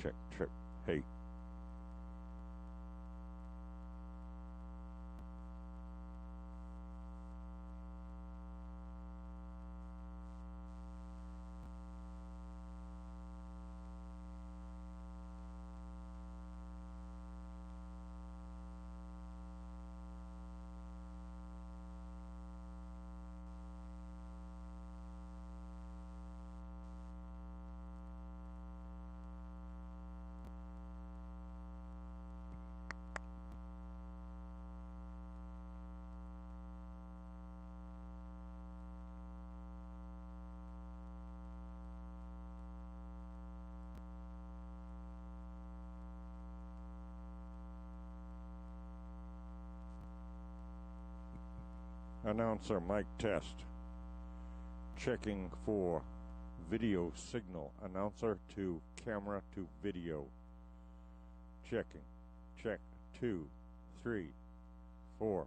check, check. Hey. Announcer mic test. Checking for video signal. Announcer to camera to video. Checking. Check. 2, 3, 4.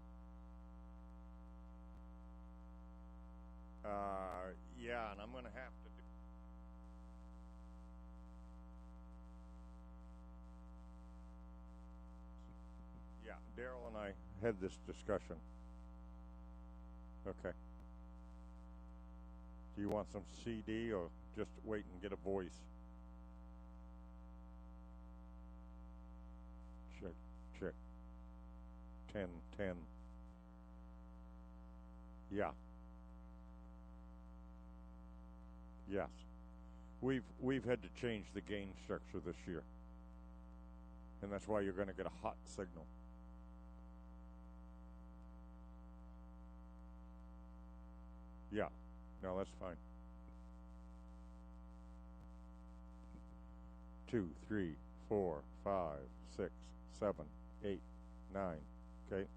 Yeah, and I'm going to have to do. Yeah, Daryl and I had this discussion. Okay. Do you want some CD or just wait and get a voice? Check, check. 10, 10. Yeah. Yes. We've had to change the gain structure this year. And that's why you're going to get a hot signal. Yeah. No, that's fine. 2, 3, 4, 5, 6, 7, 8, 9. Okay.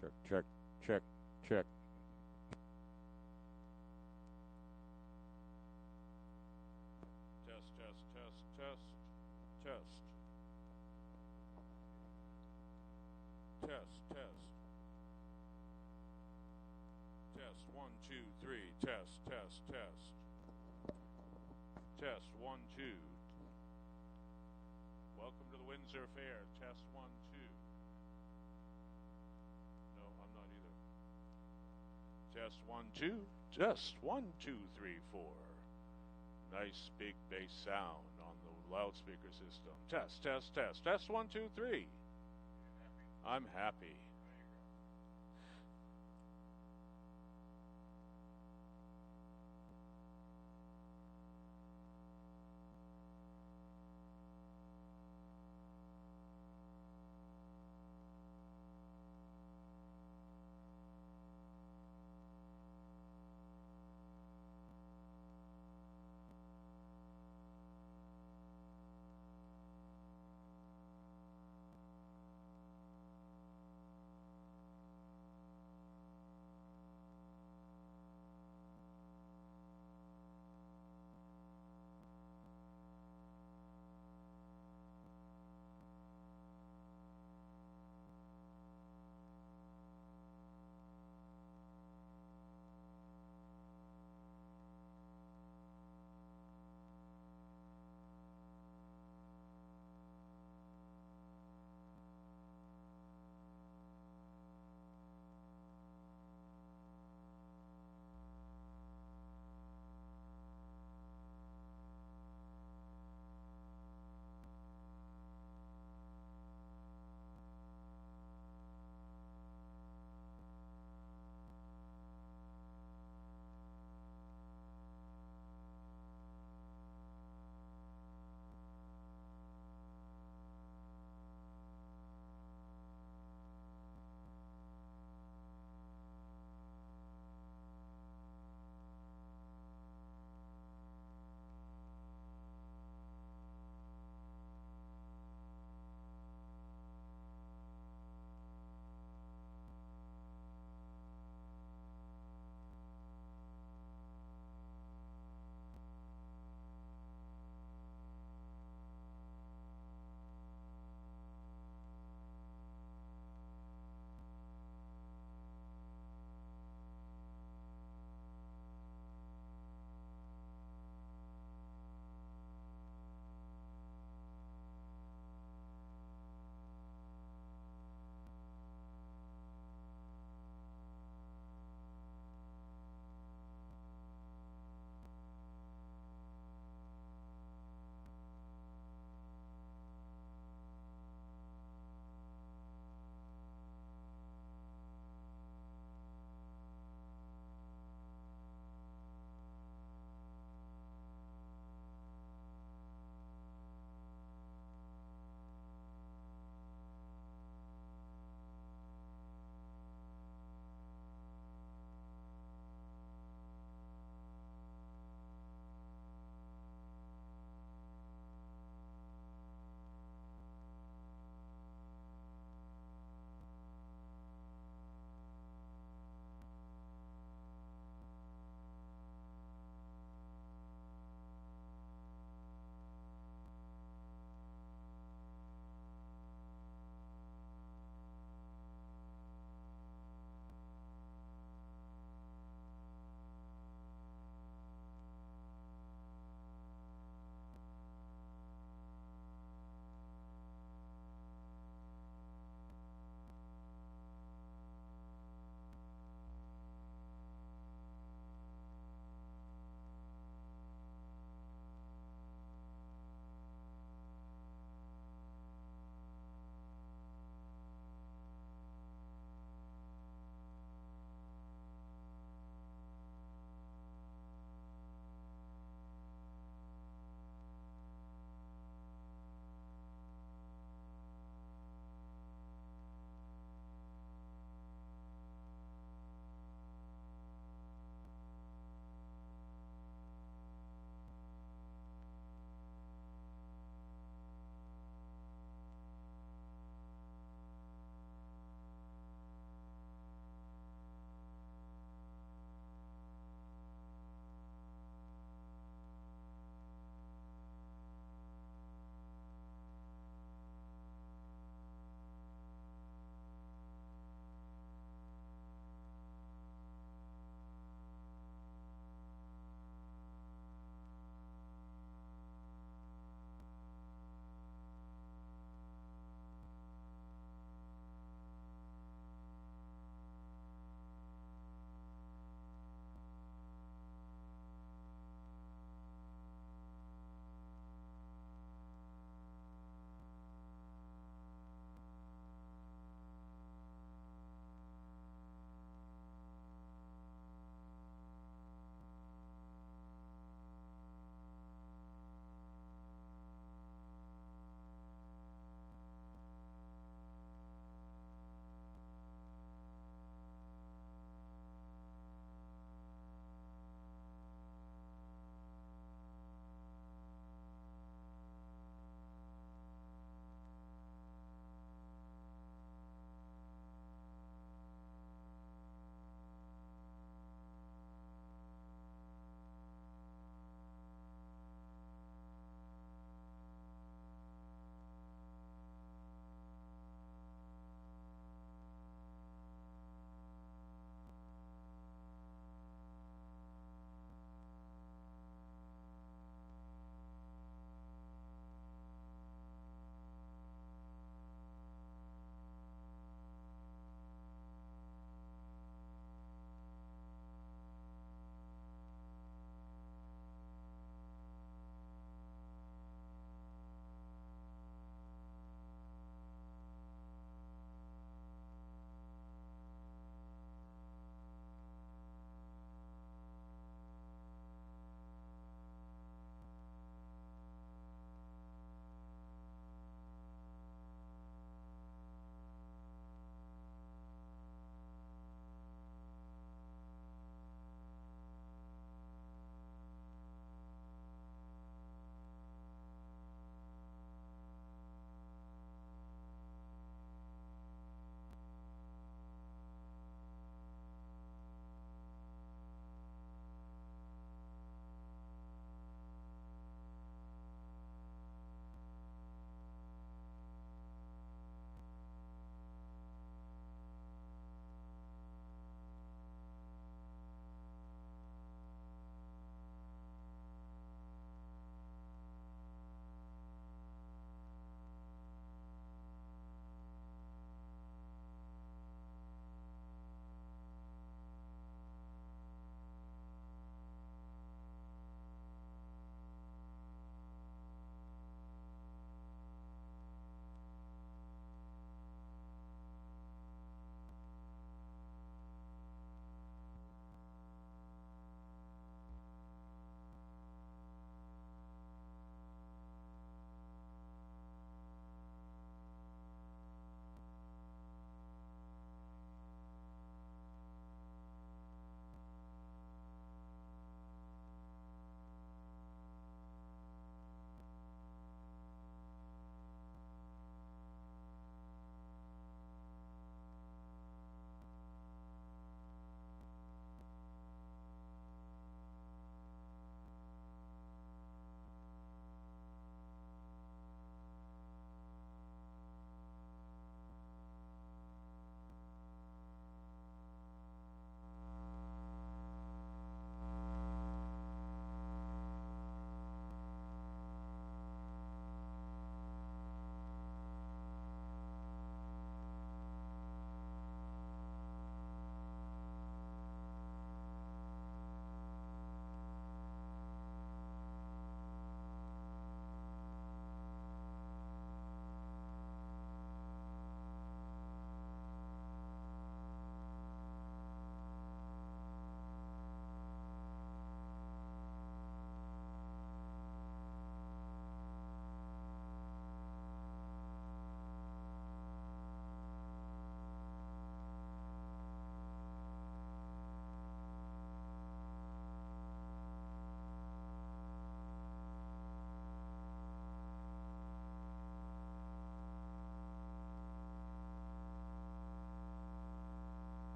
Check, check, check, check. Test, test, test, test, test. Test, test. Test, 1, 2, 3. Test, test, test. Test, 1, 2. Welcome to the Windsor Fair. Test, 1, 2. No, I'm not either. Test, 1, 2. Test, 1, 2, 3, 4. Nice big bass sound on the loudspeaker system. Test, test, test. Test, 1, 2, 3. I'm happy.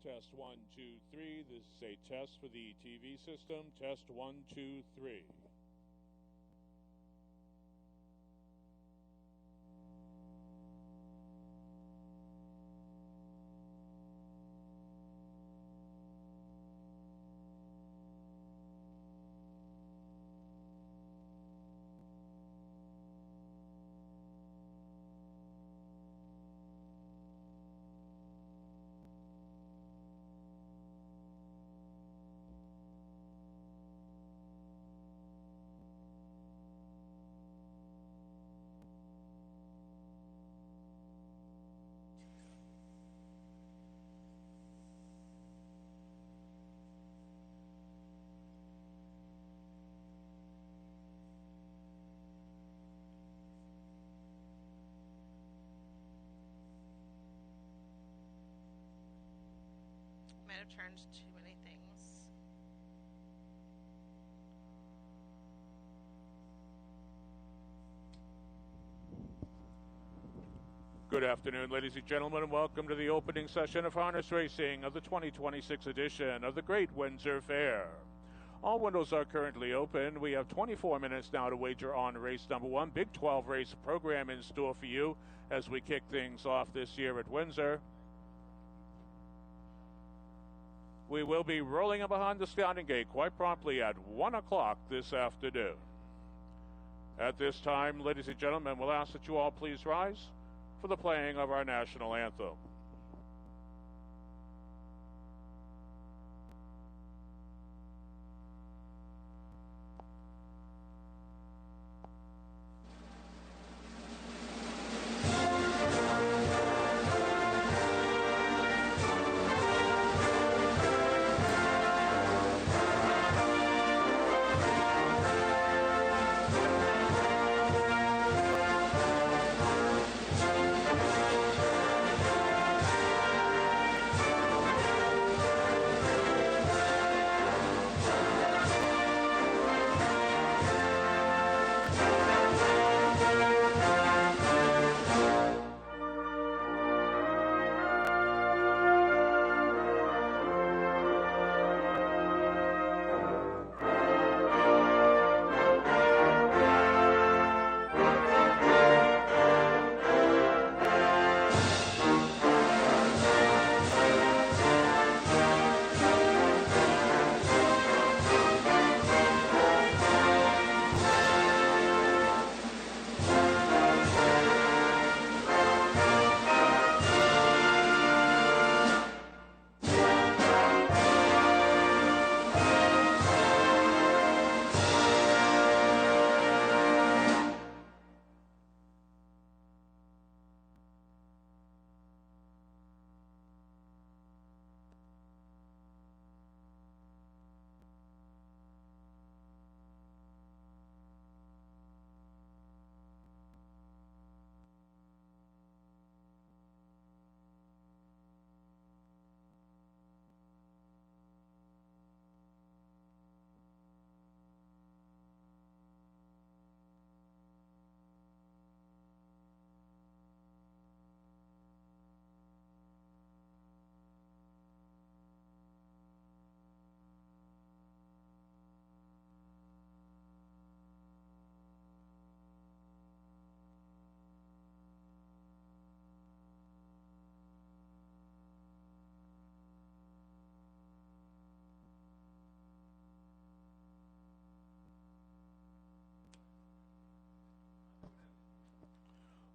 Test 1, 2, 3. This is a test for the TV system. Test 1, 2, 3. Might have turned too many things. Good afternoon, ladies and gentlemen, and welcome to the opening session of harness racing of the 2026 edition of the Great Windsor Fair. All windows are currently open. We have 24 minutes now to wager on race number 1. Big 12 race program in store for you as we kick things off this year at Windsor. We will be rolling in behind the starting gate quite promptly at 1 o'clock this afternoon. At this time, ladies and gentlemen, we'll ask that you all please rise for the playing of our national anthem.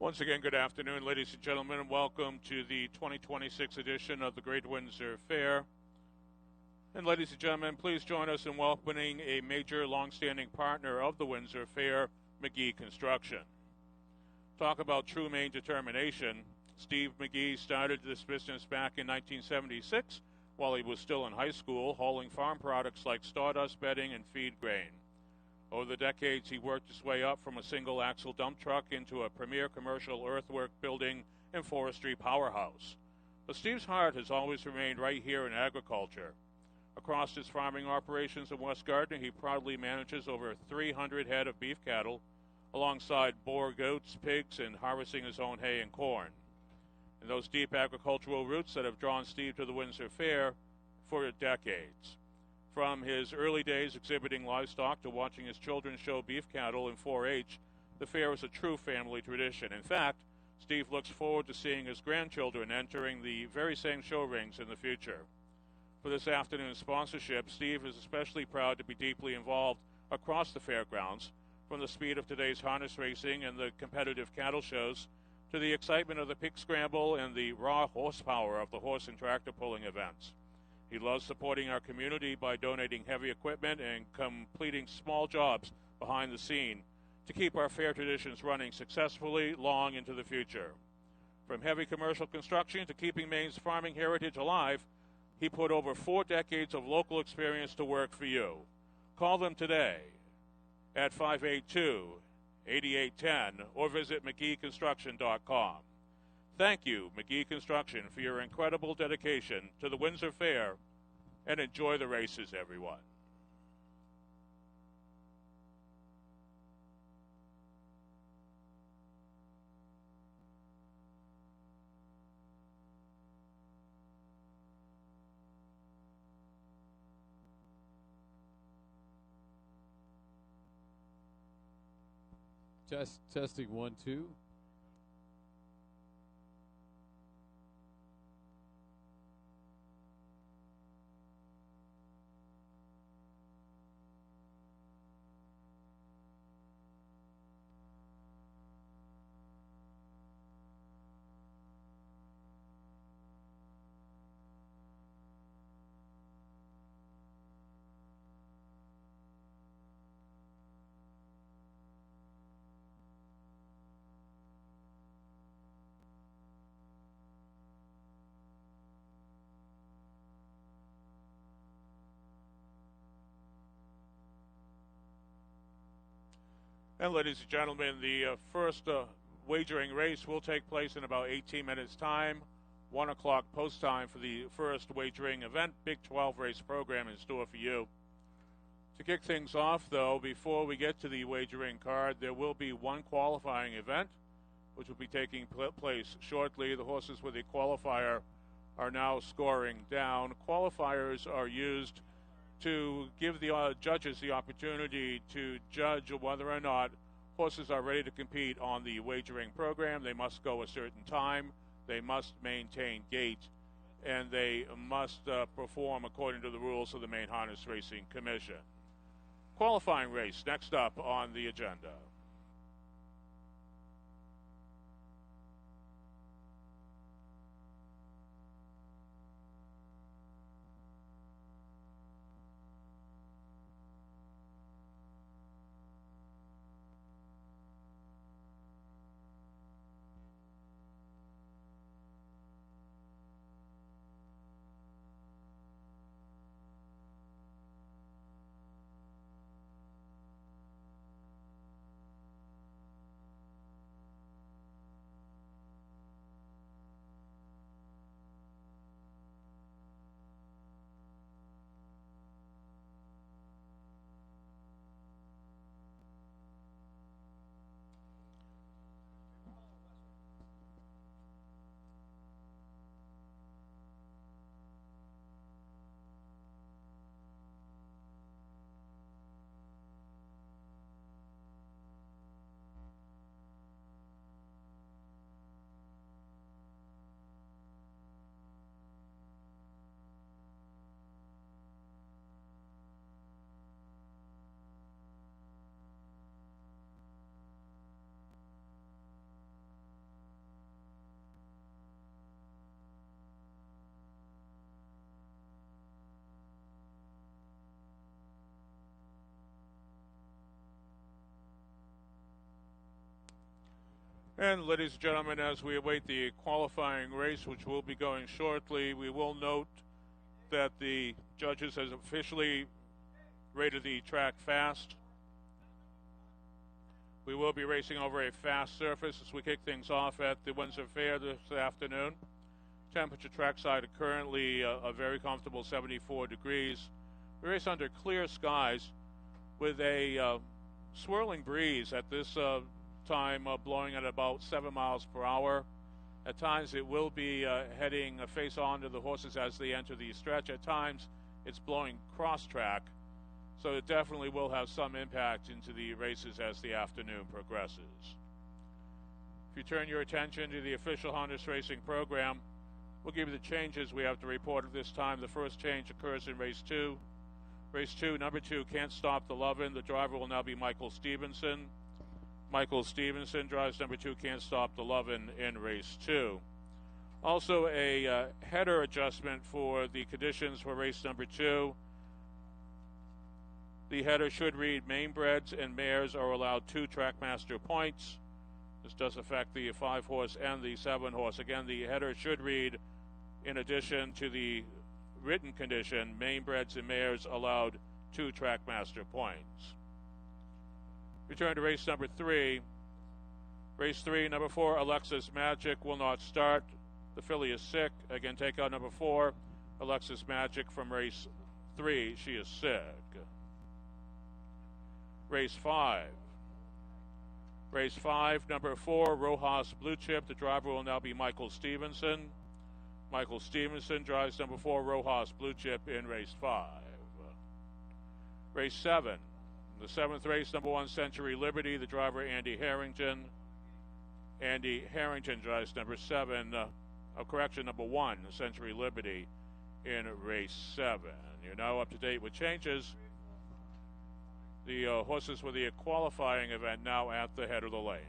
Once again, good afternoon, ladies and gentlemen, and welcome to the 2026 edition of the Great Windsor Fair. And ladies and gentlemen, please join us in welcoming a major long-standing partner of the Windsor Fair, McGee Construction. Talk about true Maine determination. Steve McGee started this business back in 1976 while he was still in high school, hauling farm products like sawdust bedding and feed grain. Over the decades, he worked his way up from a single-axle dump truck into a premier commercial earthwork building and forestry powerhouse. But Steve's heart has always remained right here in agriculture. Across his farming operations in West Gardner, he proudly manages over 300 head of beef cattle, alongside boar, goats, pigs, and harvesting his own hay and corn. and those deep agricultural roots that have drawn Steve to the Windsor Fair for decades. From his early days exhibiting livestock to watching his children show beef cattle in 4-H, the fair is a true family tradition. In fact, Steve looks forward to seeing his grandchildren entering the very same show rings in the future. For this afternoon's sponsorship, Steve is especially proud to be deeply involved across the fairgrounds, from the speed of today's harness racing and the competitive cattle shows to the excitement of the pig scramble and the raw horsepower of the horse and tractor pulling events. He loves supporting our community by donating heavy equipment and completing small jobs behind the scene to keep our fair traditions running successfully long into the future. From heavy commercial construction to keeping Maine's farming heritage alive, he put over 4 decades of local experience to work for you. Call them today at 582-8810 or visit McGeeConstruction.com. Thank you, McGee Construction, for your incredible dedication to the Windsor Fair, and enjoy the races, everyone. Testing 1 2. And ladies and gentlemen, the first wagering race will take place in about 18 minutes' time. 1 o'clock post time for the first wagering event. Big 12 race program in store for you. To kick things off, though, before we get to the wagering card, there will be one qualifying event, which will be taking place shortly. The horses with a qualifier are now scoring down. Qualifiers are used to give the judges the opportunity to judge whether or not horses are ready to compete on the wagering program. They must go a certain time, they must maintain gait, and they must perform according to the rules of the Maine Harness Racing Commission. Qualifying race next up on the agenda. And ladies and gentlemen, as we await the qualifying race, which will be going shortly, we will note that the judges has officially rated the track fast. We will be racing over a fast surface as we kick things off at the Windsor Fair this afternoon. Temperature trackside currently a very comfortable 74 degrees. We race under clear skies with a swirling breeze at this time blowing at about 7 miles per hour. At times it will be heading face on to the horses as they enter the stretch. At times it's blowing cross track, so it definitely will have some impact into the races as the afternoon progresses. If you turn your attention to the official harness racing program, we'll give you the changes we have to report at this time. The first change occurs in race 2. Race 2, number 2, Can't Stop the Lovin'. The driver will now be Michael Stevenson. Michael Stevenson drives number 2, Can't Stop the Lovin' in race 2. Also a header adjustment for the conditions for race number 2. The header should read, Mainbreds and mares are allowed 2 Trackmaster points. This does affect the 5-horse and the 7-horse. Again, the header should read, in addition to the written condition, Mainbreds and mares allowed 2 Trackmaster points. Return to race number 3. Race 3, number 4, Alexis Magic will not start. The filly is sick. Again, take out number 4, Alexis Magic from race 3. She is sick. Race 5. Race 5, number 4, Rojas Blue Chip. The driver will now be Michael Stevenson. Michael Stevenson drives number 4, Rojas Blue Chip in race 5. Race 7. The 7th race, number 1, Century Liberty. The driver, Andy Harrington. Andy Harrington drives number 7, number 1, Century Liberty in race 7. You're now up to date with changes. The horses for the qualifying event now at the head of the lane.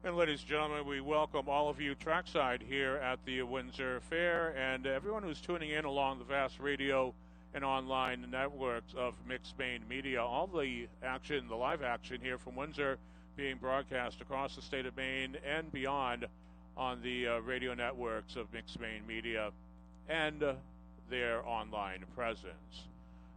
And ladies and gentlemen, we welcome all of you trackside here at the Windsor Fair and everyone who's tuning in along the vast radio and online networks of Mixed Maine Media. All the action, the live action here from Windsor being broadcast across the state of Maine and beyond on the radio networks of Mixed Maine Media and their online presence.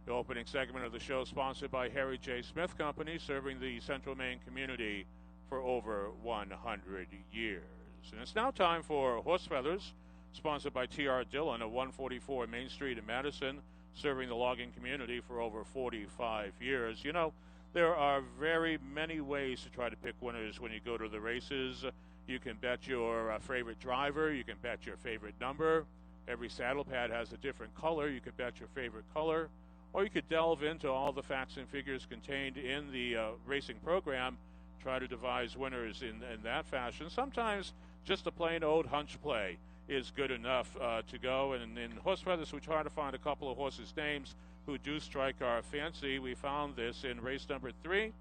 The opening segment of the show sponsored by Harry J. Smith Company, serving the Central Maine community for over 100 years. And it's now time for Horse Feathers, sponsored by T.R. Dillon of 144 Main Street in Madison, serving the logging community for over 45 years. You know, there are very many ways to try to pick winners when you go to the races. You can bet your favorite driver. You can bet your favorite number. Every saddle pad has a different color. You could bet your favorite color. Or you could delve into all the facts and figures contained in the racing program, try to devise winners in that fashion. Sometimes just a plain old hunch play is good enough to go. And in Horse Feathers, we try to find a couple of horses' names who do strike our fancy. We found this in race number 3.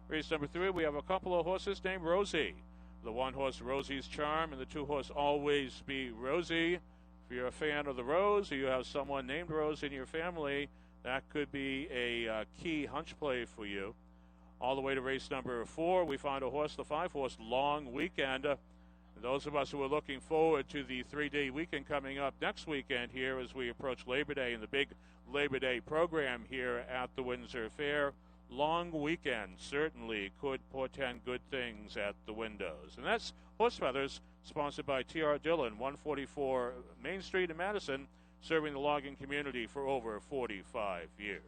Race number 3, we have a couple of horses named Rosie. The one horse, Rosie's Charm, and the 2 horse, Always Be Rosie. If you're a fan of the Rose, or you have someone named Rose in your family, that could be a key hunch play for you. All the way to race number 4, we find a horse, the 5 horse, Long Weekend. Those of us who are looking forward to the 3-day weekend coming up next weekend here as we approach Labor Day and the big Labor Day program here at the Windsor Fair, Long Weekend certainly could portend good things at the windows. And that's Horse Feathers, sponsored by T.R. Dillon, 144 Main Street in Madison, serving the logging community for over 45 years.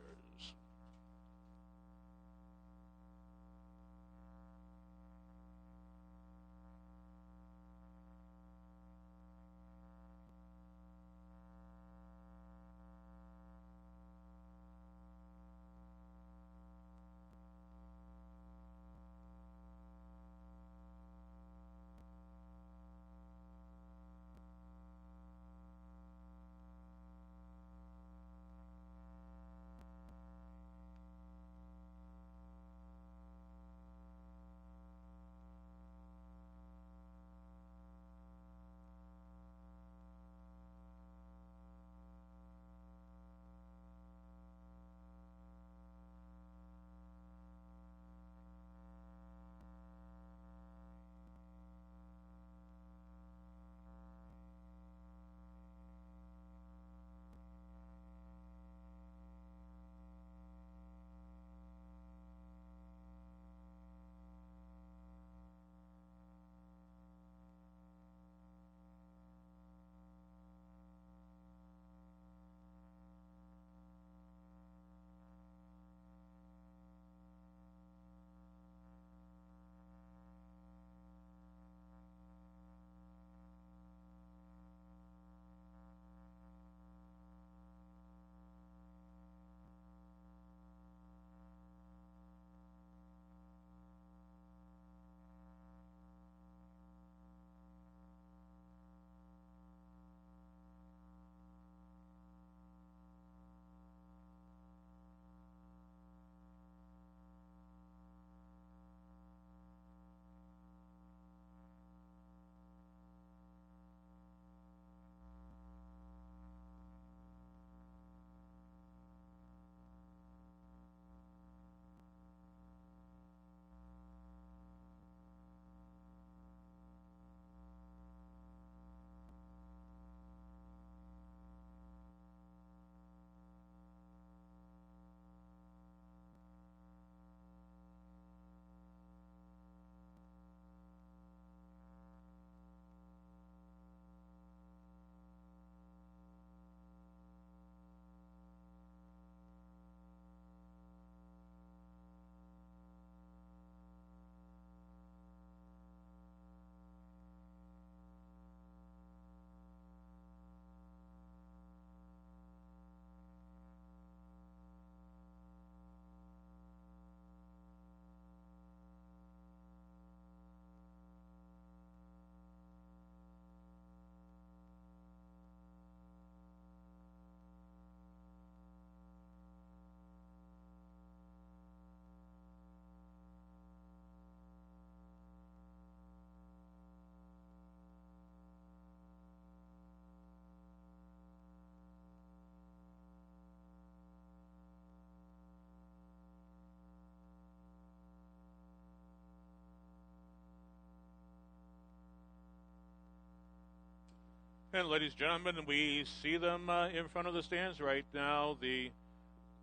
And ladies and gentlemen, we see them in front of the stands right now. The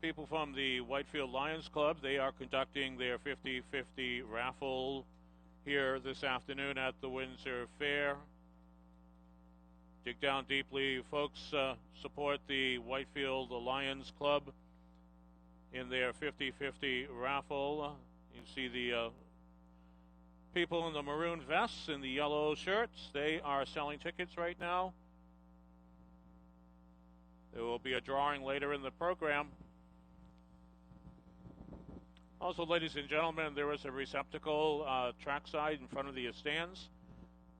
people from the Whitefield Lions Club, they are conducting their 50-50 raffle here this afternoon at the Windsor Fair. Dig down deeply, folks. Support the Whitefield Lions Club in their 50-50 raffle. You see the people in the maroon vests and the yellow shirts, they are selling tickets right now. There will be a drawing later in the program. Also, ladies and gentlemen, there is a receptacle trackside in front of the stands.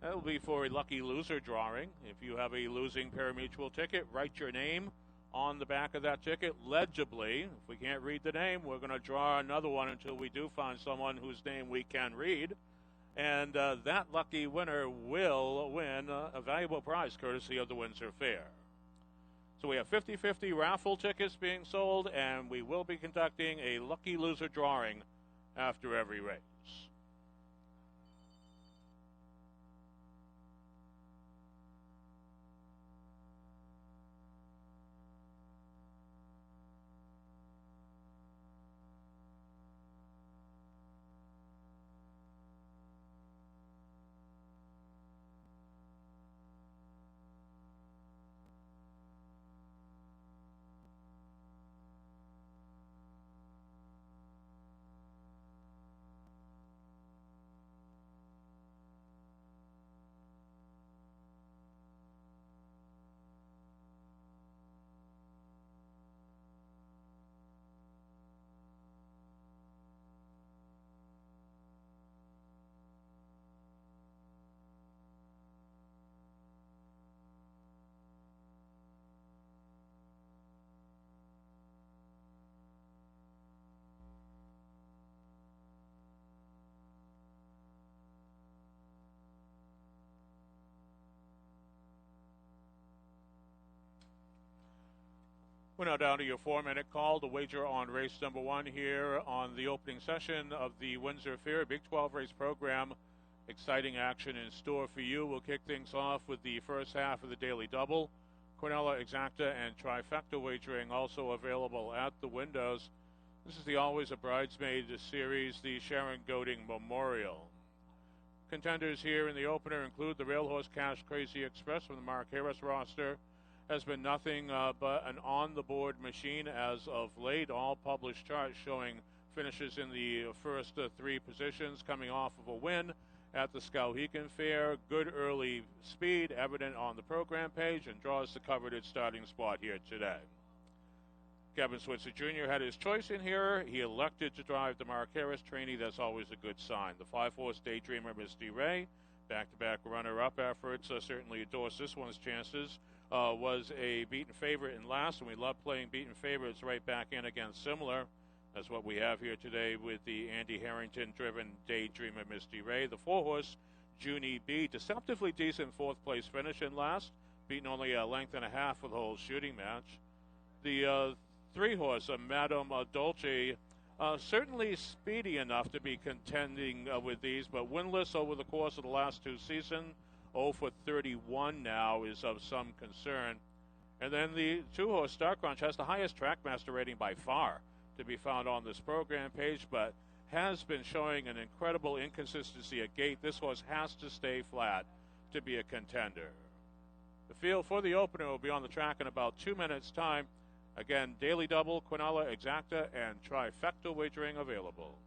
That will be for a lucky loser drawing. If you have a losing pari-mutuel ticket, write your name on the back of that ticket legibly. If we can't read the name, we're going to draw another one until we do find someone whose name we can read. And that lucky winner will win a valuable prize courtesy of the Windsor Fair. So we have 50-50 raffle tickets being sold, and we will be conducting a lucky loser drawing after every race. We're now down to your 4-minute call to wager on race number 1 here on the opening session of the Windsor Fair Big 12 race program. Exciting action in store for you. We'll kick things off with the first half of the Daily Double. Quinella, Exacta, and Trifecta wagering also available at the windows. This is the Always a Bridesmaid series, the Sharon Goading Memorial. Contenders here in the opener include the Railhorse Cash Crazy Express from the Mark Harris roster. Has been nothing but an on-the-board machine as of late. All published charts showing finishes in the first 3 positions, coming off of a win at the Skowhegan Fair. Good early speed evident on the program page, and draws the coveted starting spot here today. Kevin Switzer Jr. had his choice in here. He elected to drive the Mark Harris trainee. That's always a good sign. The 5-horse Daydreamer, Misty Ray, back-to-back runner-up efforts certainly endorse this one's chances. Was a beaten favorite in last, and we love playing beaten favorites right back in against similar. That's what we have here today with the Andy Harrington-driven Daydreamer Misty Ray. The 4-horse Junie B, deceptively decent 4th-place finish in last, beaten only a length and a half for the whole shooting match. The 3-horse Madame Dolce, certainly speedy enough to be contending with these, but winless over the course of the last 2 seasons. 0 for 31 now is of some concern. And then the 2-horse Star Crunch has the highest Trackmaster rating by far to be found on this program page, but has been showing an incredible inconsistency at gate. This horse has to stay flat to be a contender. The field for the opener will be on the track in about 2 minutes' time. Again, Daily Double, Quinella, Exacta, and Trifecta wagering available.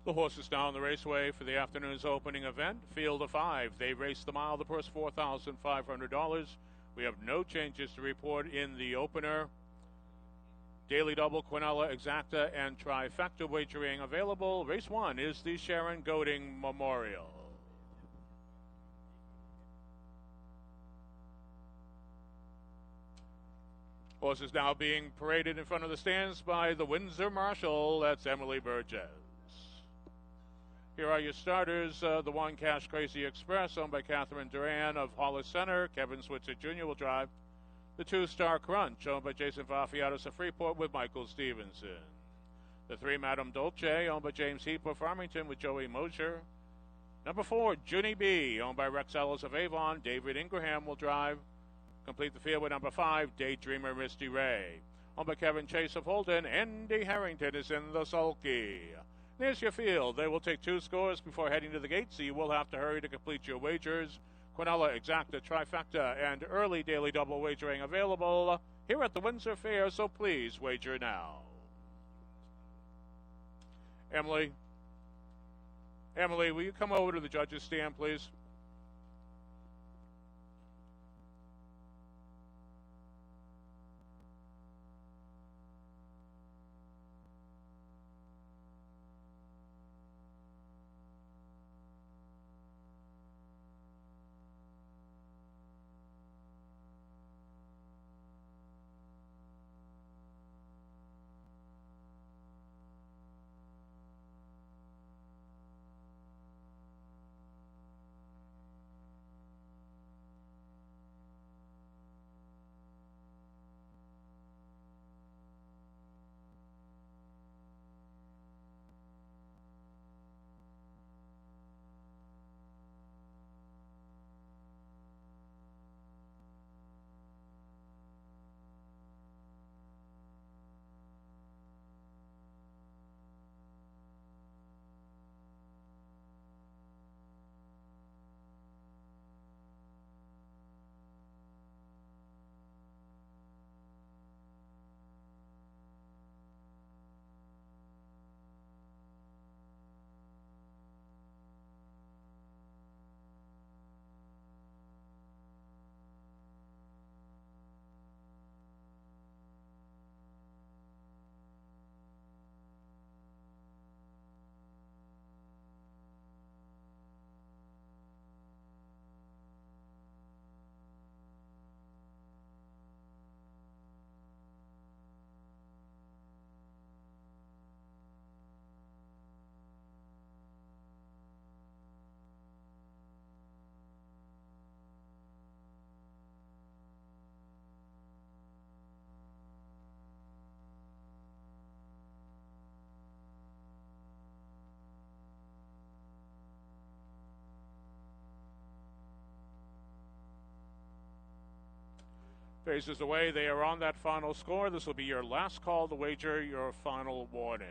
The horses down the raceway for the afternoon's opening event. Field of 5. They race the mile. The purse $4,500. We have no changes to report in the opener. Daily Double, Quinella, Exacta, and Trifecta wagering available. Race 1 is the Sharon Goading Memorial. Horses now being paraded in front of the stands by the Windsor Marshal. That's Emily Burgess. Here are your starters. The one Cash Crazy Express, owned by Catherine Duran of Hollis Center. Kevin Switzer Jr. will drive. The 2-Star Crunch, owned by Jason Vafiatos of Freeport with Michael Stevenson. The 3 Madame Dolce, owned by James Heap of Farmington with Joey Mosher. Number 4, Junie B, owned by Rex Ellis of Avon. David Ingraham will drive. Complete the field with number 5, Daydreamer Misty Ray. Owned by Kevin Chase of Holden. Andy Harrington is in the sulky. There's your field. They will take 2 scores before heading to the gate, so you will have to hurry to complete your wagers. Quinella, Exacta, Trifecta, and early daily double wagering available here at the Windsor Fair, so please wager now. Emily, will you come over to the judges' stand, please? Faces away. They are on that final score. This will be your last call to wager, your final warning.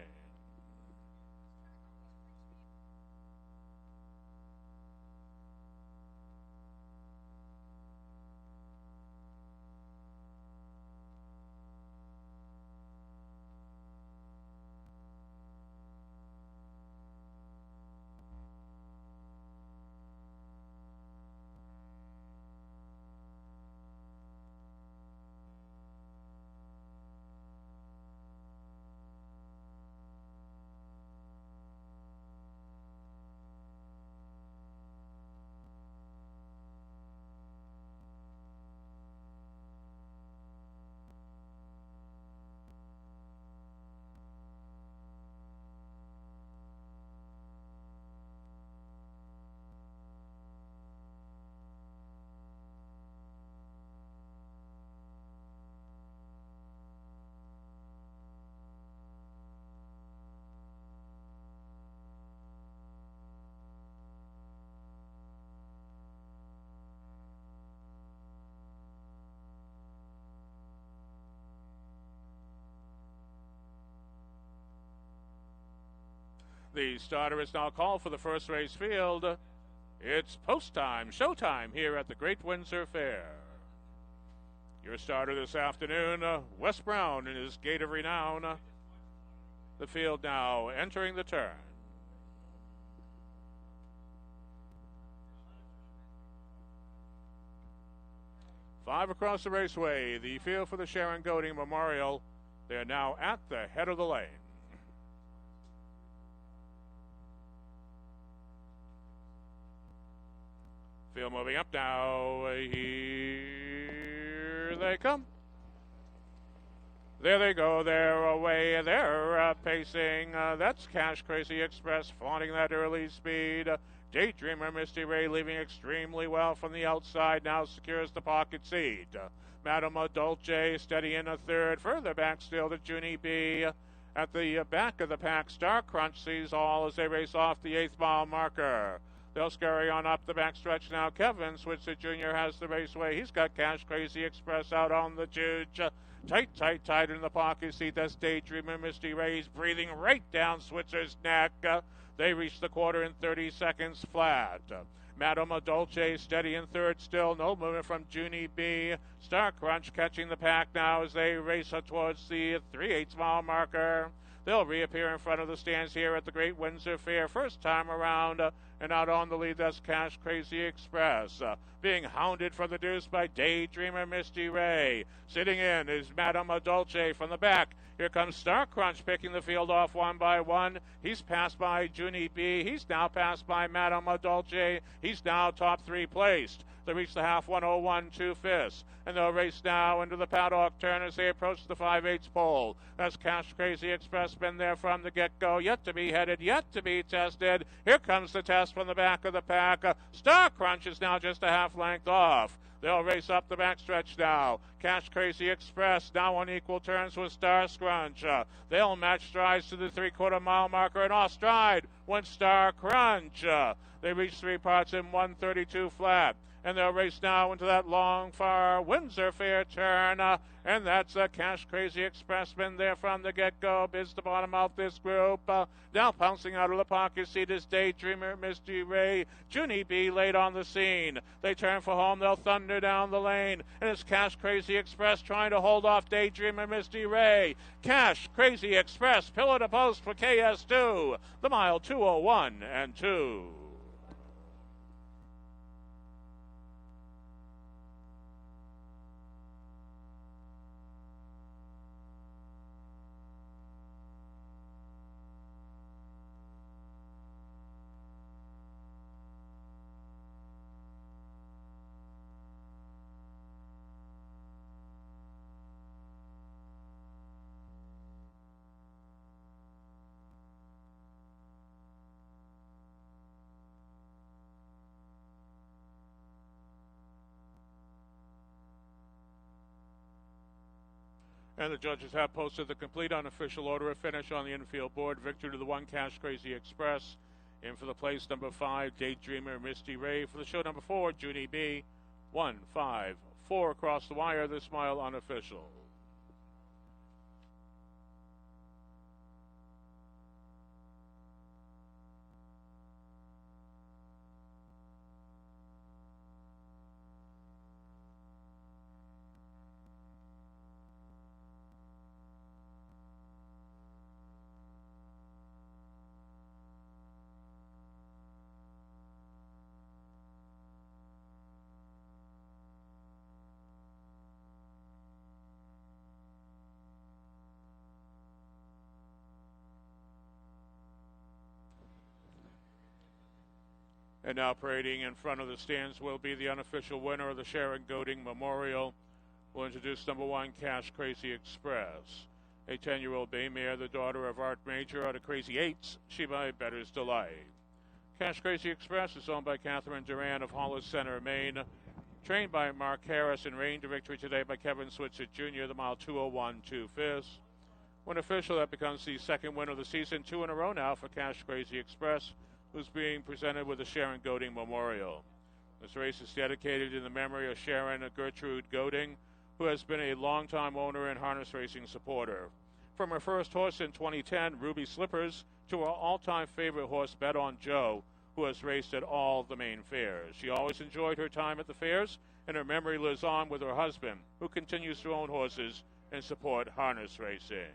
The starter is now called for the first race field. It's post time, showtime here at the Great Windsor Fair. Your starter this afternoon, Wes Brown in his gate of renown. The field now entering the turn. 5 across the raceway. The field for the Sharon Goading Memorial. They're now at the head of the lane. Field moving up now. Here they come. There they go. They're away. They're pacing. That's Cash Crazy Express flaunting that early speed. Daydreamer Misty Ray leaving extremely well from the outside. Now secures the pocket seat. Madame Dolce steady in a third. Further back still to Junie B. At the back of the pack, Star Crunch sees all as they race off the 8th mile marker. They'll scurry on up the backstretch now. Kevin Switzer Jr. has the raceway. He's got Cash Crazy Express out on the juge. Tight in the pocket seat. That's Daydreamer Misty Ray's breathing right down Switzer's neck. They reach the quarter in 30 seconds flat. Madame Dolce steady in third still. No movement from Junie B. Star Crunch catching the pack now as they race towards the 3/8 mile marker. They'll reappear in front of the stands here at the Great Windsor Fair. First time around, and out on the lead, that's Cash Crazy Express. Being hounded from the deuce by Daydreamer Misty Ray. Sitting in is Madame Dolce from the back. Here comes Star Crunch picking the field off one by one. He's passed by Junie B. He's now passed by Madame Dolce. He's now top 3 placed. They reach the half 101 2/5, and they'll race now into the paddock turn as they approach the 5/8 pole. That's Cash Crazy Express, been there from the get-go, yet to be headed, yet to be tested. Here comes the test from the back of the pack. Star Crunch is now just a half length off. They'll race up the backstretch now. Cash Crazy Express now on equal terms with Star Crunch. They'll match strides to the 3/4 mile marker, and off stride went Star Crunch. They reach 3 parts in 1:32 flat. And they'll race now into that long, far Windsor Fair turn. And that's Cash Crazy Express, been there from the get-go. Bids to bottom out this group. Now pouncing out of the pocket seat is Daydreamer Misty Ray. Junie B. late on the scene. They turn for home. They'll thunder down the lane. And it's Cash Crazy Express trying to hold off Daydreamer Misty Ray. Cash Crazy Express, pillar to post for KS2. The mile 2:01 and 2. And the judges have posted the complete unofficial order of finish on the infield board. Victory to the 1 Cash Crazy Express. In for the place number 5, Daydreamer Misty Ray. For the show number 4, Junie B. 1-5-4 across the wire. This mile unofficial. And now parading in front of the stands will be the unofficial winner of the Sharon Goading Memorial. We'll introduce number 1, Cash Crazy Express. A 10-year-old bay mare, the daughter of Art Major out of Crazy Eights, she by Better's Delight. Cash Crazy Express is owned by Catherine Duran of Hollis Center, Maine. Trained by Mark Harris and reigned to victory today by Kevin Switzer Jr., the mile 2:01 2/5. When official, that becomes the second win of the season, 2 in a row now for Cash Crazy Express, who's being presented with the Sharon Goading Memorial. This race is dedicated in the memory of Sharon Gertrude Goading, who has been a longtime owner and harness racing supporter. From her first horse in 2010, Ruby Slippers, to her all-time favorite horse, Bet on Joe, who has raced at all the main fairs. She always enjoyed her time at the fairs, and her memory lives on with her husband, who continues to own horses and support harness racing.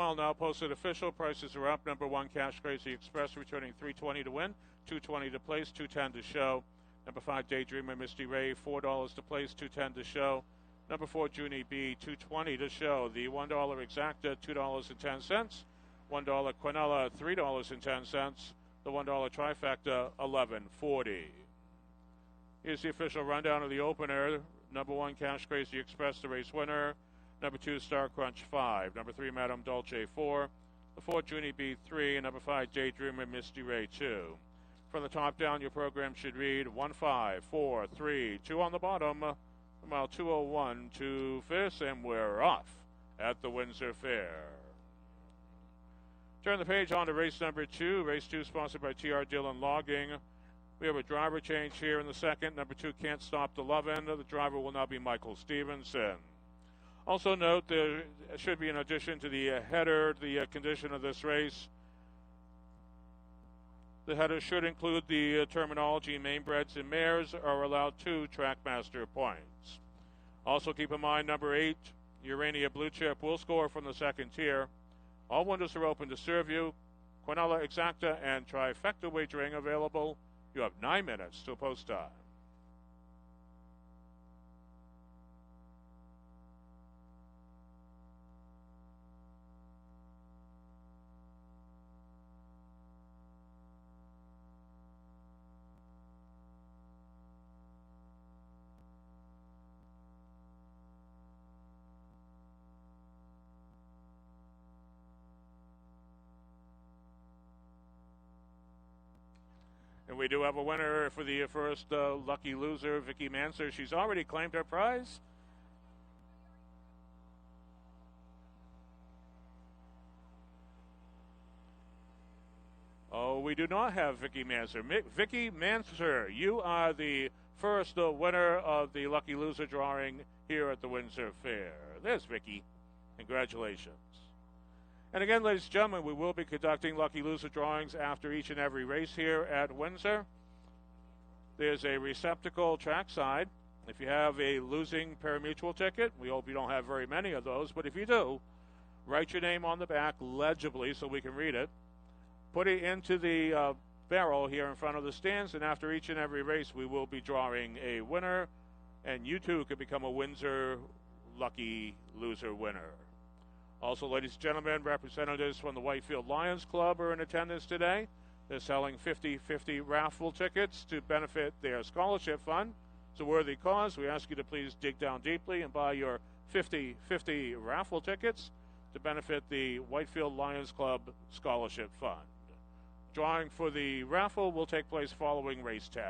mile now posted official. Prices are up. Number 1, Cash Crazy Express, returning $3.20 to win, $2.20 to place, $2.10 to show. Number 5, Daydreamer Misty Ray, $4 to place, $2.10 to show. Number 4, Junie B, $2.20 to show. The $1 Exacta, $2.10. $1 Quinella, $3.10. The $1 Trifecta, $11.40. Here's the official rundown of the opener. Number 1, Cash Crazy Express, the race winner. Number 2, Star Crunch, 5. Number 3, Madame Dolce, 4. The 4, Junie B, 3. And number 5, Daydreamer Misty Ray, 2. From the top down, your program should read 1, 5, 4, 3, 2 on the bottom. Mile 201 to fifth, and we're off at the Windsor Fair. Turn the page on to race number 2. Race 2 sponsored by TR Dillon Logging. We have a driver change here in the second. Number 2, Can't Stop the Lovin'. The driver will now be Michael Stevenson. Also note there should be an addition to the header, the condition of this race. The header should include the terminology mainbreds and mares are allowed 2 Trackmaster points. Also keep in mind number 8, Urania Blue Chip will score from the second tier. All windows are open to serve you. Quinella Exacta and Trifecta wagering available. You have 9 minutes till post time. And we do have a winner for the first lucky loser, Vicky Manser. She's already claimed her prize. Oh, we do not have Vicky Manser. Vicky Manser, you are the first winner of the lucky loser drawing here at the Windsor Fair. There's Vicky. Congratulations. And again, ladies and gentlemen, we will be conducting lucky loser drawings after each and every race here at Windsor. There's a receptacle trackside. If you have a losing parimutuel ticket, we hope you don't have very many of those, but if you do, write your name on the back legibly so we can read it. Put it into the barrel here in front of the stands, and after each and every race, we will be drawing a winner, and you too could become a Windsor lucky loser winner. Also, ladies and gentlemen, representatives from the Whitefield Lions Club are in attendance today. They're selling 50-50 raffle tickets to benefit their scholarship fund. It's a worthy cause. We ask you to please dig down deeply and buy your 50-50 raffle tickets to benefit the Whitefield Lions Club Scholarship Fund. Drawing for the raffle will take place following race 10.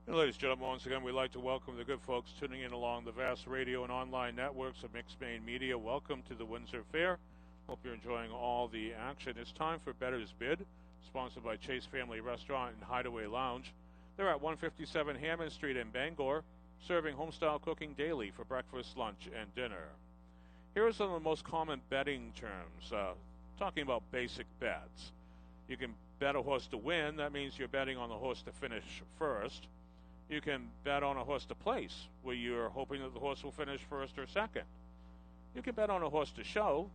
And ladies and gentlemen, once again, we'd like to welcome the good folks tuning in along the vast radio and online networks of Mixed Maine Media. Welcome to the Windsor Fair. Hope you're enjoying all the action. It's time for Bettor's Bid, sponsored by Chase Family Restaurant and Hideaway Lounge. They're at 157 Hammond Street in Bangor, serving homestyle cooking daily for breakfast, lunch, and dinner. Here are some of the most common betting terms, talking about basic bets. You can bet a horse to win. That means you're betting on the horse to finish first. You can bet on a horse to place, where you're hoping that the horse will finish first or second. You can bet on a horse to show,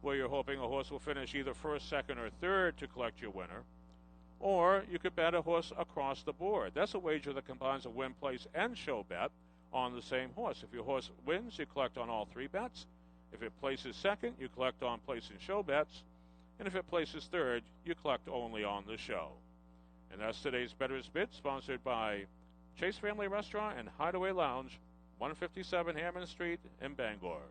where you're hoping a horse will finish either first, second, or third to collect your winner. Or you could bet a horse across the board. That's a wager that combines a win, place, and show bet on the same horse. If your horse wins, you collect on all three bets. If it places second, you collect on place and show bets. And if it places third, you collect only on the show. And that's today's Bettor's Bid, sponsored by Chase Family Restaurant and Hideaway Lounge, 157 Hammond Street in Bangor.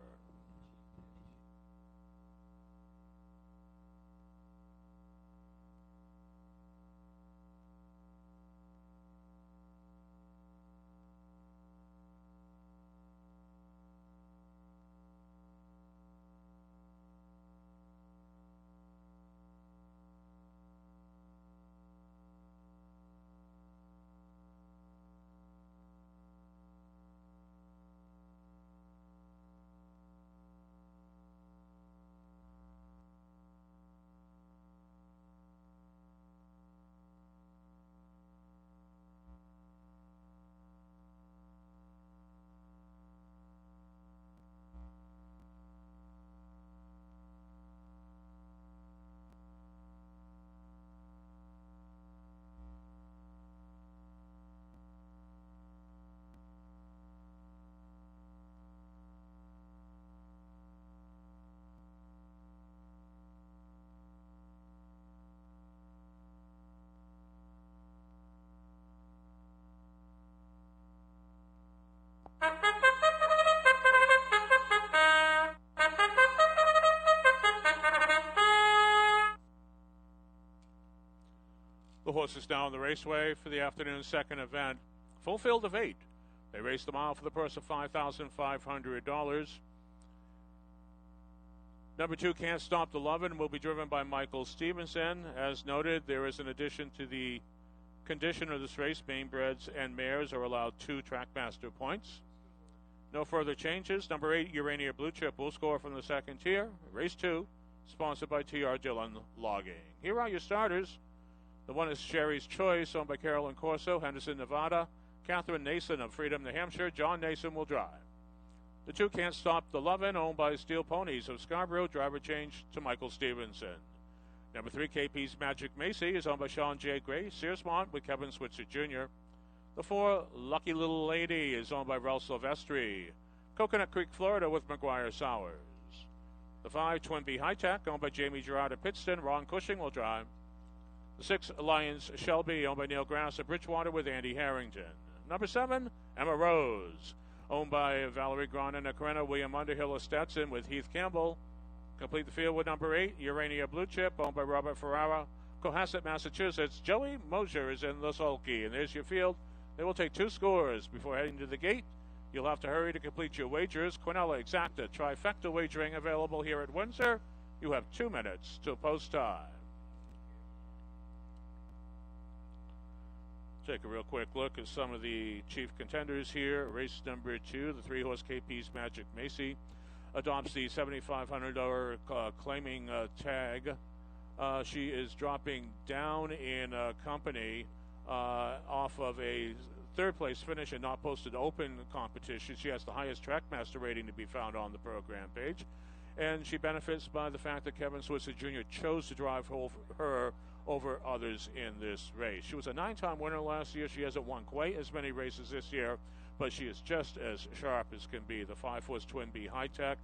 The horses now on the raceway for the afternoon's second event. Full field of 8. They race the mile for the purse of $5,500. Number 2, Can't Stop the Lovin', will be driven by Michael Stevenson. As noted, there is an addition to the condition of this race. Mainbreds and mares are allowed 2 Trackmaster points. No further changes. Number 8, Urania Blue Chip, will score from the second tier. Race 2, sponsored by T.R. Dillon Logging. Here are your starters. The one is Sherry's Choice, owned by Carolyn Corso, Henderson, Nevada. Catherine Nason of Freedom, New Hampshire. John Nason will drive. The 2, Can't Stop the Lovin', owned by Steel Ponies of Scarborough. Driver change to Michael Stevenson. Number 3, KP's Magic Macy, is owned by Sean J. Gray. Searsmont with Kevin Switzer Jr. The 4, Lucky Little Lady, is owned by Ralph Silvestri. Coconut Creek, Florida, with McGuire Sowers. The 5, Twin B High Tech, owned by Jamie Gerard of Pittston. Ron Cushing will drive. The 6, Alliance Shelby, owned by Neil Grass of Bridgewater, with Andy Harrington. Number 7, Emma Rose, owned by Valerie Grana Nakarena, William Underhill of Stetson, with Heath Campbell. Complete the field with number 8, Urania Blue Chip, owned by Robert Ferrara, Cohasset, Massachusetts. Joey Mosier is in the sulky, and there's your field. They will take 2 scores before heading to the gate. You'll have to hurry to complete your wagers. Quinella Exacta Trifecta Wagering available here at Windsor. You have 2 minutes to post time. Take a real quick look at some of the chief contenders here. Race number 2, the 3-horse KP's Magic Macy adopts the $7,500 claiming tag. She is dropping down in company off of a third-place finish and not posted open competition. She has the highest Trackmaster rating to be found on the program page. And she benefits by the fact that Kevin Switzer Jr. chose to drive her over others in this race. She was a 9-time winner last year. She hasn't won quite as many races this year, but she is just as sharp as can be. The 5-horse Twin B High Tech.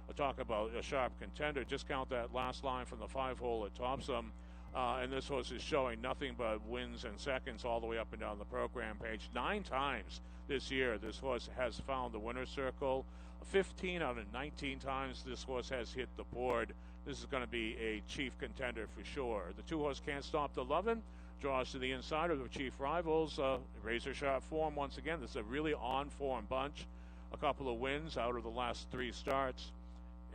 I'll talk about a sharp contender. Just count that last line from the 5-hole at Topsom. And this horse is showing nothing but wins and seconds all the way up and down the program page. 9 times this year this horse has found the winner's circle. 15 out of 19 times this horse has hit the board. This is going to be a chief contender for sure. The 2-horse Can't Stop the Lovin' draws to the inside of the chief rivals. Razor sharp form once again. This is a really on-form bunch. A couple of wins out of the last 3 starts.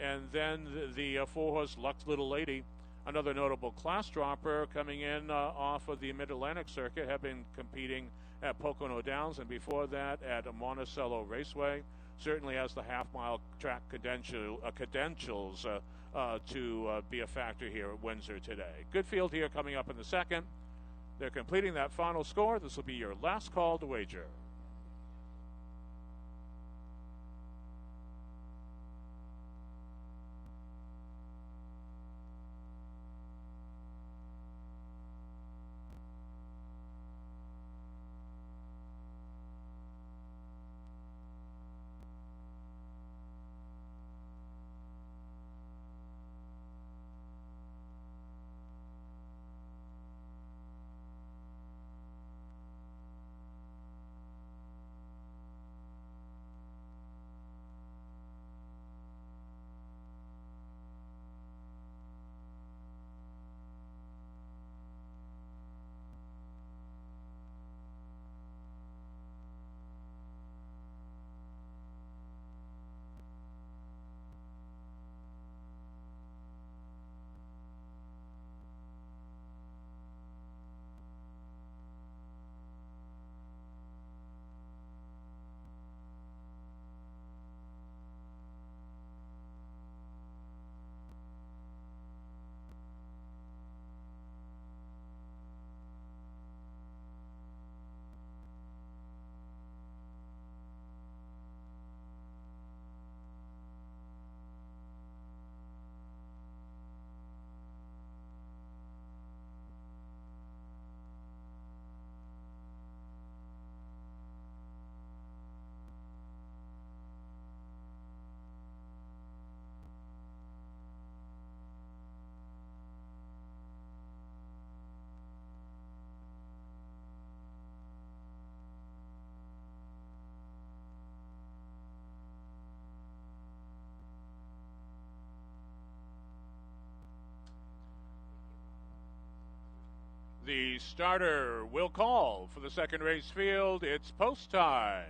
And then the 4-horse Lux Little Lady, another notable class dropper coming in off of the Mid-Atlantic Circuit, have been competing at Pocono Downs and before that at Monticello Raceway. Certainly has the half-mile track credentials to be a factor here at Windsor today. Good field here coming up in the second. They're completing that final score. This will be your last call to wager. The starter will call for the second race field. It's post time.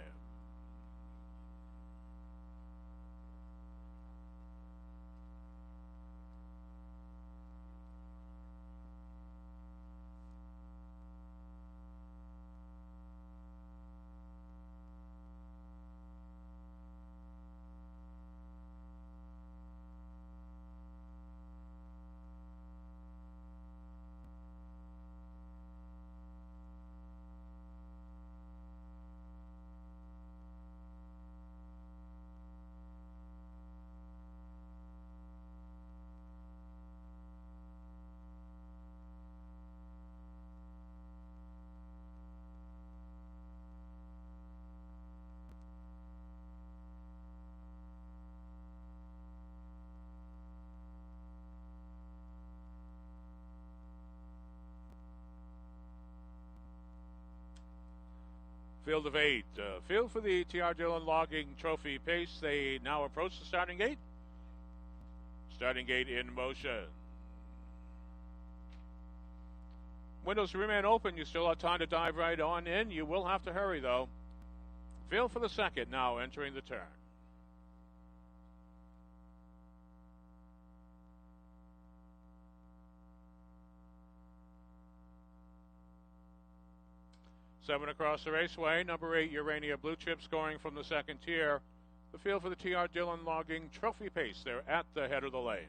Field of 8. Field for the T.R. Dillon Logging Trophy Pace. They now approach the starting gate. Starting gate in motion. Windows remain open. You still have time to dive right on in. You will have to hurry, though. Field for the second now entering the turn. Seven across the raceway. Number 8, Urania Blue Chip scoring from the second tier. The field for the T.R. Dillon Logging Trophy Pace. They're at the head of the lane.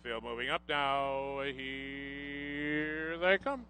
Field moving up now. Here they come.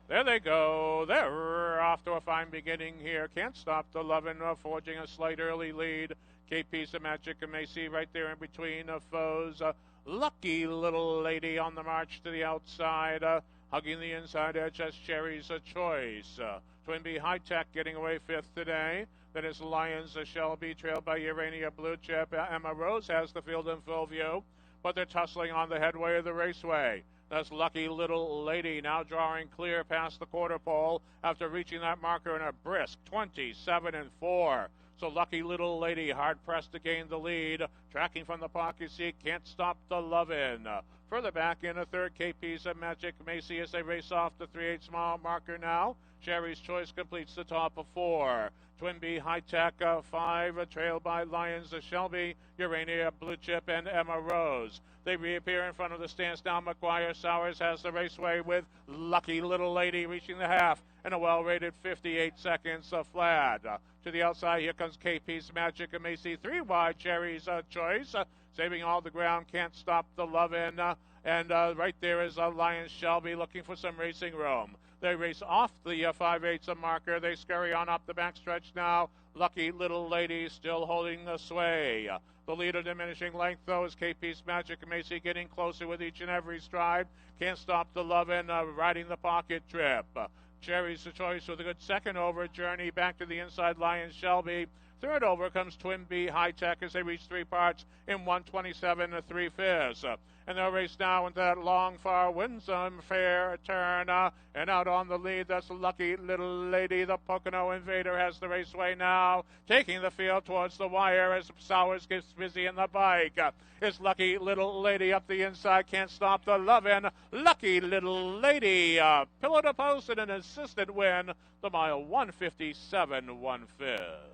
There they go. They're off to a fine beginning here. Can't stop the Lovin' forging a slight early lead. K-Piece of Magic and Macy right there in between foes. Lucky Little Lady on the march to the outside. Hugging the inside edge as Cherry's a choice. Twin B High Tech getting away fifth today. Then it's Lions Shelby, trailed by Urania Blue Chip. Emma Rose has the field in full view, but they're tussling on the headway of the raceway. That's Lucky Little Lady now drawing clear past the quarter pole after reaching that marker in a brisk 27-4. So Lucky Little Lady hard-pressed to gain the lead. Tracking from the pocket seat, can't stop the Lovin'. Further back in a third, K-Piece of Magic Macy as they race off the 3/8 mile marker now. Sherry's Choice completes the top of 4. Twin B High Tech 5, trailed by Lions Shelby, Urania Blue Chip, and Emma Rose. They reappear in front of the stance now. McGuire Sowers has the raceway with Lucky Little Lady reaching the half and a well-rated 58 seconds flat. To the outside, here comes K-Piece Magic and Macy. 3 wide, Cherry's Choice. Saving all the ground, can't stop the Lovin'. And right there is Lions Shelby looking for some racing room. They race off the 5/8 marker. They scurry on up the backstretch now. Lucky Little Lady still holding the sway. The leader diminishing length, though, is K-Piece Magic and Macy getting closer with each and every stride. Can't stop the Lovin' riding the pocket trip. Cherry's the Choice with a good second over journey back to the inside. Lions Shelby. Third over comes Twin B High Tech as they reach 3 parts in 1:27 3/5. And they'll race now into that long, far Windsor Fair turn. And out on the lead, that's Lucky Little Lady. The Pocono Invader has the raceway now. Taking the field towards the wire as Sowers gets busy in the bike. It's Lucky Little Lady up the inside. Can't stop the Lovin'. Lucky Little Lady. Pillow to post and an assisted win. The mile 157 1/5.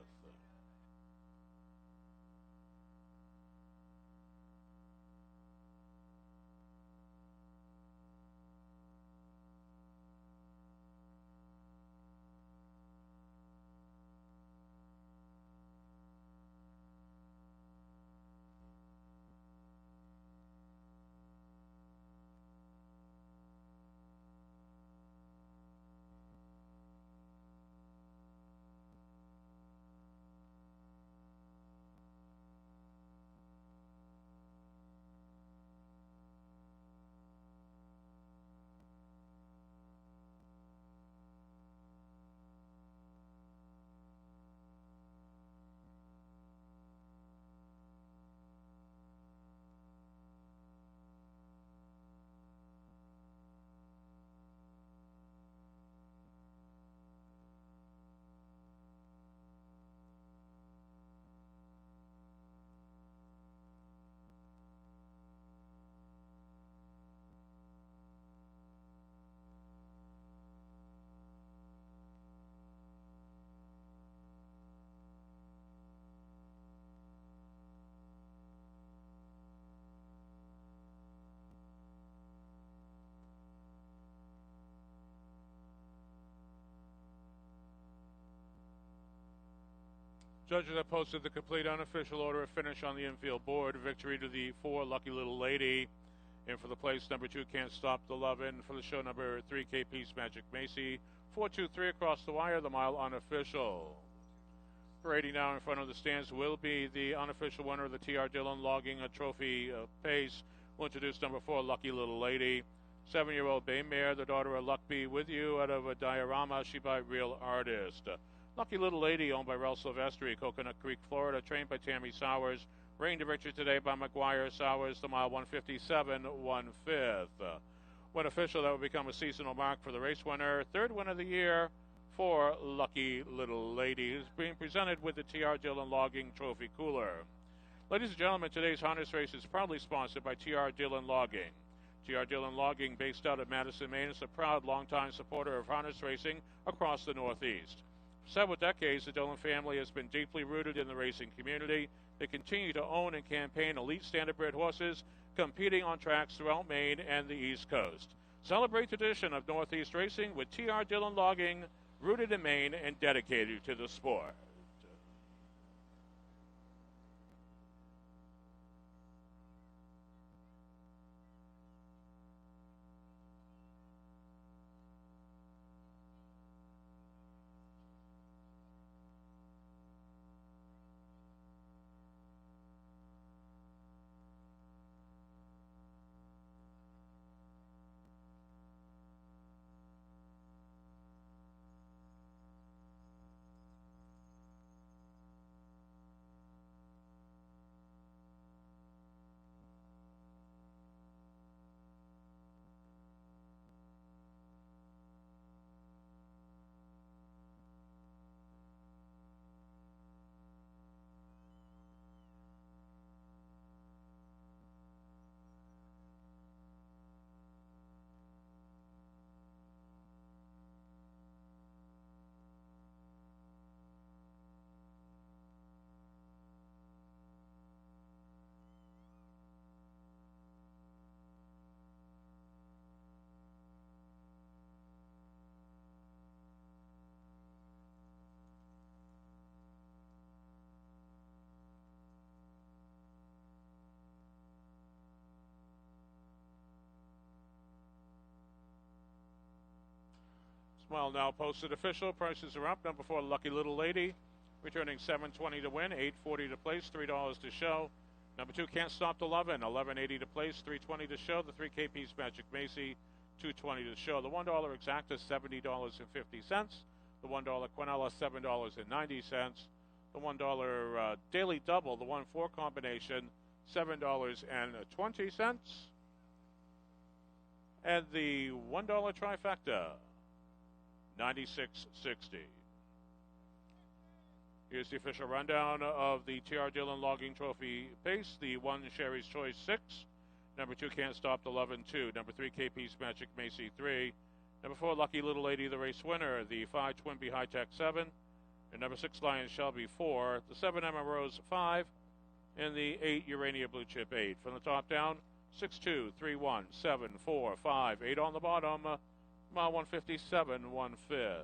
Judges have posted the complete unofficial order of finish on the infield board. Victory to the 4 Lucky Little Lady. In for the place number 2, Can't Stop the Lovin'. For the show number 3, KP's Magic Macy. 4-2-3 across the wire, the mile unofficial. Parading now in front of the stands will be the unofficial winner of the T.R. Dillon Logging Trophy Pace. We'll introduce number 4, Lucky Little Lady. 7-year-old bay mare, the daughter of Luck Be With You, out of a diorama, she by Real Artist. Lucky Little Lady, owned by Rel Silvestri, Coconut Creek, Florida, trained by Tammy Sowers. Reigned to victory today by McGuire Sowers, the mile 157, 1/5. When official, that will become a seasonal mark for the race winner. Third win of the year for Lucky Little Lady, who's being presented with the T.R. Dillon Logging Trophy Cooler. Ladies and gentlemen, today's harness race is proudly sponsored by T.R. Dillon Logging. T.R. Dillon Logging, based out of Madison, Maine, is a proud, longtime supporter of harness racing across the Northeast. For several decades, the Dillon family has been deeply rooted in the racing community. They continue to own and campaign elite standardbred horses, competing on tracks throughout Maine and the East Coast. Celebrate the tradition of Northeast racing with T.R. Dillon Logging, rooted in Maine and dedicated to the sport. Well, now posted official. Prices are up. Number 4, Lucky Little Lady, returning $7.20 to win, $8.40 to place, $3 to show. Number 2, Can't Stop the Lovin', $11.80 to place, $3.20 to show. The 3 KP's Magic Macy, $2.20 to show. The $1 exacta, $70.50. The $1 Quinella, $7.90. The $1 Daily Double, the 1-4 combination, $7.20. And the $1 trifecta, $96.60. Here's the official rundown of the T.R. Dillon Logging Trophy Pace. The 1, Sherry's Choice, 6. Number 2, Can't Stop the Lovin', 2. Number 3, KP's Magic Macy, 3. Number 4, Lucky Little Lady, the race winner. The 5, Twinbee High Tech, 7. And number 6, Lion Shelby, 4. The 7, Emma Rose, 5. And the 8, Urania Blue Chip, 8. From the top down, 6, 2, 3, 1, 7, 4, 5, 8 on the bottom. Mile 157, 1/5.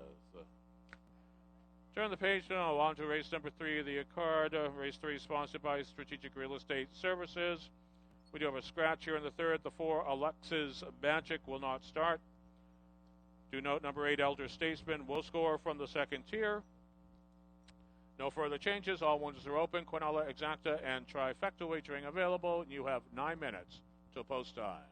Turn the page now on to race number 3 of the card. Race 3 sponsored by Strategic Real Estate Services. We do have a scratch here in the third. The 4, Alexa's Magic, will not start. Do note number 8, Elder Statesman, will score from the second tier. No further changes. All windows are open. Quinella, Exacta, and Trifecta wagering available. And you have 9 minutes till post time.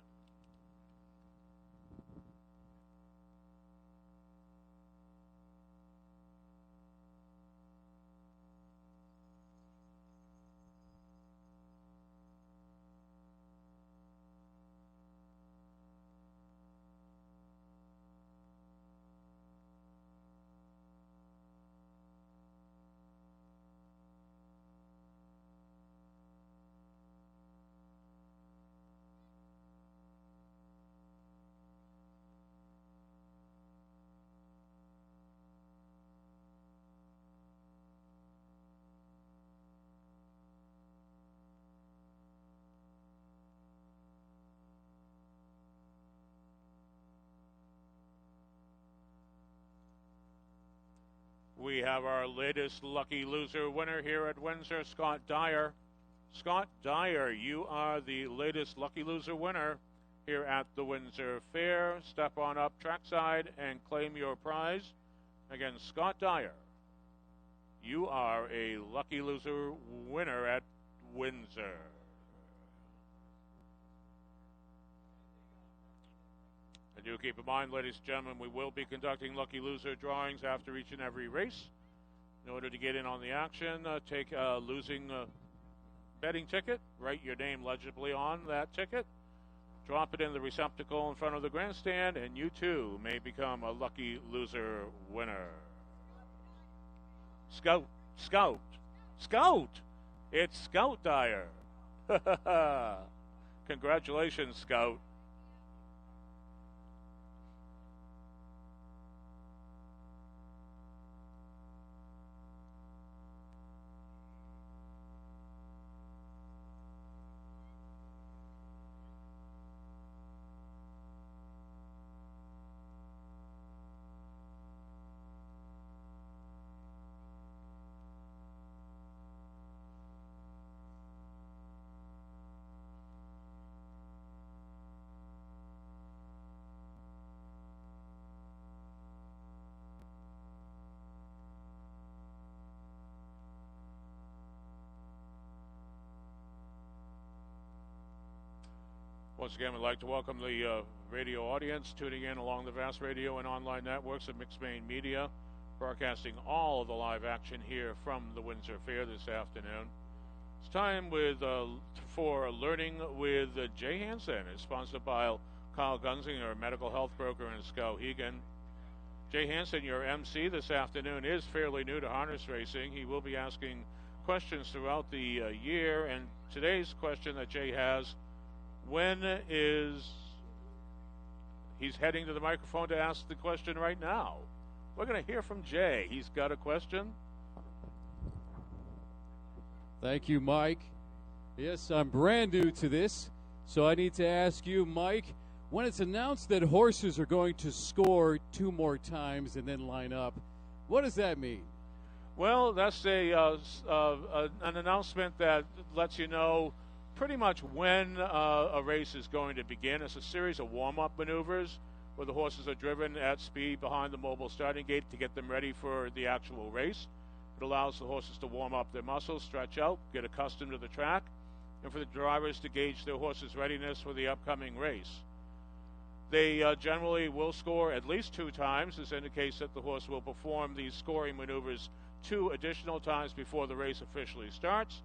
We have our latest lucky loser winner here at Windsor, Scott Dyer. Scott Dyer, you are the latest lucky loser winner here at the Windsor Fair. Step on up trackside and claim your prize. Again, Scott Dyer, you are a lucky loser winner at Windsor. And do keep in mind, ladies and gentlemen, we will be conducting lucky loser drawings after each and every race. In order to get in on the action, take a losing betting ticket, write your name legibly on that ticket, drop it in the receptacle in front of the grandstand, and you too may become a lucky loser winner. Scout, Scout, Scout! It's Scout Dyer. Congratulations, Scout. Once again, we'd like to welcome the radio audience tuning in along the vast radio and online networks of Mixed Maine Media, broadcasting all of the live action here from the Windsor Fair this afternoon. It's time for Learning with Jay Hansen. It's sponsored by Kyle Gunzinger, medical health broker in Skowhegan. Jay Hansen, your MC this afternoon, is fairly new to harness racing. He will be asking questions throughout the year, and today's question that Jay has, he's heading to the microphone to ask the question right now. We're going to hear from Jay. He's got a question. Thank you, Mike. Yes, I'm brand new to this, so I need to ask you, Mike, when it's announced that horses are going to score 2 more times and then line up, what does that mean? Well, that's an announcement that lets you know pretty much when a race is going to begin. It's a series of warm-up maneuvers where the horses are driven at speed behind the mobile starting gate to get them ready for the actual race. It allows the horses to warm up their muscles, stretch out, get accustomed to the track, and for the drivers to gauge their horse's readiness for the upcoming race. They generally will score at least 2 times. This indicates that the horse will perform these scoring maneuvers 2 additional times before the race officially starts.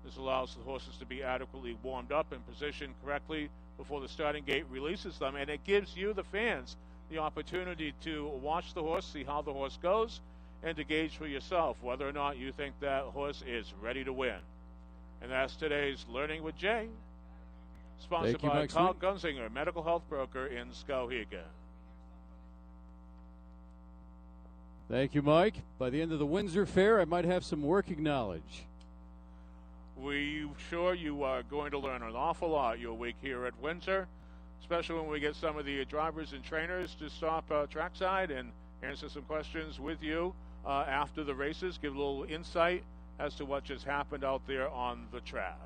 This allows the horses to be adequately warmed up and positioned correctly before the starting gate releases them, and it gives you, the fans, the opportunity to watch the horse, see how the horse goes, and to gauge for yourself whether or not you think that horse is ready to win. And that's today's Learning with Jay, sponsored by Kyle Gunzinger, medical health broker in Skowhegan. Thank you, Mike. By the end of the Windsor Fair, I might have some working knowledge. We're sure you are going to learn an awful lot your week here at Windsor, especially when we get some of the drivers and trainers to stop trackside and answer some questions with you after the races, give a little insight as to what just happened out there on the track.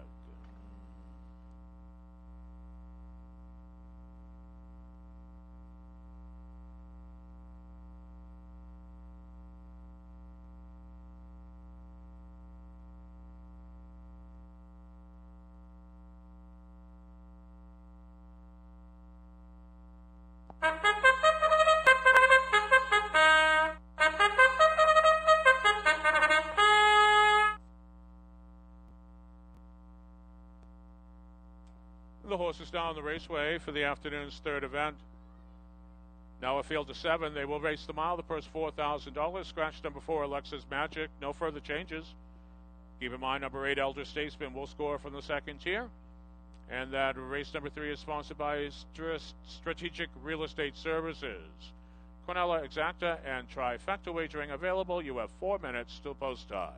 The horses down the raceway for the afternoon's 3rd event. Now a field of 7. They will race the mile. The purse $4,000. Scratch number 4, Alexa's Magic. No further changes. Keep in mind, number 8, Elder Statesman, will score from the 2nd tier. And that race number 3 is sponsored by Strategic Real Estate Services. Quinella Exacta and Trifecta wagering available. You have 4 minutes till post time.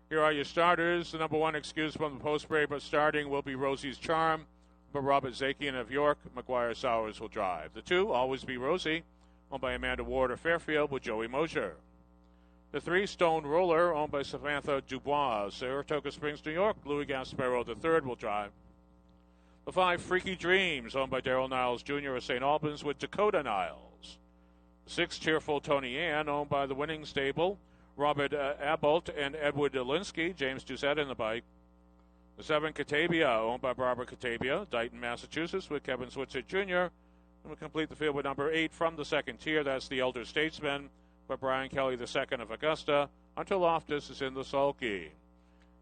Here are your starters. The number one excuse from the post break, but starting will be Rosie's Charm. But Robert Zakian of York, McGuire Sowers will drive. The 2, Always Be Rosie, owned by Amanda Ward of Fairfield with Joey Mosier. The 3, Stone Roller, owned by Samantha Dubois, Saratoga Springs, New York. Louis Gasparo III will drive. The 5, Freaky Dreams, owned by Darrell Niles Jr. of St. Albans with Dakota Niles. The 6, Tearful Tony Ann, owned by the winning stable, Robert Abbolt and Edward Delinsky, James Doucette in the bike. The 7, Catavia, owned by Barbara Catavia, Dighton, Massachusetts, with Kevin Switzer Jr. And we complete the field with number 8 from the second tier. That's the Elder Statesman, by Brian Kelly II of Augusta. Hunter Loftus is in the sulky.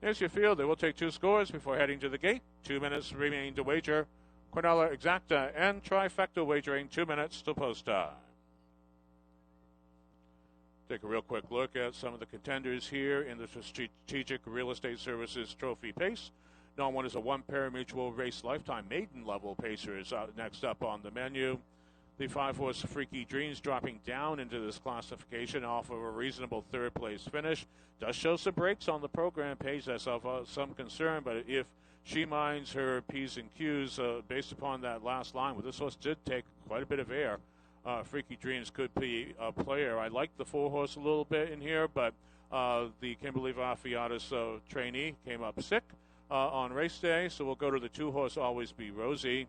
Here's your field. They will take 2 scores before heading to the gate. 2 minutes remain to wager. Cornella Exacta and Trifecta wagering 2 minutes to post time. Take a real quick look at some of the contenders here in the Strategic Real Estate Services Trophy Pace. Known one is a 1 pari-mutuel race lifetime maiden level pacers next up on the menu. The 5-horse Freaky Dreams dropping down into this classification off of a reasonable third place finish. Does show some breaks on the program page. That's of some concern, but if she minds her P's and Q's based upon that last line, well, this horse did take quite a bit of air. Freaky Dreams could be a player. I like the 4-horse a little bit in here, but the Kimberly Vafiatis trainee came up sick on race day, so we'll go to the 2-horse Always Be Rosie.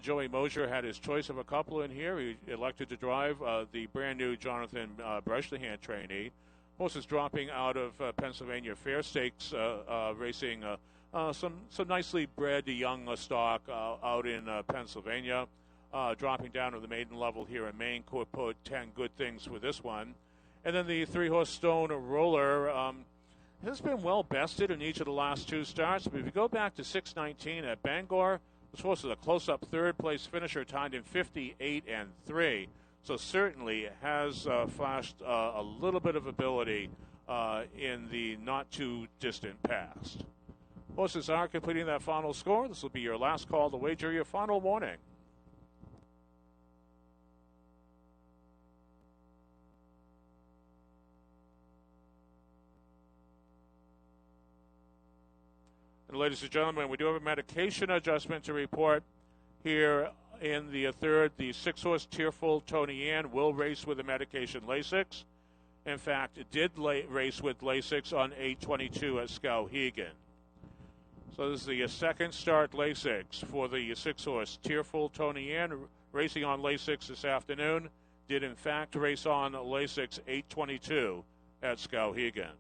Joey Mosier had his choice of a couple in here. He elected to drive the brand new Jonathan Bresnahan trainee. Horse is dropping out of Pennsylvania Fair Stakes, racing some nicely bred young stock out in Pennsylvania. Dropping down to the maiden level here in Maine, could put 10 good things with this one. And then the 3-horse Stone Roller has been well bested in each of the last 2 starts. But if you go back to 619 at Bangor, this horse is a close-up third-place finisher, timed in 58-3. So certainly has flashed a little bit of ability in the not-too-distant past. Horses are completing that final score. This will be your last call to wager, your final warning. And ladies and gentlemen, we do have a medication adjustment to report here in the third. The 6-horse Tearful Tony Ann will race with the medication Lasix. In fact, it did race with Lasix on 8:22 at Skowhegan. So this is the second start Lasix for the 6-horse Tearful Tony Ann, racing on Lasix this afternoon. Did in fact race on Lasix 8:22 at Skowhegan.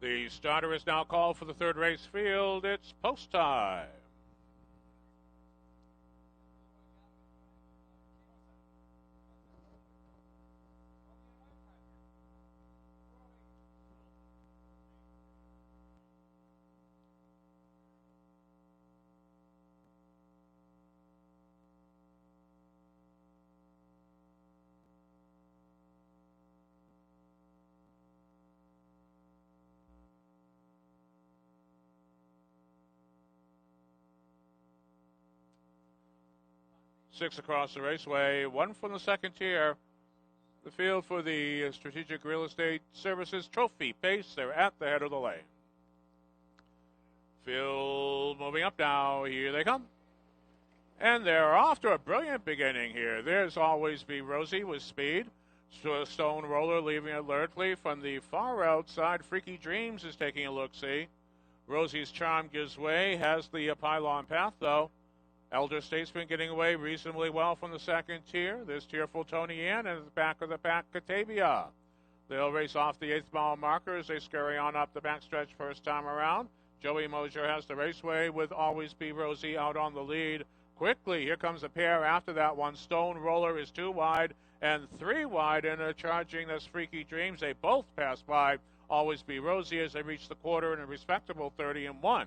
The starter is now called for the third race field. It's post time. 6 across the raceway, 1 from the second tier. The field for the Strategic Real Estate Services Trophy Pace. They're at the head of the lane. Field moving up now. Here they come. And they're off to a brilliant beginning here. There's Always Be Rosie with speed. Stone Roller leaving it alertly from the far outside. Freaky Dreams is taking a look-see. Rosie's Charm gives way, has the pylon path, though. Elder Statesman getting away reasonably well from the second tier. There's Tearful Tony Ann, and at the back of the pack, Catavia. They'll race off the 8th mile marker as they scurry on up the backstretch first time around. Joey Mosier has the raceway with Always Be Rosie out on the lead. Quickly, here comes a pair after that one. Stone Roller is 2 wide and 3 wide, and charging this Freaky Dreams. They both pass by Always Be Rosie as they reach the quarter in a respectable 30-1.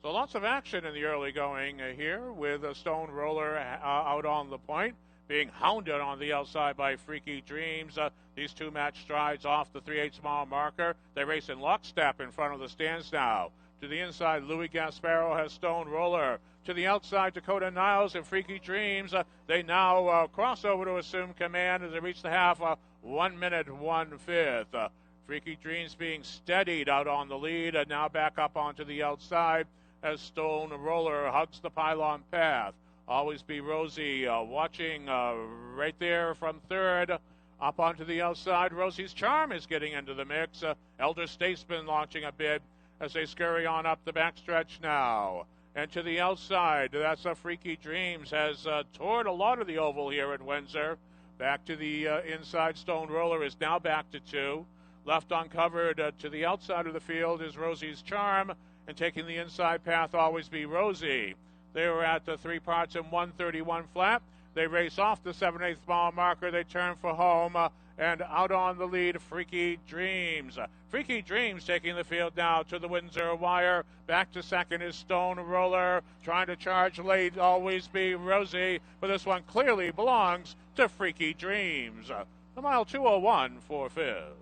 So lots of action in the early going here with a Stone Roller out on the point, being hounded on the outside by Freaky Dreams. These two match strides off the 3/8 mile marker. They race in lockstep in front of the stands now. To the inside, Louis Gasparo has Stone Roller. To the outside, Dakota Niles and Freaky Dreams. They now cross over to assume command as they reach the half. 1 minute, 1/5. Freaky Dreams being steadied out on the lead, and now back up onto the outside as Stone Roller hugs the pylon path. Always Be Rosie watching right there from third. Up onto the outside, Rosie's Charm is getting into the mix. Elder Statesman launching a bid as they scurry on up the backstretch now. And to the outside, that's a Freaky Dreams, has toured a lot of the oval here at Windsor. Back to the inside, Stone Roller is now back to 2. Left uncovered to the outside of the field is Rosie's Charm, and taking the inside path, Always Be Rosie. They were at 3 parts and 1:31 flat. They race off the 7/8 mile marker. They turn for home, and out on the lead, Freaky Dreams. Freaky Dreams taking the field now to the Windsor wire. Back to second is Stone Roller, trying to charge late, Always Be Rosie, but this one clearly belongs to Freaky Dreams. The mile 2:01 for Fizz.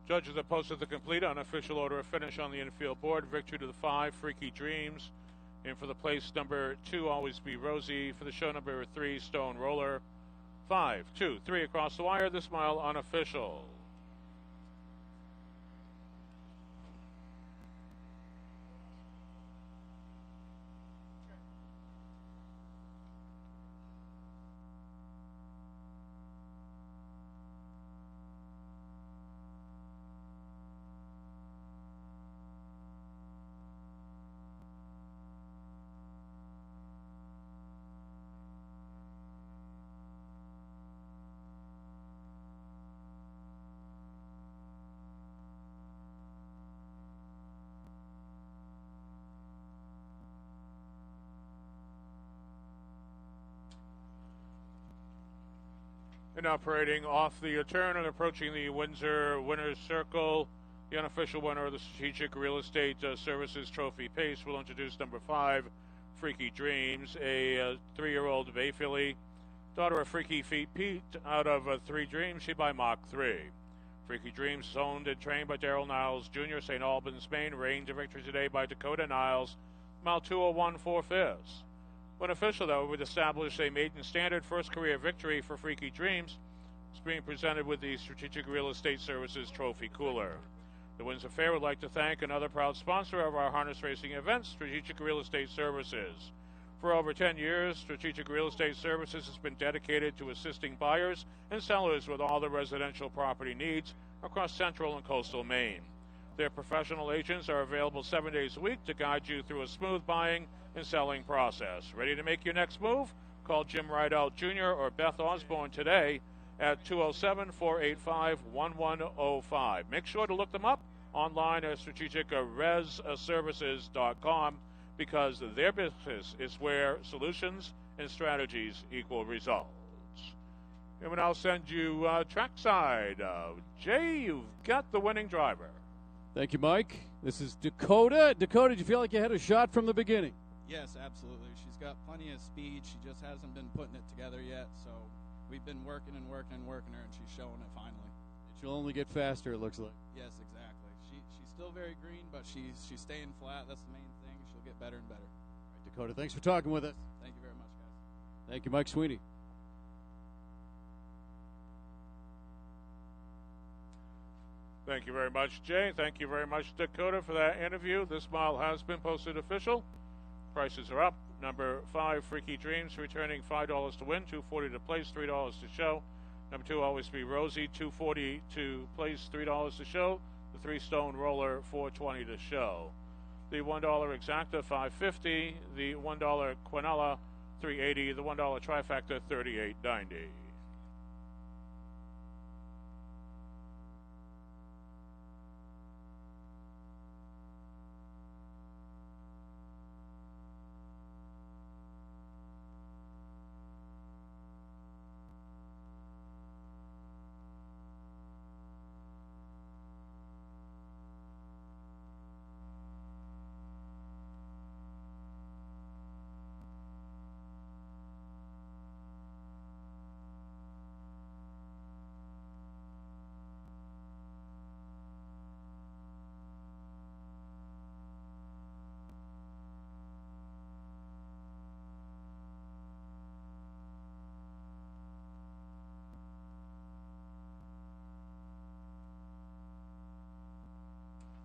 Judges have posted the complete unofficial order of finish on the infield board. Victory to the 5, Freaky Dreams. In for the place number 2, Always Be Rosie. For the show number 3, Stone Roller. 5, 2, 3 across the wire. This mile unofficial. And operating off the turn and approaching the Windsor winner's circle, the unofficial winner of the Strategic Real Estate Services Trophy Pace will introduce number 5, Freaky Dreams, a 3-year-old Bay filly, daughter of Freaky Feet Pete. Out of 3 Dreams, she by Mach 3. Freaky Dreams is owned and trained by Darrell Niles Jr., St. Albans, Maine. Reigned to victory today by Dakota Niles. Mile 2:01 for Fizz. When official, though, would establish a maiden standard first career victory for Freaky Dreams. It's being presented with the Strategic Real Estate Services Trophy Cooler. The Windsor Fair would like to thank another proud sponsor of our harness racing events, Strategic Real Estate Services. For over 10 years, Strategic Real Estate Services has been dedicated to assisting buyers and sellers with all their residential property needs, across central and coastal Maine. Their professional agents are available 7 days a week to guide you through a smooth buying and selling process. Ready to make your next move? Call Jim Rideout Jr. or Beth Osborne today at 207-485-1105. Make sure to look them up online at strategicresservices.com because their business is where solutions and strategies equal results. And we'll now send you trackside. Jay, you've got the winning driver. Thank you, Mike. This is Dakota. Dakota, did you feel like you had a shot from the beginning? Yes, absolutely. She's got plenty of speed. She just hasn't been putting it together yet. So we've been working her, and she's showing it finally. She'll only get faster, it looks like. Yes, exactly. She's still very green, but she's staying flat. That's the main thing. She'll get better and better. All right, Dakota, thanks for talking with us. Thank you very much, guys. Thank you, Mike Sweeney. Thank you very much, Jay. Thank you very much, Dakota, for that interview. This mile has been posted official. Prices are up. Number 5, Freaky Dreams, returning $5 to win, $2.40 to place, $3 to show. Number 2, Always Be Rosie, $2.40 to place, $3 to show. The 3-stone roller, $4.20 to show. The $1 exacta, $5.50. The $1 quinella, $3.80. The $1 trifecta, $38.90.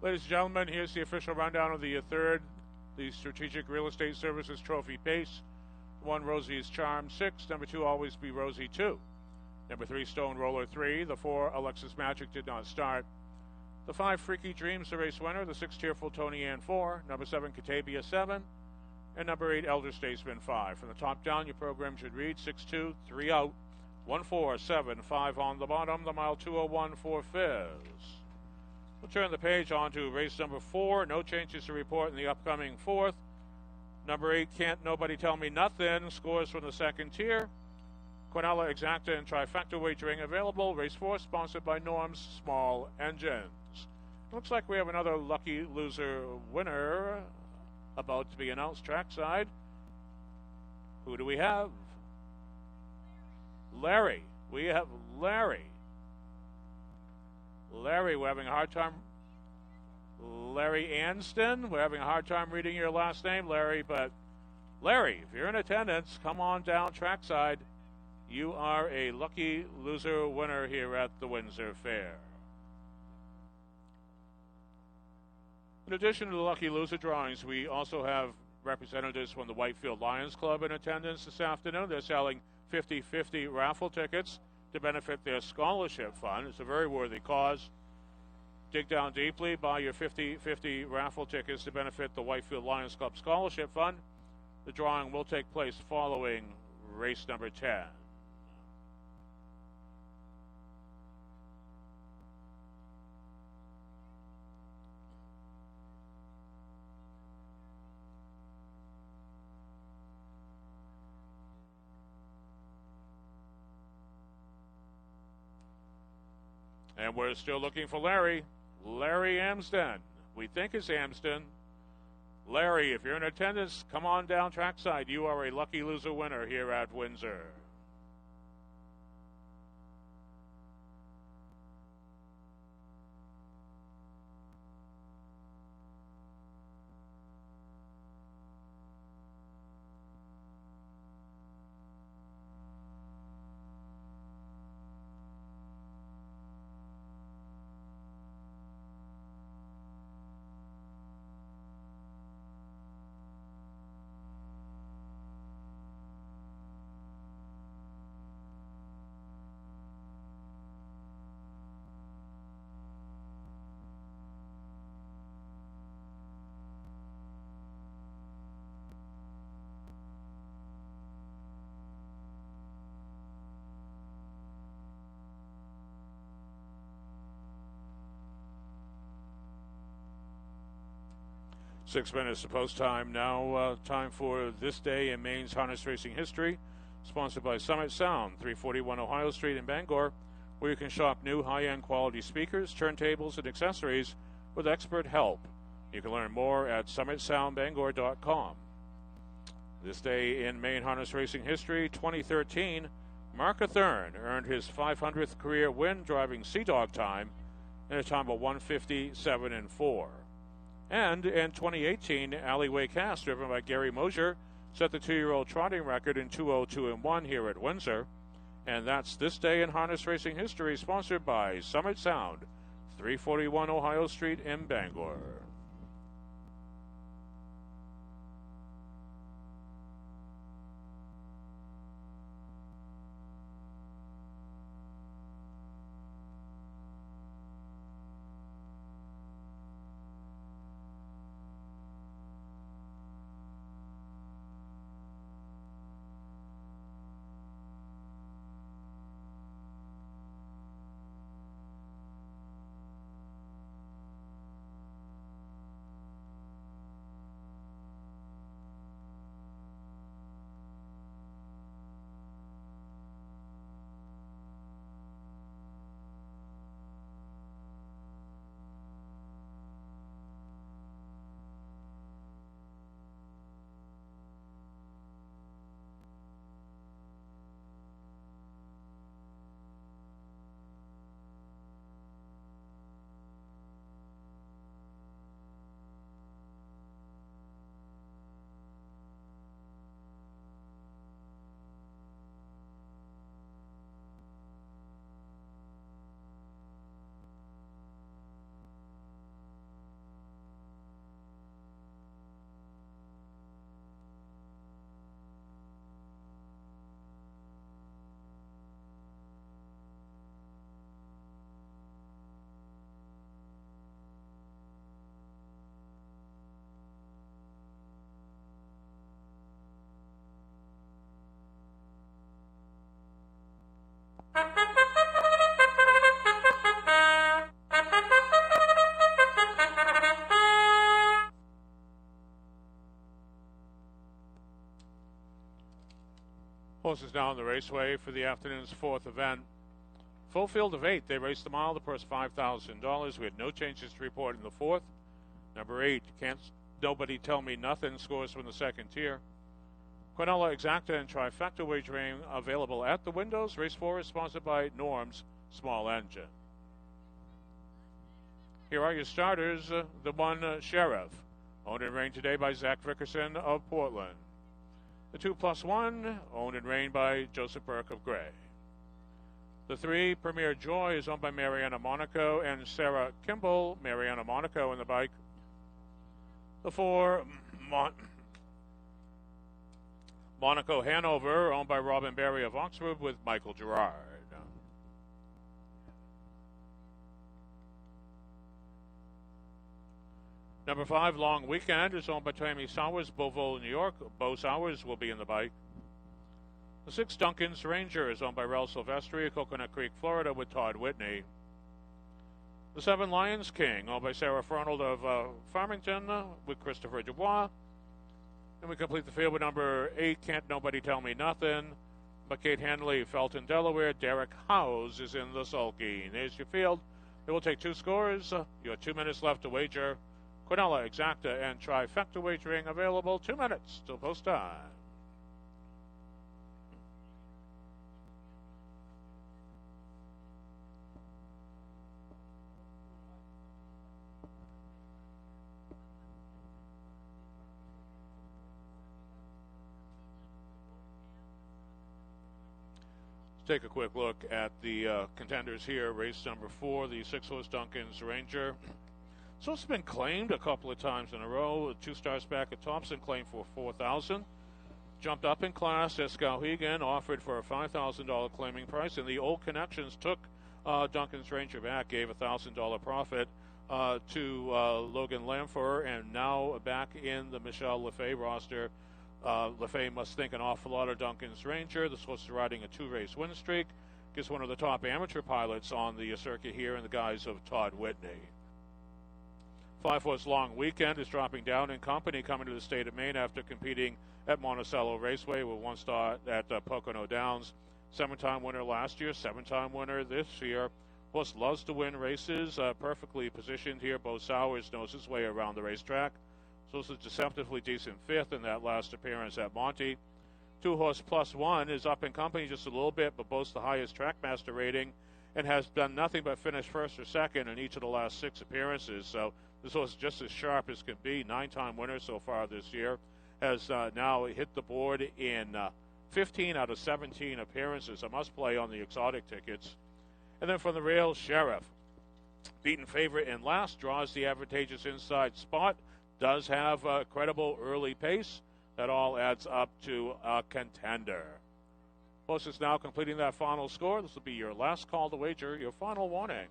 Ladies and gentlemen, here's the official rundown of the third, the Strategic Real Estate Services Trophy Pace. 1, Rosie's Charm, 6. Number 2, Always Be Rosie, 2. Number 3, Stone Roller, 3. The 4, Alexis Magic did not start. The 5, Freaky Dreams, the race winner. The 6, Tearful Tony Ann, 4. Number 7, Catavia, 7. And number 8, Elder Statesman, 5. From the top down, your program should read 6-2, 3 out, 1-4, 7-5 on the bottom. The mile 201 for Fizz. We'll turn the page on to race number 4. No changes to report in the upcoming 4th. Number 8, Can't Nobody Tell Me Nothing. Scores from the second tier. Quinella, Exacta, and Trifecta wagering available. Race 4 sponsored by Norm's Small Engines. Looks like we have another lucky loser winner about to be announced trackside. Who do we have? Larry. We have Larry. Larry, we're having a hard time. Larry Anston, we're having a hard time reading your last name, Larry. But Larry, if you're in attendance, come on down trackside. You are a lucky loser winner here at the Windsor Fair. In addition to the lucky loser drawings, we also have representatives from the Whitefield Lions Club in attendance this afternoon. They're selling 50-50 raffle tickets to benefit their scholarship fund. It's a very worthy cause. Dig down deeply, buy your 50-50 raffle tickets to benefit the Whitefield Lions Club Scholarship Fund. The drawing will take place following race number 10. And we're still looking for Larry. Larry Amsden. We think it's Amsden. Larry, if you're in attendance, come on down trackside. You are a lucky loser winner here at Windsor. 6 minutes to post time now. Time for This Day in Maine's Harness Racing History, sponsored by Summit Sound, 341 Ohio Street in Bangor, where you can shop new high-end quality speakers, turntables, and accessories with expert help. You can learn more at summitsoundbangor.com. This day in Maine Harness Racing History, 2013, Mark Athern earned his 500th career win driving Sea Dog time in a time of 1:57.4. And in 2018, Alleyway Cast, driven by Gary Mosier, set the 2-year-old trotting record in 2:02.1 here at Windsor. And that's This Day in Harness Racing History, sponsored by Summit Sound, 341 Ohio Street in Bangor. Horses down the raceway for the afternoon's fourth event. Full field of 8. They raced the mile. The purse $5,000. We had no changes to report in the fourth. Number 8, Can't Nobody Tell Me Nothing, scores from the second tier. Quinella Exacta and Trifecta wagering available at the windows. Race 4 is sponsored by Norm's Small Engine. Here are your starters. The 1, Sheriff, owned and reigned today by Zach Vickerson of Portland. The 2+1, owned and reigned by Joseph Burke of Gray. The 3, Premier Joy, is owned by Mariana Monaco and Sarah Kimball. Mariana Monaco in the bike. The 4, Monaco Hanover, owned by Robin Berry of Oxford with Michael Gerard. Number 5, Long Weekend, is owned by Tammy Sowers, Beauville, New York. Bo Sowers will be in the bike. The 6, Duncan's Ranger, is owned by Rel Silvestri of Coconut Creek, Florida, with Todd Whitney. The 7, Lions King, owned by Sarah Fernald of Farmington, with Christopher Dubois. And we complete the field with number 8, Can't Nobody Tell Me Nothing, by Kate Hanley, Felton, Delaware. Derek Howes is in the sulky. There's your field. It will take 2 scores. You have 2 minutes left to wager. Quinella Exacta and Trifecta wagering available. 2 minutes till post time. Let's take a quick look at the contenders here. Race number 4, the 6-horse Duncan's Ranger. So it's been claimed a couple of times in a row. 2 stars back at Thompson, claimed for $4,000. Jumped up in class. Skowhegan offered for a $5,000 claiming price, and the old connections took Duncan's Ranger back, gave a $1,000 profit to Logan Lamfer, and now back in the Michelle Lefay roster. Lefay must think an awful lot of Duncan's Ranger. This horse is riding a 2-race win streak. Gets one of the top amateur pilots on the circuit here in the guise of Todd Whitney. 5 Horse Long Weekend is dropping down in company, coming to the state of Maine after competing at Monticello Raceway with 1 star at Pocono Downs. 7-time winner last year, 7-time winner this year. Horse loves to win races, perfectly positioned here. Bo Sowers knows his way around the racetrack. So it's a deceptively decent 5th in that last appearance at Monty. 2-Horse Plus One is up in company just a little bit, but boasts the highest Trackmaster rating and has done nothing but finish 1st or 2nd in each of the last 6 appearances. So this horse is just as sharp as can be. 9-time winner so far this year. Has now hit the board in 15 out of 17 appearances. A must-play on the exotic tickets. And then from the rail, Sheriff. Beaten favorite in last, draws the advantageous inside spot. Does have a credible early pace. That all adds up to a contender. Horse is now completing that final score. This will be your last call to wager, your final warning.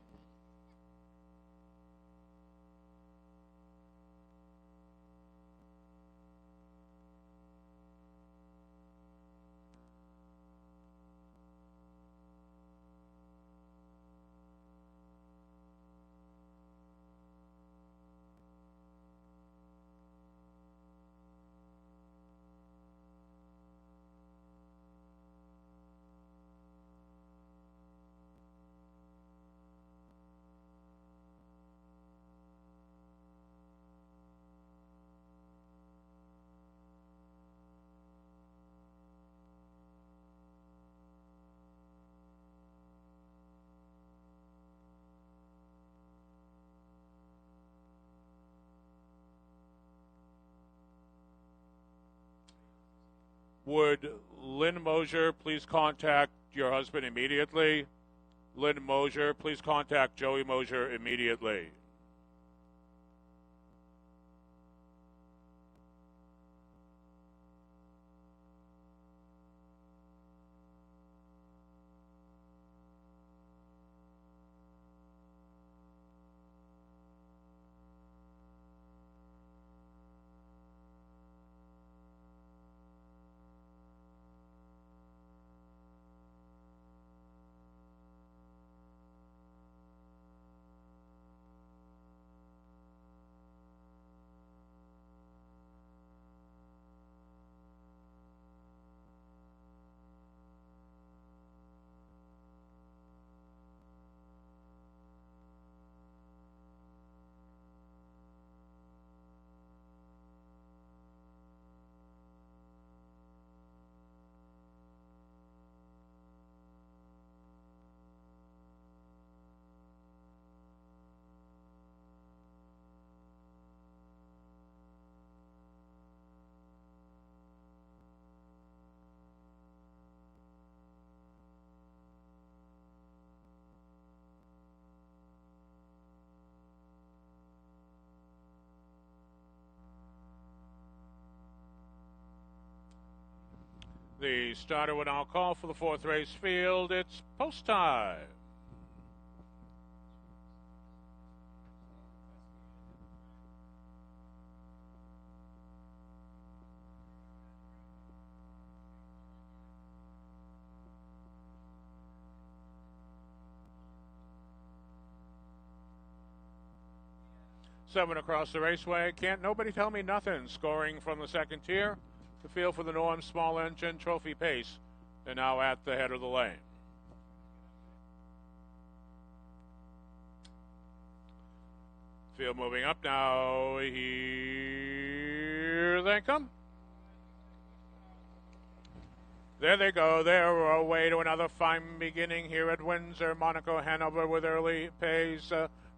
Would Lynn Mosier please contact your husband immediately? Lynn Mosier, please contact Joey Mosier immediately. The starter will now call for the 4th race field. It's post time. Seven across the raceway. Can't nobody tell me nothing. Scoring from the 2nd tier. The field for the Norm Small Engine Trophy Pace. They're now at the head of the lane. Field moving up now. Here they come. There they go. They're away to another fine beginning here at Windsor. Monaco Hanover with early pace.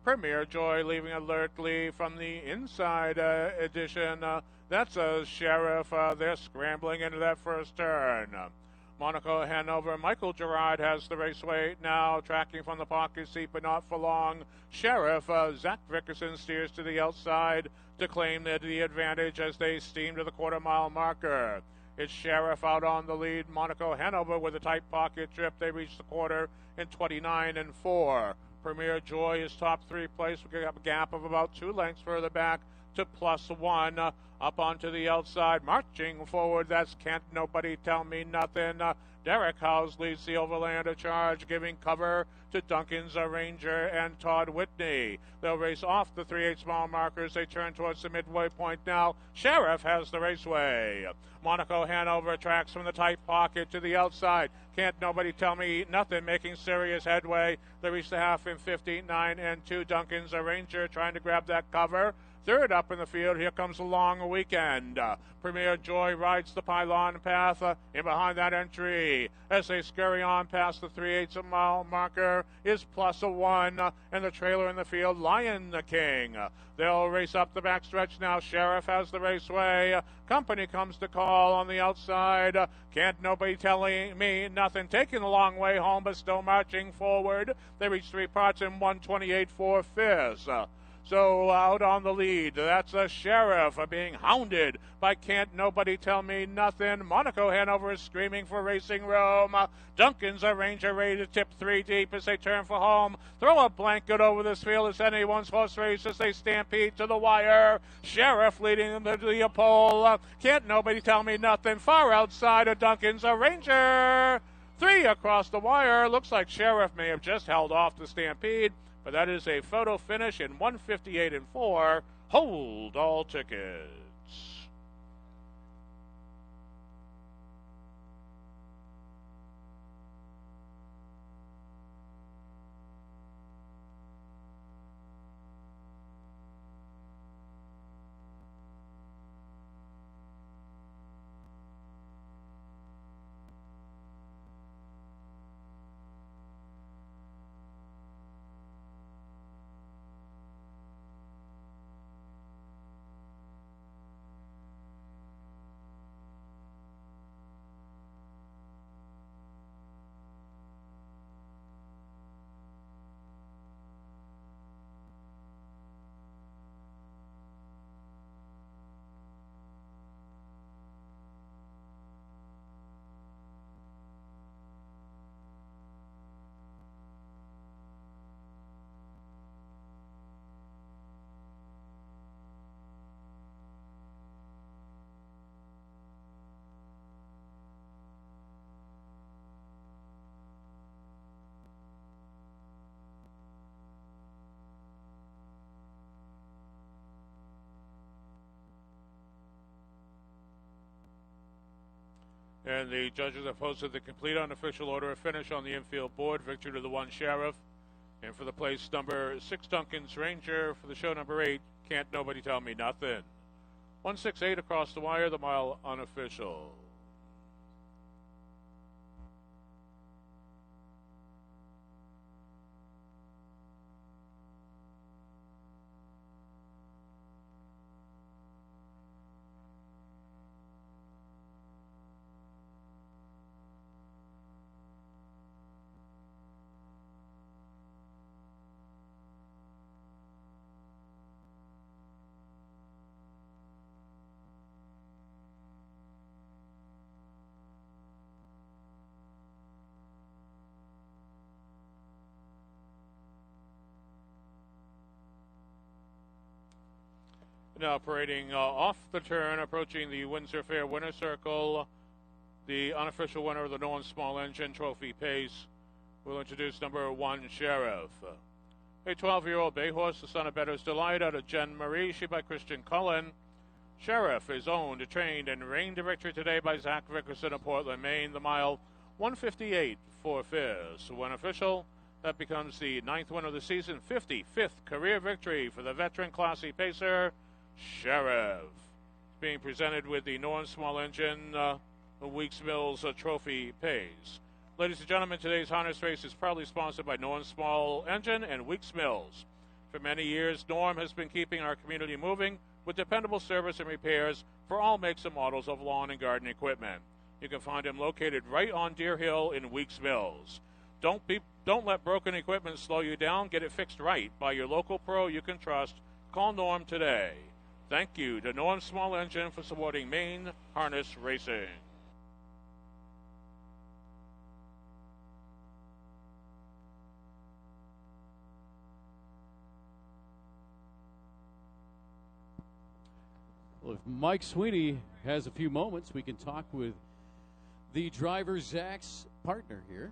Premier Joy leaving alertly from the inside edition. That's a Sheriff. They're scrambling into that first turn. Monaco Hanover. Michael Gerard has the raceway now, tracking from the pocket seat, but not for long. Sheriff. Zach Vickerson steers to the outside to claim the advantage as they steam to the quarter-mile marker. It's Sheriff out on the lead. Monaco Hanover with a tight pocket trip. They reach the quarter in 29-4. Premier Joy is top 3 place. We have a gap of about 2 lengths further back to +1. Up onto the outside, marching forward. That's Can't Nobody Tell Me Nothing. Derek Howes leads the Overlander charge, giving cover to Duncan's Ranger and Todd Whitney. They'll race off the 3/8 mile markers. They turn towards the midway point now. Sheriff has the raceway. Monaco Hanover tracks from the tight pocket to the outside. Can't nobody tell me nothing, making serious headway. They reach the half in 15-9 and 2. Duncan's Ranger trying to grab that cover. Third up in the field, here comes a long weekend. Premier Joy rides the pylon path in behind that entry. As they scurry on past the 3/8 mile marker is Plus a 1, and the trailer in the field, Lion King. They'll race up the backstretch now. Sheriff has the raceway. Company comes to call on the outside. Can't nobody telling me nothing. Taking a long way home, but still marching forward. They reach 3 parts in 1:28 for fifth. So out on the lead, that's a Sheriff being hounded by Can't Nobody Tell Me Nothing. Monaco Hanover is screaming for racing room. Duncan's Ranger ready to tip 3 deep as they turn for home. Throw a blanket over this field as anyone's horse race as they stampede to the wire. Sheriff leading them to the pole. Can't Nobody Tell Me Nothing far outside of Duncan's Ranger. 3 across the wire. Looks like Sheriff may have just held off the stampede. But that is a photo finish in 1:58 and 4. Hold all tickets. And the judges have posted the complete unofficial order of finish on the infield board. Victory to the 1 Sheriff. And for the place number 6, Duncan's Ranger. For the show number 8, Can't Nobody Tell Me Nothing. 168 across the wire, the mile unofficial. Now parading off the turn, approaching the Windsor Fair winner circle, the unofficial winner of the Nolan Small Engine Trophy Pace. We'll introduce number 1 Sheriff. A 12-year-old bay horse, the son of Bettor's Delight, out of Jen Marie, she by Christian Cullen. Sheriff is owned, trained, and reigned to victory today by Zach Vickerson of Portland, Maine. The mile 158 for fifth. When official, that becomes the 9th win of the season, 55th career victory for the veteran classy pacer, Sheriff. Being presented with the Norton Small Engine Weeks Mills Trophy Pace. Ladies and gentlemen, today's harness race is proudly sponsored by Norton Small Engine and Weeks Mills. For many years, Norm has been keeping our community moving with dependable service and repairs for all makes and models of lawn and garden equipment. You can find him located right on Deer Hill in Weeks Mills. Don't let broken equipment slow you down. Get it fixed right by your local pro you can trust. Call Norm today. Thank you to Norm Small Engine for supporting Maine Harness Racing. Well, if Mike Sweeney has a few moments, we can talk with the driver Zach's partner here.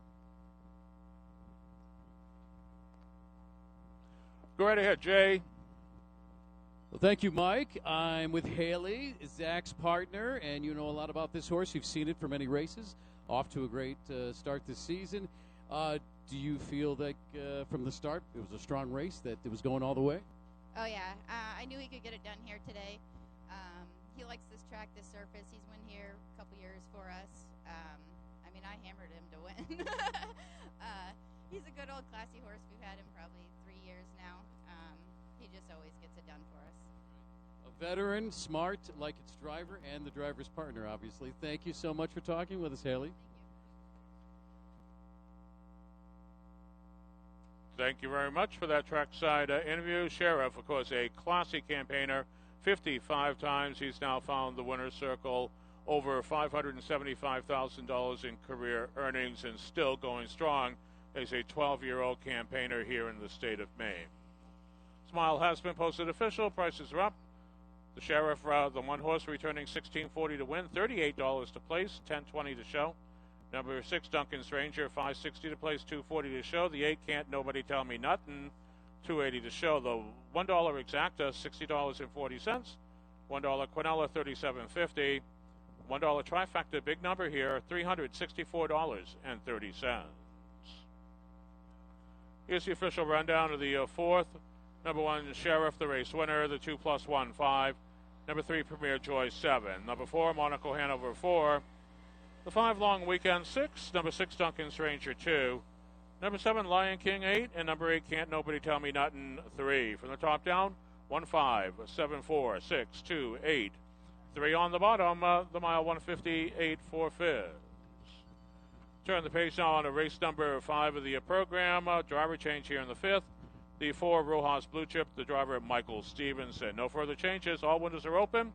Go right ahead, Jay. Well, thank you, Mike. I'm with Haley, Zach's partner, and you know a lot about this horse. You've seen it for many races. Off to a great start this season. Do you feel that from the start it was a strong race, that it was going all the way? Oh, yeah. I knew he could get it done here today. He likes this track, this surface. He's won here a couple years for us. I mean, I hammered him to win. He's a good old classy horse. We've had him probably 3 years now. He just always gets it done for us. A veteran, smart, like its driver, and the driver's partner, obviously. Thank you so much for talking with us, Haley. Thank you very much for that trackside interview. Sheriff, of course, a classy campaigner. 55 times he's now found the winner's circle. Over $575,000 in career earnings and still going strong as a 12-year-old campaigner here in the state of Maine. Smile has been posted official. Prices are up. The Sheriff, the one horse returning $16.40 to win, $38 to place, $10.20 to show. Number 6, Duncan's Ranger, $5.60 to place, $2.40 to show. The 8, Can't Nobody Tell Me Nothing, $2.80 to show. The $1 Exacta, $60.40. $1 Quinella, $37.50. $1 Trifecta, big number here, $364.30. Here's the official rundown of the fourth. Number 1, Sheriff, the race winner, the 2+1, 5. Number 3, Premier Joy, 7. Number 4, Monaco Hanover, 4. The 5 Long Weekend, 6. Number 6, Duncan's Ranger, 2. Number 7, Lion King, 8. And number 8, Can't Nobody Tell Me Nothing, 3. From the top down, 1, 5, 7, 4, 6, 2, 8. 3 on the bottom, the mile 158 for Fizz. Turn the page now on to race number 5 of the program. Driver change here in the 5th. The 4, Rojas Blue Chip, the driver Michael Stevenson. No further changes. All windows are open.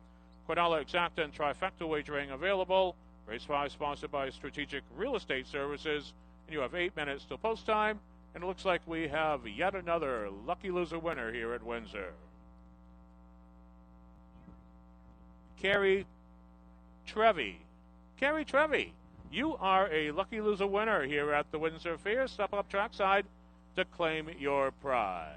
Quinella Exacta and Trifecta wagering available. Race 5 sponsored by Strategic Real Estate Services. And you have 8 minutes till post time. And it looks like we have yet another lucky loser winner here at Windsor. Carrie Trevi. Carrie Trevi, you are a lucky loser winner here at the Windsor Fair. Step up trackside to claim your prize.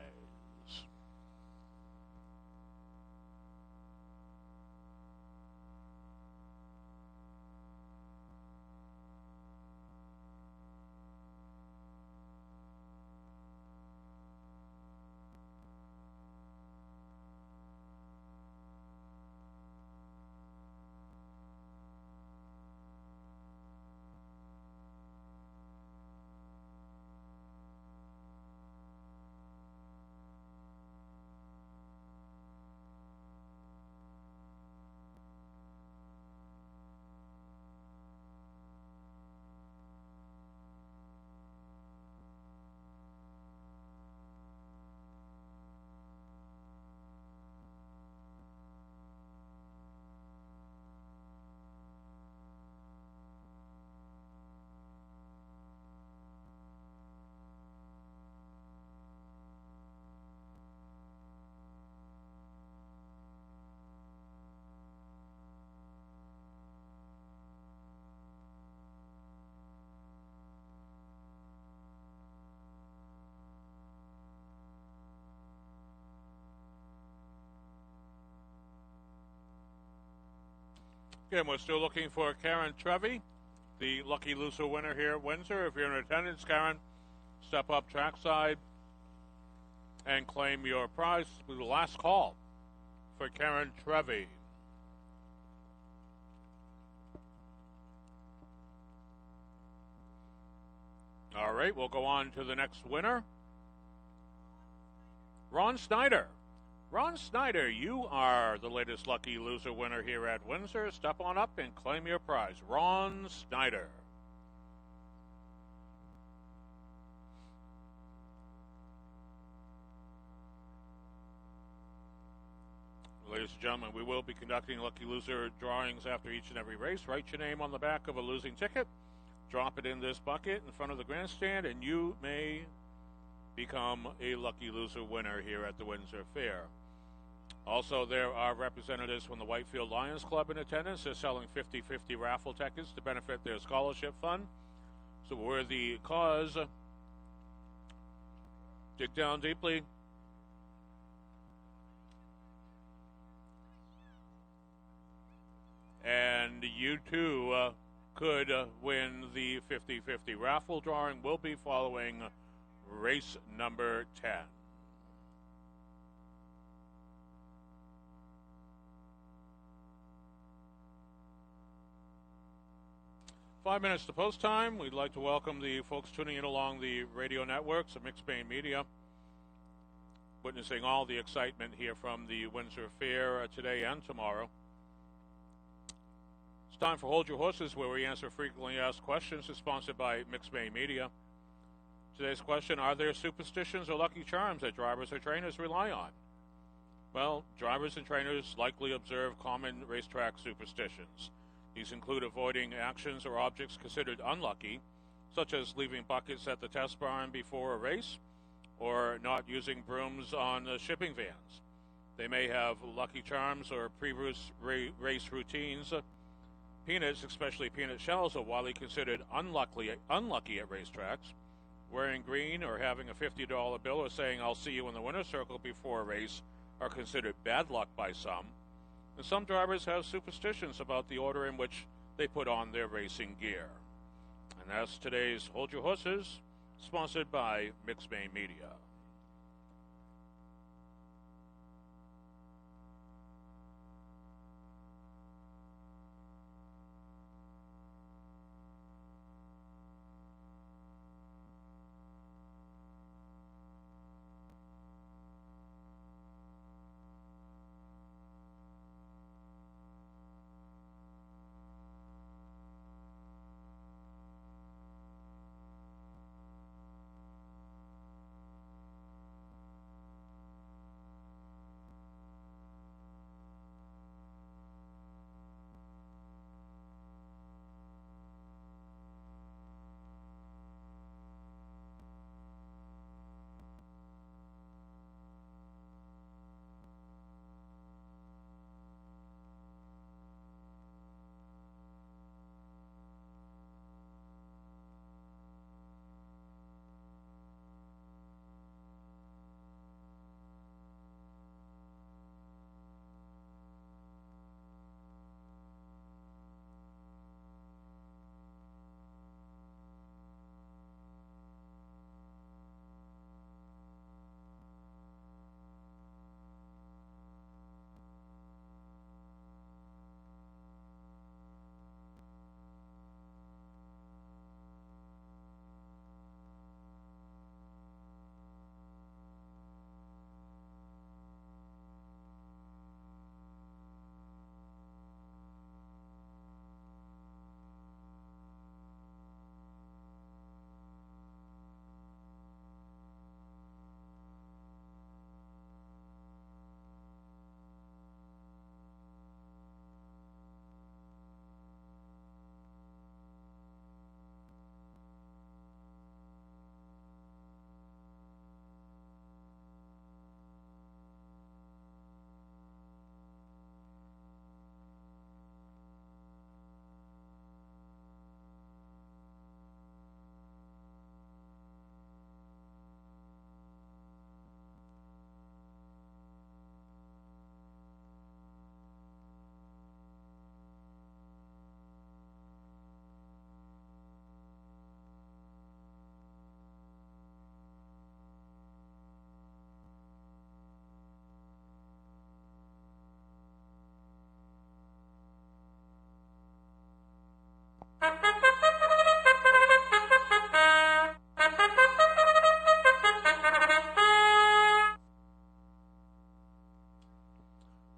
Again, we're still looking for Karen Trevi, the lucky loser winner here at Windsor. If you're in attendance, Karen, step up trackside and claim your prize. This is the last call for Karen Trevi. All right, we'll go on to the next winner. Ron Snyder. Ron Snyder, you are the latest lucky loser winner here at Windsor. Step on up and claim your prize. Ron Snyder. Ladies and gentlemen, we will be conducting lucky loser drawings after each and every race. Write your name on the back of a losing ticket. Drop it in this bucket in front of the grandstand, and you may become a lucky loser winner here at the Windsor Fair. Also, there are representatives from the Whitefield Lions Club in attendance. They're selling 50-50 raffle tickets to benefit their scholarship fund. So worthy cause. Dig down deeply. And you too could win the 50-50 raffle drawing. Will be following race number 10. 5 minutes to post time. We'd like to welcome the folks tuning in along the radio networks of Mixed-Bay Media, witnessing all the excitement here from the Windsor Fair today and tomorrow. It's time for Hold Your Horses, where we answer frequently asked questions. It's sponsored by Mixed-Bay Media. Today's question: are there superstitions or lucky charms that drivers or trainers rely on? Well, drivers and trainers likely observe common racetrack superstitions. These include avoiding actions or objects considered unlucky, such as leaving buckets at the test barn before a race, or not using brooms on shipping vans. They may have lucky charms or pre-race routines. Peanuts, especially peanut shells, are widely considered unlucky at racetracks. Wearing green or having a $50 bill or saying "I'll see you in the winner's circle" before a race are considered bad luck by some. And some drivers have superstitions about the order in which they put on their racing gear. And that's today's Hold Your Horses, sponsored by Mixed-Bay Media.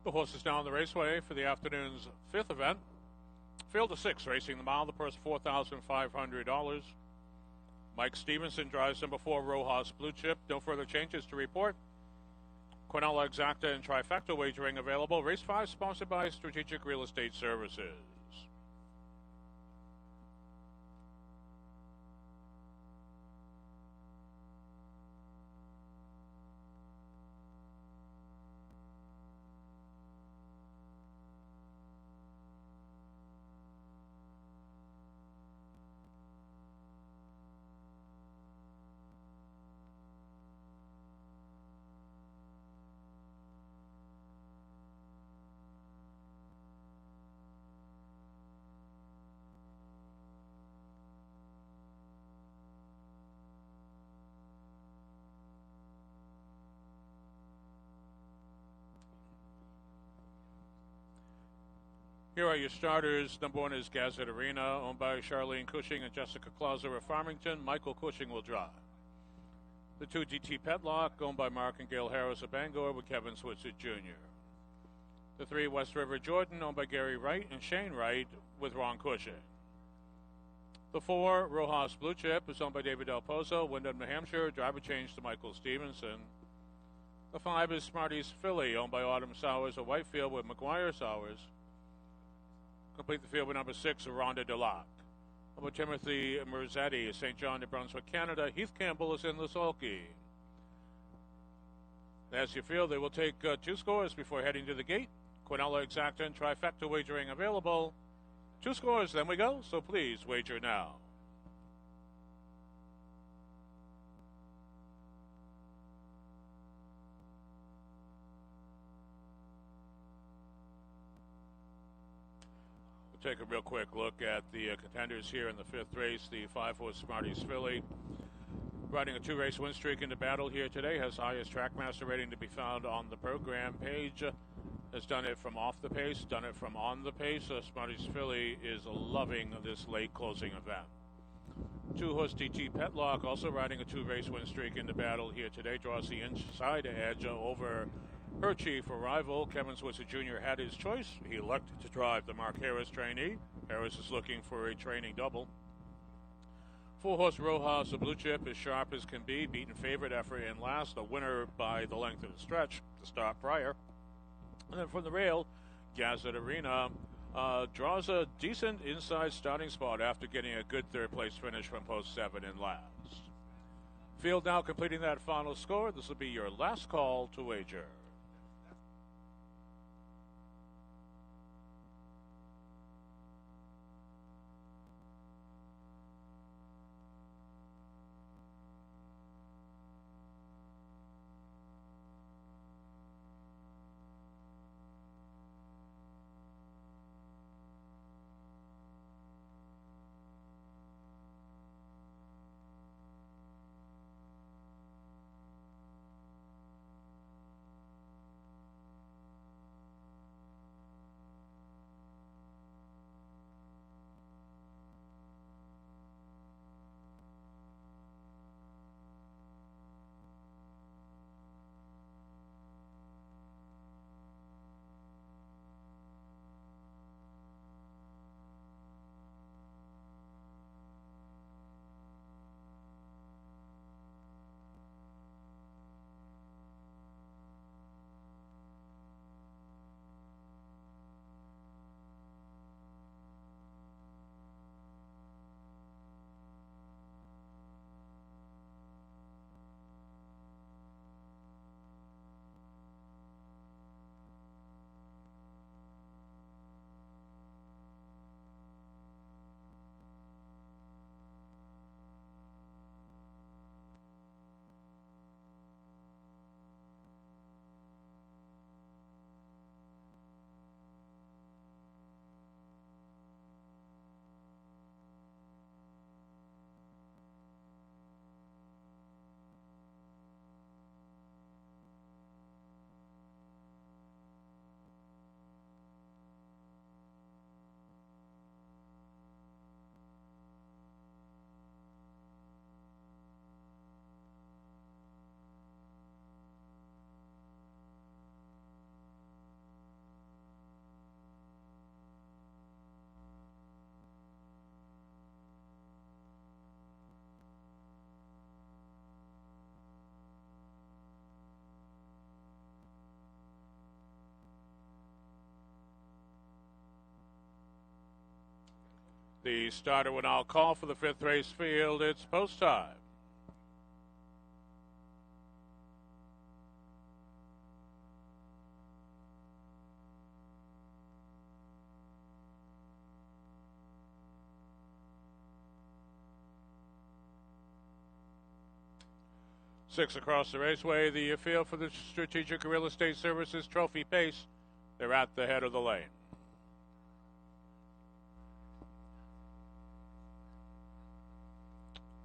The horses down the raceway for the afternoon's fifth event. Field of 6, racing the mile, the purse $4,500. Mike Stevenson drives number 4, Rojas Blue Chip. No further changes to report. Cornell Exacta and Trifecta wagering available. Race 5 sponsored by Strategic Real Estate Services. Here are your starters. Number 1 is Gazette Arena, owned by Charlene Cushing and Jessica Clauser of Farmington. Michael Cushing will drive. The 2 GT Petlock, owned by Mark and Gail Harris of Bangor with Kevin Switzer Jr. The 3 West River Jordan, owned by Gary Wright and Shane Wright with Ron Cushing. The 4 Rojas Blue Chip is owned by David Del Pozo, Wyndham, New Hampshire. Driver change to Michael Stevenson. The 5 is Smarties Philly, owned by Autumn Sowers of Whitefield with McGuire Sowers. Complete the field with number 6, Rhonda DeLocke. Number Timothy Merzetti is St. John, New Brunswick, Canada. Heath Campbell is in the sulky. As you feel, they will take 2 scores before heading to the gate. Quinella Exacta trifecta wagering available. 2 scores, then we go, so please wager now. Take a real quick look at the contenders here in the 5th race. The 5-horse Smarties Philly, riding a 2-race win streak into battle here today, has highest trackmaster rating to be found on the program page. Has done it from off the pace, done it from on the pace. Smarties Philly is loving this late closing event. 2-horse DT Petlock, also riding a 2-race win streak into battle here today, draws the inside edge over her chief rival. Kevin Switzer Jr. had his choice. He elected to drive the Mark Harris trainee. Harris is looking for a training double. 4-horse Rojas, the Blue Chip, as sharp as can be. Beaten favorite effort in last. A winner by the length of the stretch to start prior. And then from the rail, Gazette Arena draws a decent inside starting spot after getting a good 3rd place finish from post 7 in last. Field now completing that final score. This will be your last call to wager. The starter will now call for the 5th race field. It's post time. Six across the raceway, the field for the Strategic Real Estate Services Trophy Pace. They're at the head of the lane.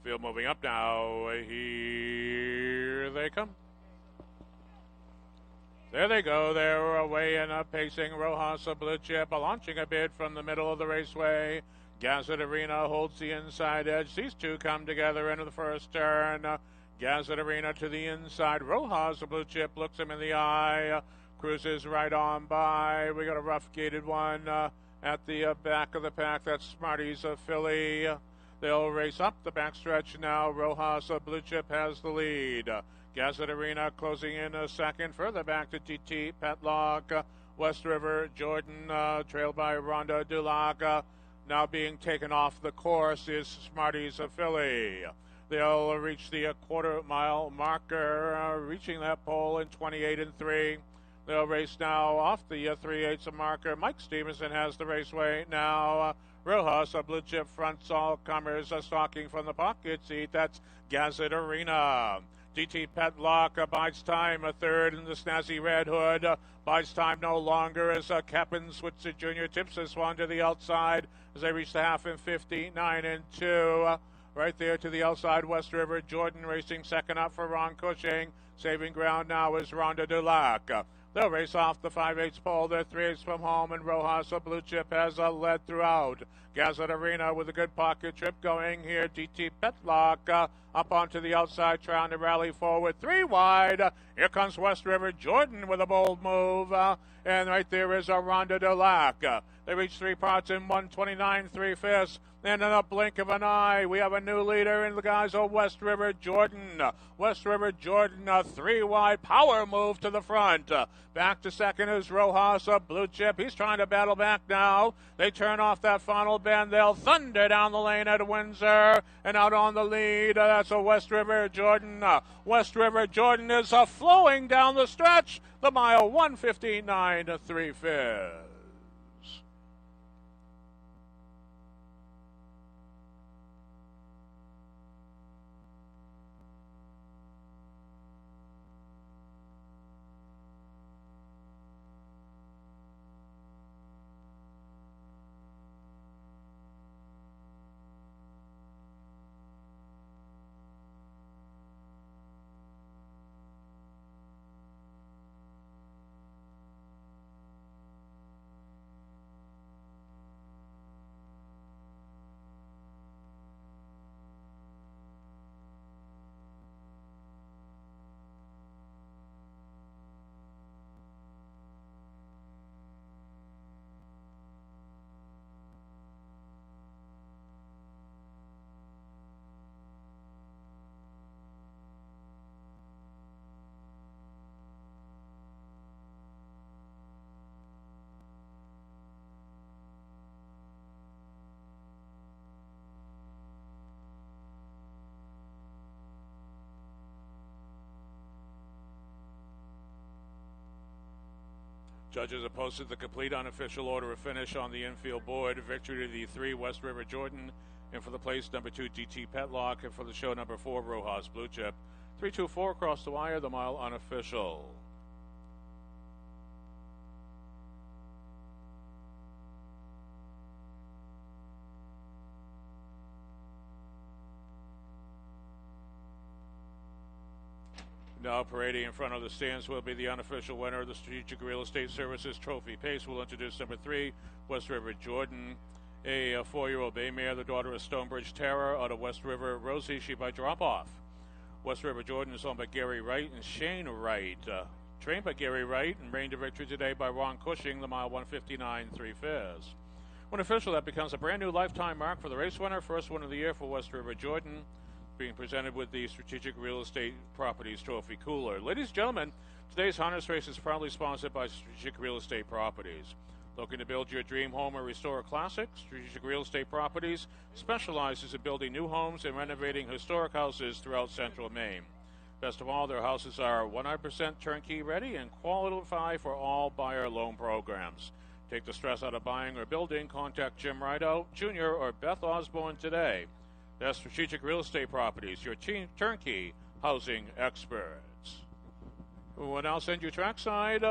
Field moving up now. Here they come. There they go. They're away and pacing. Rojas, a blue chip, launching a bid from the middle of the raceway. Gazette Arena holds the inside edge. These two come together into the first turn. Gazette Arena to the inside. Rojas, a blue chip, looks him in the eye. Cruises right on by. We got a rough gated one at the back of the pack. That's Smarties of Philly. They'll race up the backstretch now. Rojas, a blue chip, has the lead. Gazette Arena closing in a second. Further back to TT Petlock. West River Jordan trailed by Rhonda Dulac. Now being taken off the course is Smarties of Philly. They'll reach the quarter-mile marker, reaching that pole in 28 and 3. They'll race now off the 3/8 marker. Mike Stevenson has the raceway now. Rojas, a blue chip, fronts all comers, stalking from the pocket seat. That's Gazette Arena. DT Petlock bides time, a third in the snazzy Red Hood. Bides time no longer as Captain Switzer Jr. tips this one to the outside as they reach the half in 59 and 2. Right there to the outside, West River Jordan racing second up for Ron Cushing. Saving ground now is Rhonda Dulac. They'll race off the 5/8 pole. They're 3/8 from home, and Rojas, a blue chip, has led throughout. Gazette Arena with a good pocket trip going here. DT Petlock up onto the outside, trying to rally forward. 3 wide. Here comes West River Jordan with a bold move. And right there is Rhonda Dulac. They reach 3 parts in 1:29 3/5. And in a blink of an eye, we have a new leader in the guys of West River Jordan. West River Jordan, a 3 wide power move to the front. Back to second is Rojas, a blue chip. He's trying to battle back now. They turn off that final bend. They'll thunder down the lane at Windsor. And out on the lead, that's a West River Jordan. West River Jordan is flowing down the stretch. The mile 1:59 3/5. Judges have posted the complete unofficial order of finish on the infield board. Victory to the 3 West River Jordan, and for the place number 2 DT Petlock, and for the show number 4 Rojas Blue Chip. 3-2-4 across the wire, the mile unofficial. Now parading in front of the stands will be the unofficial winner of the Strategic Real Estate Services Trophy Pace. We'll introduce number 3, West River Jordan, a 4-year-old bay mare, the daughter of Stonebridge Terror out of West River Rosie. She by drop-off. West River Jordan is owned by Gary Wright and Shane Wright. Trained by Gary Wright and reigned to victory today by Ron Cushing, the mile 1:59 3/5. When official, that becomes a brand new lifetime mark for the race winner. First one of the year for West River Jordan, being presented with the Strategic Real Estate Properties Trophy Cooler. Ladies and gentlemen, today's harness race is proudly sponsored by Strategic Real Estate Properties. Looking to build your dream home or restore a classic? Strategic Real Estate Properties specializes in building new homes and renovating historic houses throughout central Maine. Best of all, their houses are 100% turnkey ready and qualify for all buyer loan programs. Take the stress out of buying or building. Contact Jim Rideout Jr. or Beth Osborne today. That's Strategic Real Estate Properties, your turnkey housing experts. We'll now send you trackside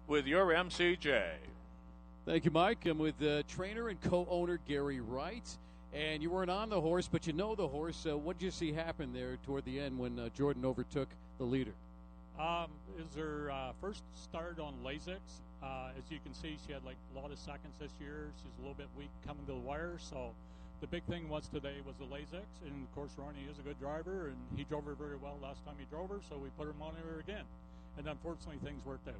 with your MCJ. Thank you, Mike. I'm with trainer and co-owner Gary Wright. And you weren't on the horse, but you know the horse. What did you see happen there toward the end when Jordan overtook the leader? Is her first start on Lasix. As you can see, she had like a lot of seconds this year. She's a little bit weak coming to the wire. So the big thing today was the Lasix. And of course, Ronnie is a good driver, and he drove her very well last time he drove her. So we put him on her again. And unfortunately, things worked out.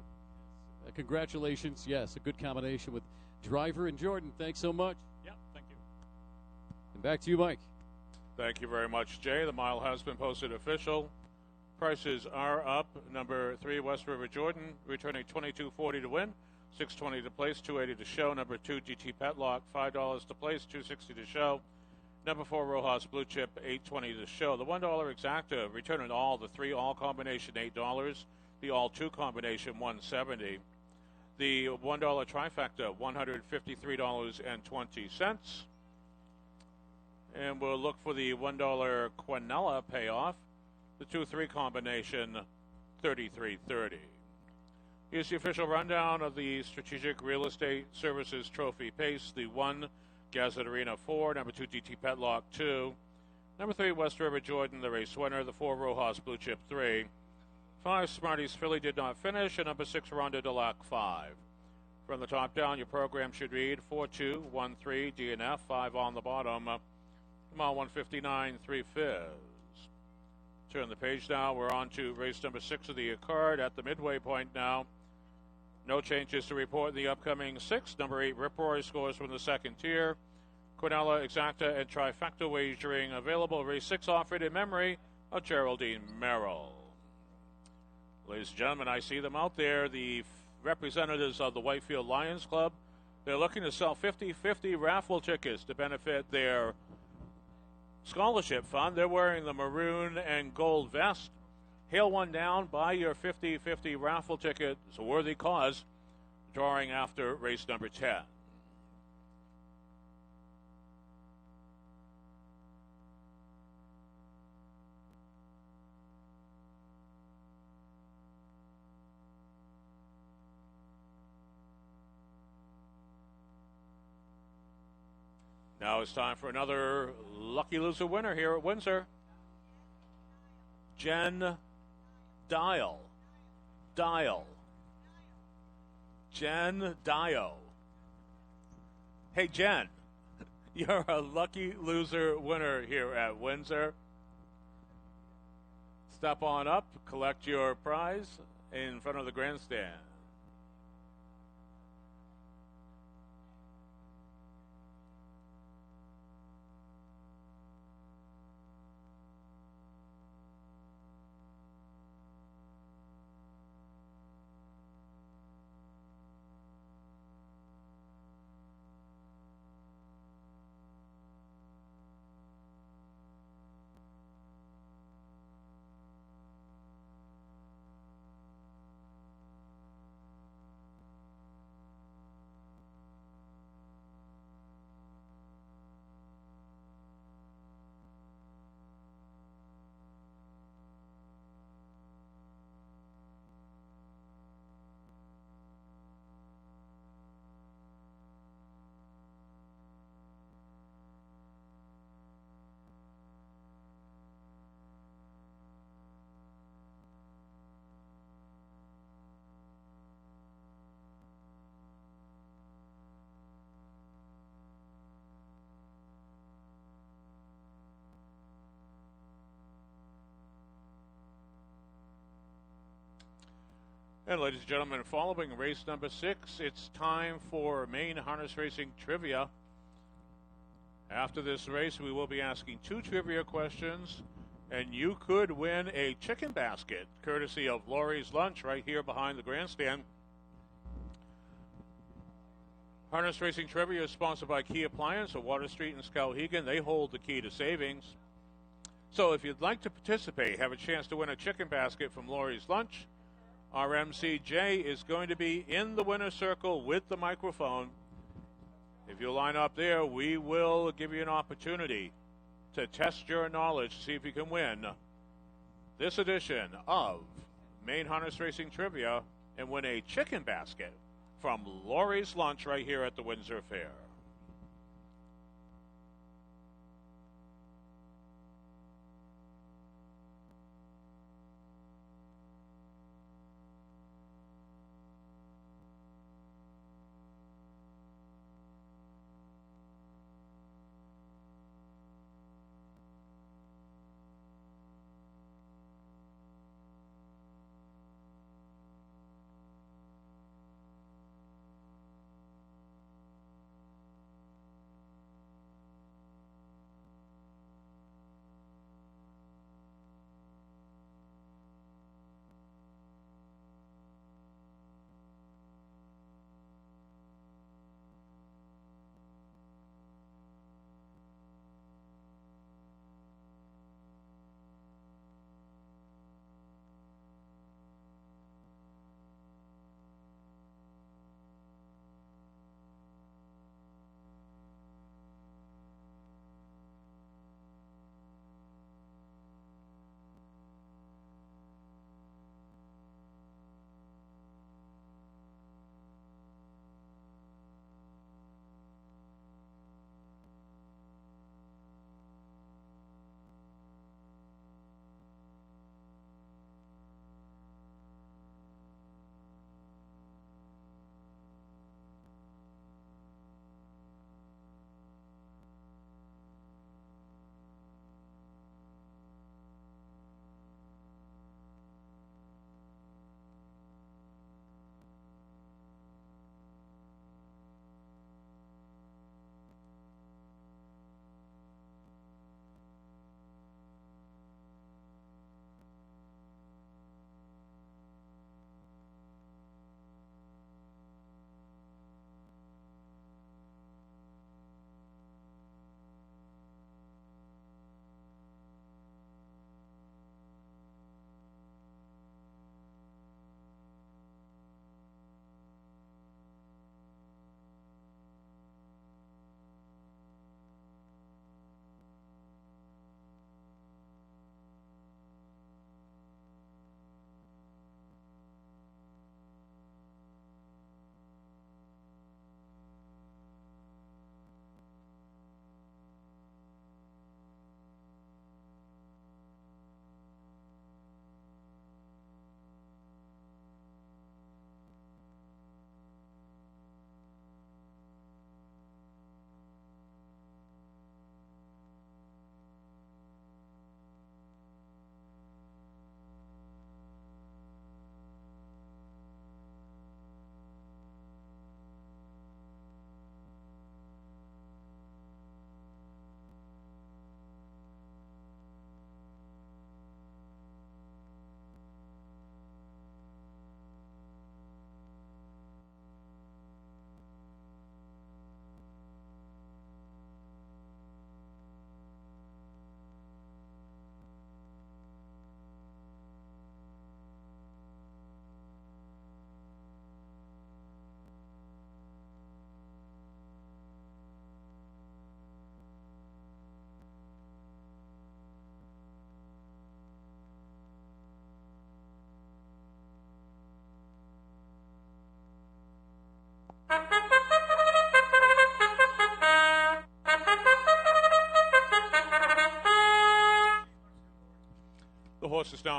Congratulations. Yes, a good combination with driver and Jordan. Thanks so much. Yeah, thank you. And back to you, Mike. Thank you very much, Jay. The mile has been posted official. Prices are up. Number 3, West River Jordan, returning $22.40 to win, $6.20 to place, $2.80 to show. Number 2, GT Petlock, $5 to place, $2.60 to show. Number 4, Rojas Blue Chip, $8.20 to show. The $1 exacta, returning all. The 3 all combination, $8. The all 2 combination, $1.70. The $1 trifecta, $153.20. And we'll look for the $1 Quinella payoff. The 2-3 combination, $33.30. Here's the official rundown of the Strategic Real Estate Services Trophy Pace. The 1, Gazette Arena 4. Number 2, GT Petlock 2. Number 3, West River Jordan, the race winner. The 4, Rojas Blue Chip 3. 5, Smarties Philly did not finish. And number 6, Ronda Delac 5. From the top down, your program should read 4-2-1-3 DNF, 5 on the bottom. Mile 159, 3/5. Turn the page now. We're on to race number 6 of the card at the midway point now. No changes to report in the upcoming 6. Number 8, Rip Roy scores from the second tier. Quinella, Exacta, and Trifecta wagering available. Race 6 offered in memory of Geraldine Merrill. Ladies and gentlemen, I see them out there. The representatives of the Whitefield Lions Club. They're looking to sell 50-50 raffle tickets to benefit their scholarship fund. They're wearing the maroon and gold vest. Hail one down, buy your 50-50 raffle ticket. It's a worthy cause. Drawing after race number 10. Now it's time for another lucky loser winner here at Windsor. Jen Dial. Jen Dio. Hey, Jen, you're a lucky loser winner here at Windsor. Step on up, collect your prize in front of the grandstand. And ladies and gentlemen, following race number 6, it's time for Maine Harness Racing Trivia. After this race, we will be asking 2 trivia questions, and you could win a chicken basket, courtesy of Laurie's Lunch right here behind the grandstand. Harness Racing Trivia is sponsored by Key Appliance of Water Street and Skowhegan. They hold the key to savings. So if you'd like to participate, have a chance to win a chicken basket from Laurie's Lunch, our MCJ is going to be in the winner's circle with the microphone. If you line up there, we will give you an opportunity to test your knowledge, see if you can win this edition of Maine Harness Racing Trivia and win a chicken basket from Laurie's Lunch right here at the Windsor Fair.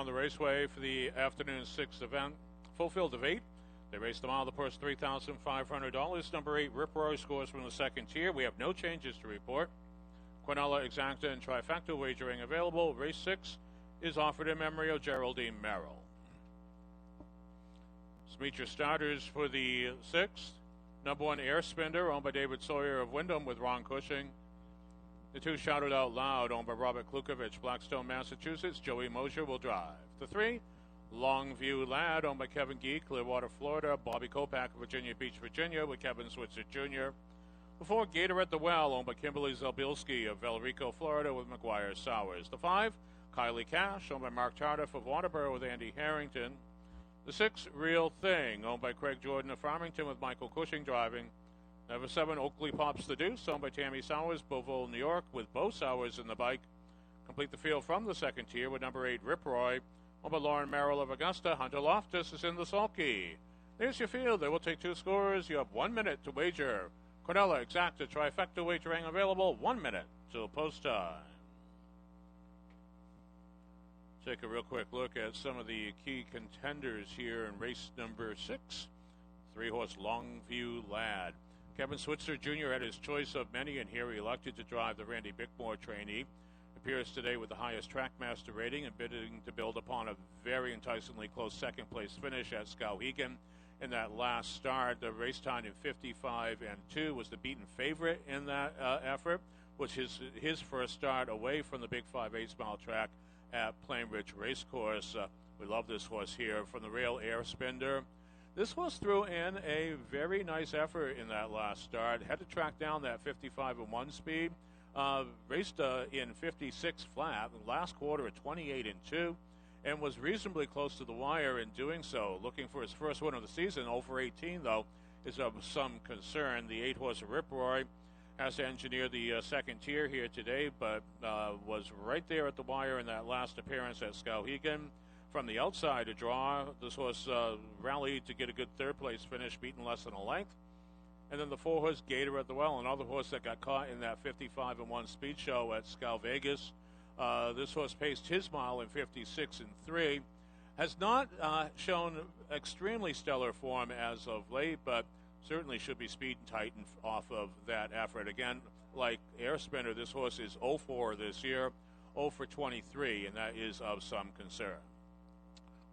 around the raceway for the afternoon 6th event. Full field of 8. They raced the mile. The purse $3,500. Number 8, Rip Roy, scores from the second tier. We have no changes to report. Quinella, Exacta, and Trifecta wagering available. Race 6 is offered in memory of Geraldine Merrill. Let's meet your starters for the 6th. Number 1, Air Spender, owned by David Sawyer of Wyndham with Ron Cushing. The 2, Shouted Out Loud, owned by Robert Klukovich, Blackstone, Massachusetts. Joey Mosier will drive. The 3, Longview Lad, owned by Kevin Gee, Clearwater, Florida. Bobby Kopak, Virginia Beach, Virginia, with Kevin Switzer Jr. The 4, Gator at the Well, owned by Kimberly Zelbilski of Valrico, Florida, with McGuire Sowers. The 5, Kylie Cash, owned by Mark Tardif of Waterboro, with Andy Harrington. The 6, Real Thing, owned by Craig Jordan of Farmington, with Michael Cushing driving. Number 7, Oakley Pops the Deuce, owned by Tammy Sowers, Beauville, New York, with Bo Sowers in the bike. Complete the field from the second tier with number 8, Rip Roy, owned by Lauren Merrill of Augusta. Hunter Loftus is in the sulky. There's your field. They will take 2 scores. You have 1 minute to wager. Cornella, Exacta, Trifecta wagering available. 1 minute till post time. Take a real quick look at some of the key contenders here in race number 6. 3-horse Longview Lad. Kevin Switzer Jr. had his choice of many, and here he elected to drive the Randy Bickmore trainee. Appears today with the highest Trackmaster rating and bidding to build upon a very enticingly close second-place finish at Skowhegan in that last start. The race time in 55-2 was the beaten favorite in that effort, which is his first start away from the Big 5/8 mile track at Plain Ridge Racecourse. We love this horse here from the rail, Air Spender. This horse threw in a very nice effort in that last start. Had to track down that 55-1 speed. Raced in 56 flat, last quarter at 28-2, and was reasonably close to the wire in doing so. Looking for his first win of the season. Over 18, though, is of some concern. The 8-horse Rip Roy has to engineer the second tier here today, but was right there at the wire in that last appearance at Skowhegan. From the outside to draw, this horse rallied to get a good third-place finish, beaten less than a length. And then the 4-horse Gator at the Well, another horse that got caught in that 55-1 speed show at Vegas. This horse paced his mile in 56-3. Has not shown extremely stellar form as of late, but certainly should be speed and tightened off of that effort. Again, like Air Spinner, this horse is 0-4 this year, 0-23, and that is of some concern.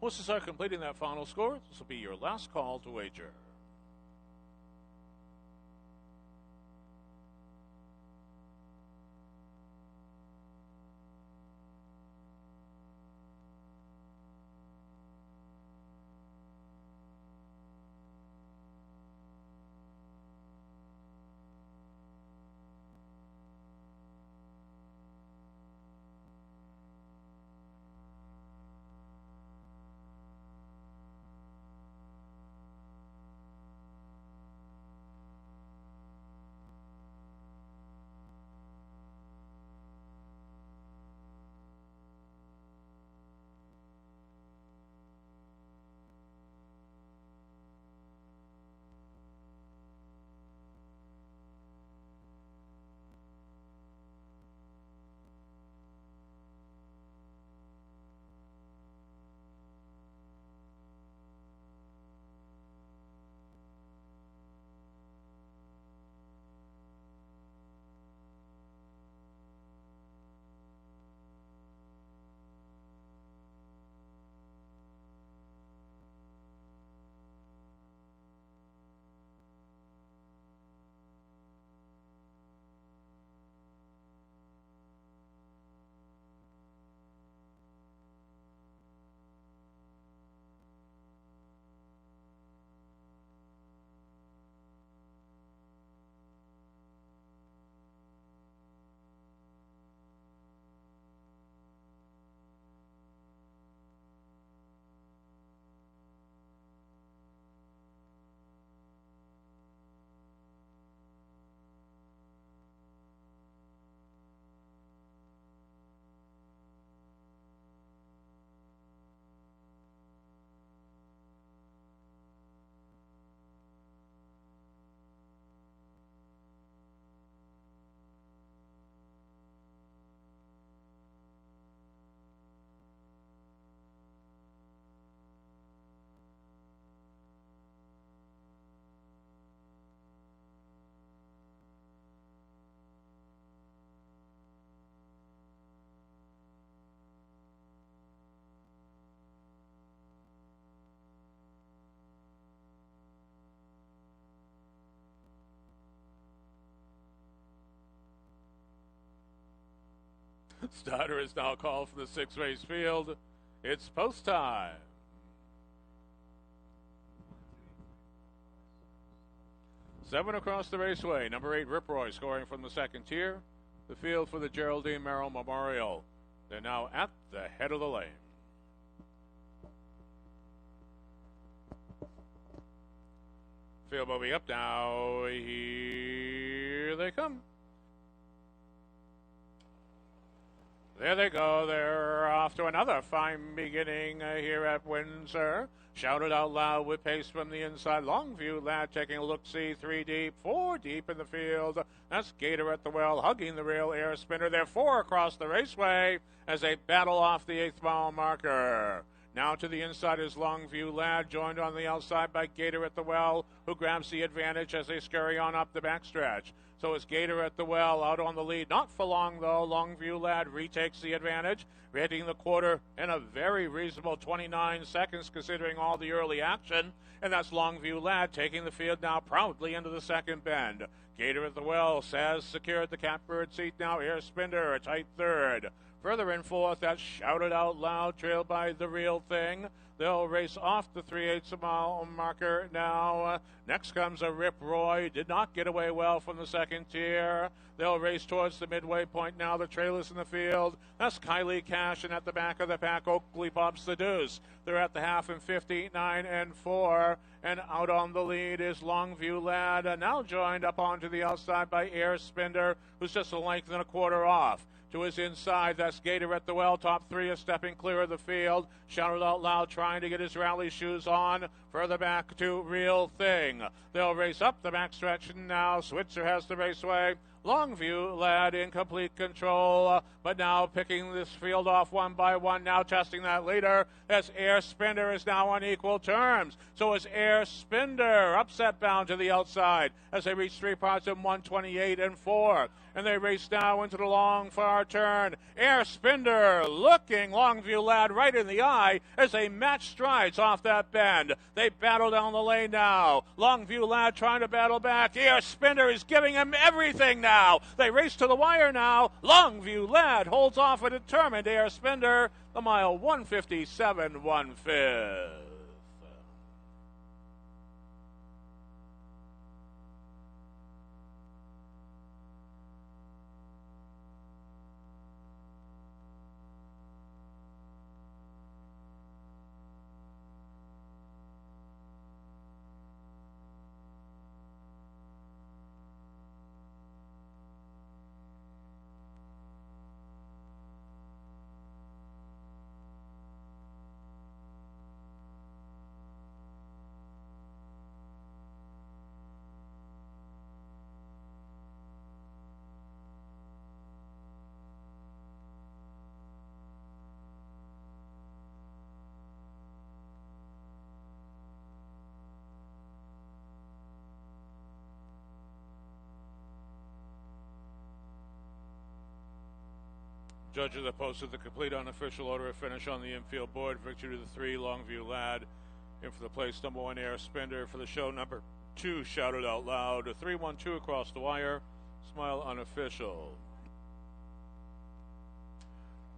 Horses are completing that final score. This will be your last call to wager. Starter is now called from the 6-race field. It's post time. Seven across the raceway. Number 8, Rip Roy, scoring from the second tier. The field for the Geraldine Merrill Memorial. They're now at the head of the lane. Field moving up now. Here they come. There they go. They're off to another fine beginning here at Windsor. Shouted out loud with pace from the inside. Longview Lad taking a look-see. 3 deep, 4 deep in the field. That's Gator at the well, hugging the rail air spinner. They're 4 across the raceway as they battle off the 8th mile marker. Now to the inside is Longview Lad, joined on the outside by Gator at the well, who grabs the advantage as they scurry on up the backstretch. So it's Gator at the well out on the lead. Not for long, though. Longview Lad retakes the advantage, heading the quarter in a very reasonable 29 seconds considering all the early action. And that's Longview Lad taking the field now proudly into the second bend. Gator at the well, Saz secured the catbird seat now. Air Spinner, a tight third. Further in fourth, that's Shouted Out Loud, trailed by The Real Thing. They'll race off the 3/8 mile marker now. Next comes a Rip Roy. Did not get away well from the second tier. They'll race towards the midway point now. The trailers in the field. That's Kylie Cash, and at the back of the pack, Oakley Bumps the Deuce. They're at the half in 59 and 4. And out on the lead is Longview Lad, now joined up onto the outside by Air Spinner, who's just a length and a quarter off. To his inside, that's Gator at the well. Top 3 is stepping clear of the field. Shouted Out Loud, trying to get his rally shoes on. Further back to Real Thing. They'll race up the backstretch now. Switzer has the raceway. Longview Lad in complete control, but now picking this field off one by one, now testing that leader as Air Spinner is now on equal terms. So is Air Spinner upset bound to the outside as they reach 3 parts in 1:28 and 4. And they race now into the long far turn. Air Spinner looking Longview Lad right in the eye as they match strides off that bend. They battle down the lane now. Longview Lad trying to battle back. Air Spinner is giving him everything now. They race to the wire now. Longview Lad holds off a determined Air Spinner. The mile 157 1/5. Judges have posted the complete unofficial order of finish on the infield board. Victory to the 3, Longview Lad. In for the place number 1, Air Spinner. For the show number 2, Shouted Out Loud. A 3-1-2 across the wire. Smile unofficial.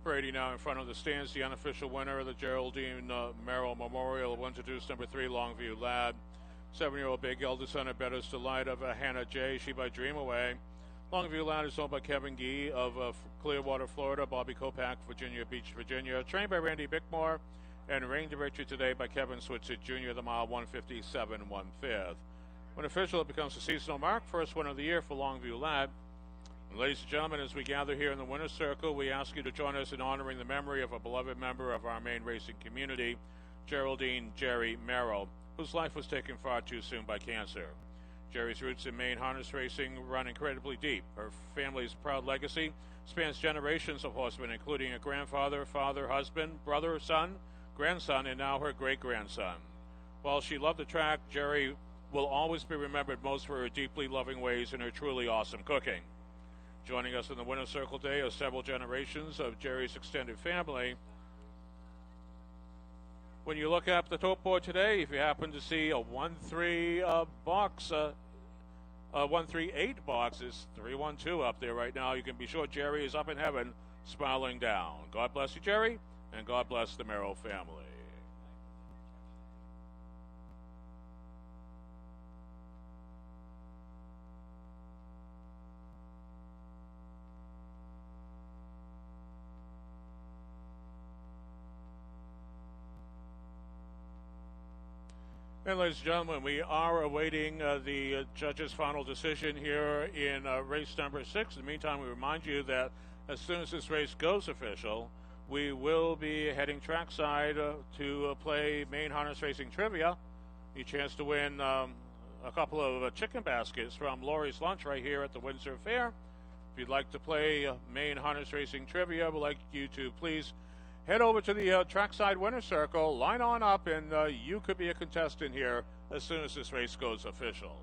For 80 now in front of the stands, the unofficial winner of the Geraldine Merrill Memorial will introduce number 3, Longview Lad. 7-year-old big eldest son of Better's Delight of Hannah J. She by Dream Away. Longview Lad is owned by Kevin Gee of Clearwater, Florida, Bobby Kopak, Virginia Beach, Virginia. Trained by Randy Bickmore and reigned directed today by Kevin Switzer Jr., the mile 157 1/5. When official, it becomes a seasonal mark, first win of the year for Longview Lad. And ladies and gentlemen, as we gather here in the winner's circle, we ask you to join us in honoring the memory of a beloved member of our main racing community, Geraldine Jerry Merrill, whose life was taken far too soon by cancer. Jerry's roots in Maine harness racing run incredibly deep. Her family's proud legacy spans generations of horsemen, including a grandfather, father, husband, brother, son, grandson, and now her great-grandson. While she loved the track, Jerry will always be remembered most for her deeply loving ways and her truly awesome cooking. Joining us in the winner's circle today are several generations of Jerry's extended family. When you look up the tote board today, if you happen to see a 1-3 box, 138 box is 312 up there right now. You can be sure Jerry is up in heaven smiling down. God bless you, Jerry, and God bless the Merrill family. And ladies and gentlemen, we are awaiting the judge's final decision here in race number 6. In the meantime, we remind you that as soon as this race goes official, we will be heading trackside to play Maine Harness Racing Trivia. A chance to win a couple of chicken baskets from Lori's Lunch right here at the Windsor Fair. If you'd like to play Maine Harness Racing Trivia, we'd like you to please head over to the trackside winner circle, line on up, and you could be a contestant here as soon as this race goes official.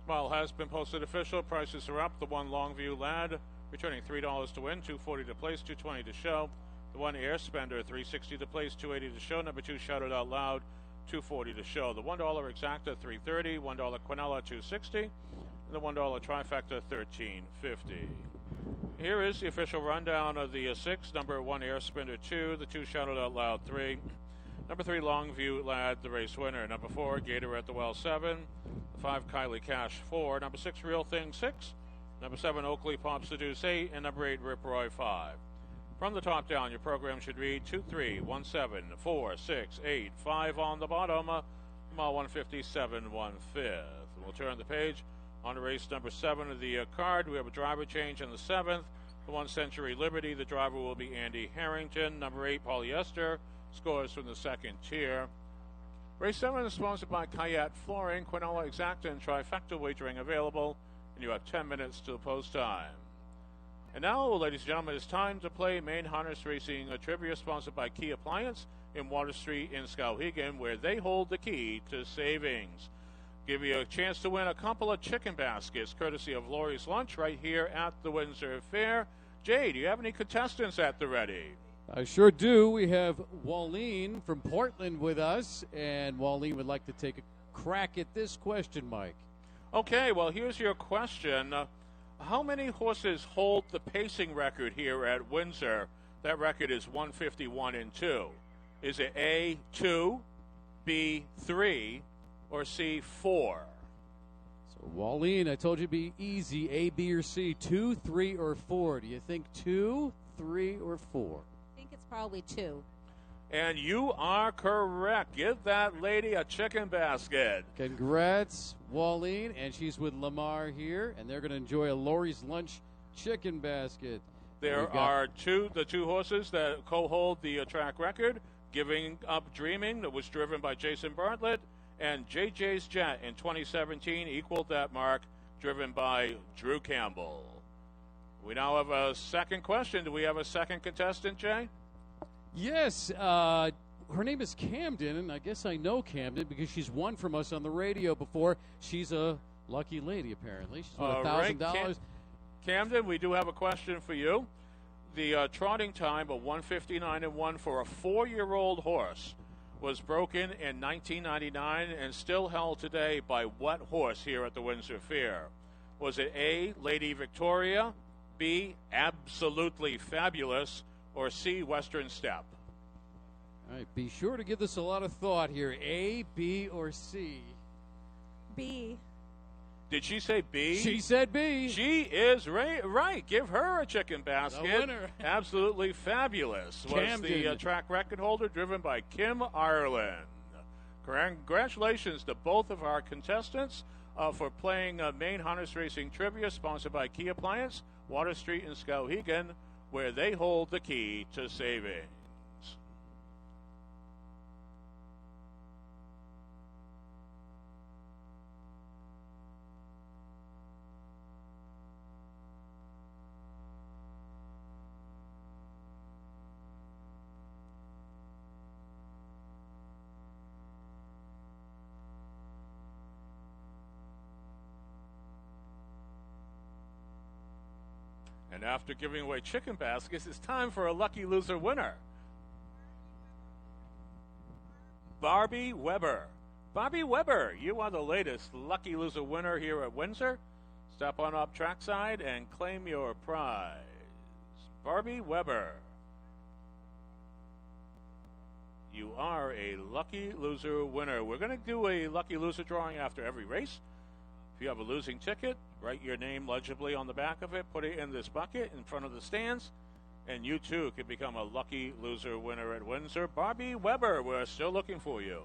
Mile has been posted official. Prices are up. The one Longview Lad returning $3 to win, $2.40 to place, $2.20 to show. The one Air Spender, $3.60 to place, $2.80 to show. Number 2 Shouted Out Loud, $2.40 to show. The $1 Exacta, $3.30. $1 Quinella, $2.60. And the $1 Trifecta, $13.50. Here is the official rundown of the 6. Number 1 Air Spender, 2. The 2 Shouted Out Loud, 3. Number 3 Longview Lad, the race winner. Number 4 Gator at the Well, 7. 5 Kylie Cash, 4. Number 6 Real Thing, 6. Number 7 Oakley Pops the Deuce, 8. And number 8 Rip Roy, 5. From the top down, your program should read 2, 3, 1, 7, 4, 6, 8, 5 on the bottom. Mile 157, 1/5. We'll turn the page on to race number 7 of the card. We have a driver change in the 7th. The 1 Century Liberty. The driver will be Andy Harrington. Number 8 Polyester. Scores from the 2nd tier. Race 7 is sponsored by Kayat Flooring, Quinella Exacta, and Trifecta wagering available, and you have 10 minutes to the post time. And now, ladies and gentlemen, it's time to play Maine Harness Racing Trivia, sponsored by Key Appliance in Water Street in Skowhegan, where they hold the key to savings. Give you a chance to win a couple of chicken baskets, courtesy of Lori's Lunch, right here at the Windsor Fair. Jay, do you have any contestants at the ready? I sure do. We have Wallene from Portland with us, and Wallene would like to take a crack at this question, Mike. Okay, well, here's your question. How many horses hold the pacing record here at Windsor? That record is 151-2. Is it A, 2, B, 3, or C, 4? So, Wallene, I told you it'd be easy. A, B, or C. 2, 3, or 4. Do you think 2, 3, or 4? Probably 2. And you are correct. Give that lady a chicken basket. Congrats, Wallene. And she's with Lamar here, and they're going to enjoy a Lori's Lunch chicken basket. There are the two horses that co-hold the track record. Giving Up Dreaming, that was driven by Jason Bartlett, and JJ's Jet in 2017 equaled that mark, driven by Drew Campbell. We now have a second question. Do we have a second contestant, Jay? Yes, her name is Camden, and I guess I know Camden because she's won from us on the radio before. She's a lucky lady, apparently. She's won $1,000. Camden, we do have a question for you. The trotting time of 159-1 for a 4-year-old horse was broken in 1999 and still held today by what horse here at the Windsor Fair? Was it A, Lady Victoria, B, Absolutely Fabulous, or C, Western Step? All right, be sure to give this a lot of thought here. A, B, or C? B. Did she say B? She said B. She is right. Give her a chicken basket. The winner. Absolutely Fabulous was the track record holder, driven by Kim Ireland. Congratulations to both of our contestants for playing Maine Harness Racing Trivia, sponsored by Key Appliance, Water Street in Skowhegan. where they hold the key to savings. And after giving away chicken baskets, it's time for a lucky loser winner. Barbie Weber. Barbie Weber, you are the latest lucky loser winner here at Windsor. Step on up trackside and claim your prize. Barbie Weber. You are a lucky loser winner. We're going to do a lucky loser drawing after every race. If you have a losing ticket, write your name legibly on the back of it, put it in this bucket in front of the stands, and you too can become a lucky loser winner at Windsor. Barbie Weber, we're still looking for you.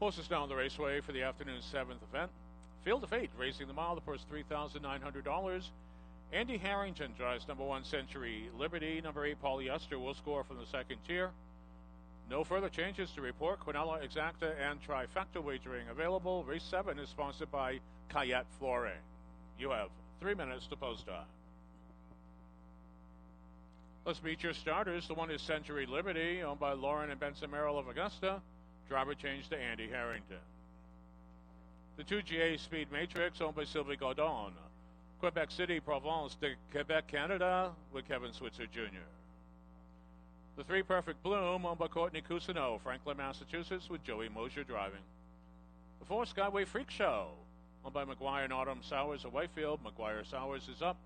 Closest down the raceway for the afternoon's 7th event. Field of Fate, racing the mile, the purse $3,900. Andy Harrington drives number 1 Century Liberty. Number 8 Polyester will score from the second tier. No further changes to report. Quinella, Exacta, and Trifecta wagering available. Race 7 is sponsored by Cayette Flooring. You have 3 minutes to post time. Let's meet your starters. The one is Century Liberty, owned by Lauren and Benson Merrill of Augusta. Driver change to Andy Harrington. The 2GA Speed Matrix, owned by Sylvie Gaudon. Quebec City, Provence de Quebec, Canada, with Kevin Switzer Jr. The 3 Perfect Bloom, owned by Courtney Cousineau, Franklin, Massachusetts, with Joey Mosier driving. The 4 Skyway Freak Show, owned by McGuire and Autumn Sowers of Whitefield. McGuire Sowers is up.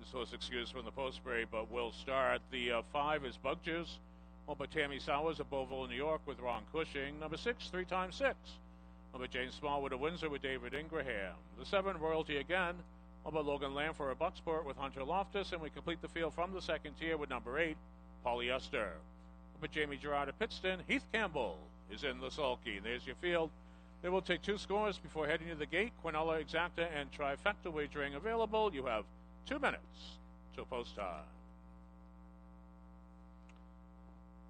This was excused from the post spray, but will start. The 5 is Bug Juice, owned by Tammy Sowers of Beauville, New York, with Ron Cushing. Number 6, 3x6, owned by Jane Smallwood of Windsor, with David Ingraham. The 7, Royalty Again, owned by Logan Lamfer of Bucksport, with Hunter Loftus. And we complete the field from the second tier with number 8, Polyester, owned by Jamie Gerard of Pittston. Heath Campbell is in the sulky. There's your field. They will take 2 scores before heading to the gate. Quinella, Exacta, and Trifecta wagering available. You have 2 minutes till post time.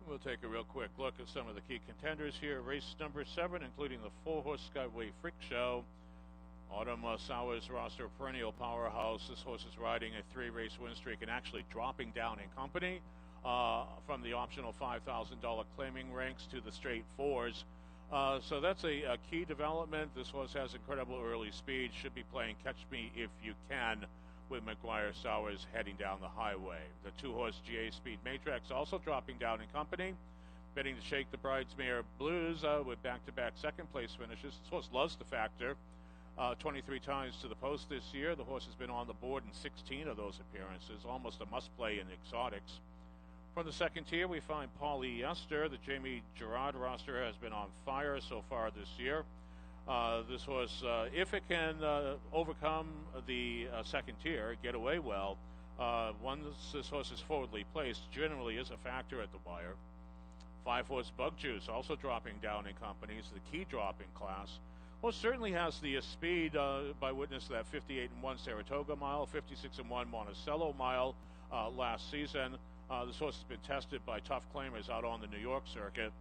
We'll take a real quick look at some of the key contenders here. Race number 7, including the 4-horse Skyway Freak Show. Autumn Sowers roster, perennial powerhouse. This horse is riding a 3-race win streak and actually dropping down in company from the optional $5,000 claiming ranks to the straight 4s. So that's a key development. This horse has incredible early speed. Should be playing Catch Me If You Can with McGuire Sowers heading down the highway. The 2-horse GA Speed Matrix also dropping down in company. Betting to shake the Bridesmare Blues with back-to-back second-place finishes. This horse loves the factor. 23 times to the post this year. The horse has been on the board in 16 of those appearances. Almost a must-play in exotics. From the second tier, we find Polyester. The Jamie Gerard roster has been on fire so far this year. This horse, if it can overcome the second tier, get away well, once this horse is forwardly placed, generally is a factor at the wire. 5-horse Bug Juice also dropping down in companies, the key drop in class. Well, certainly has the speed by witness that 58-1 Saratoga mile, 56-1 Monticello mile last season. This horse has been tested by tough claimers out on the New York circuit.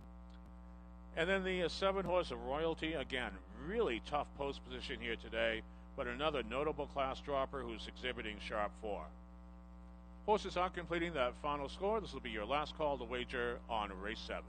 And then the 7-horse of Royalty, again, really tough post position here today, but another notable class dropper who's exhibiting sharp form. Horses are completing that final score. This will be your last call to wager on race 7.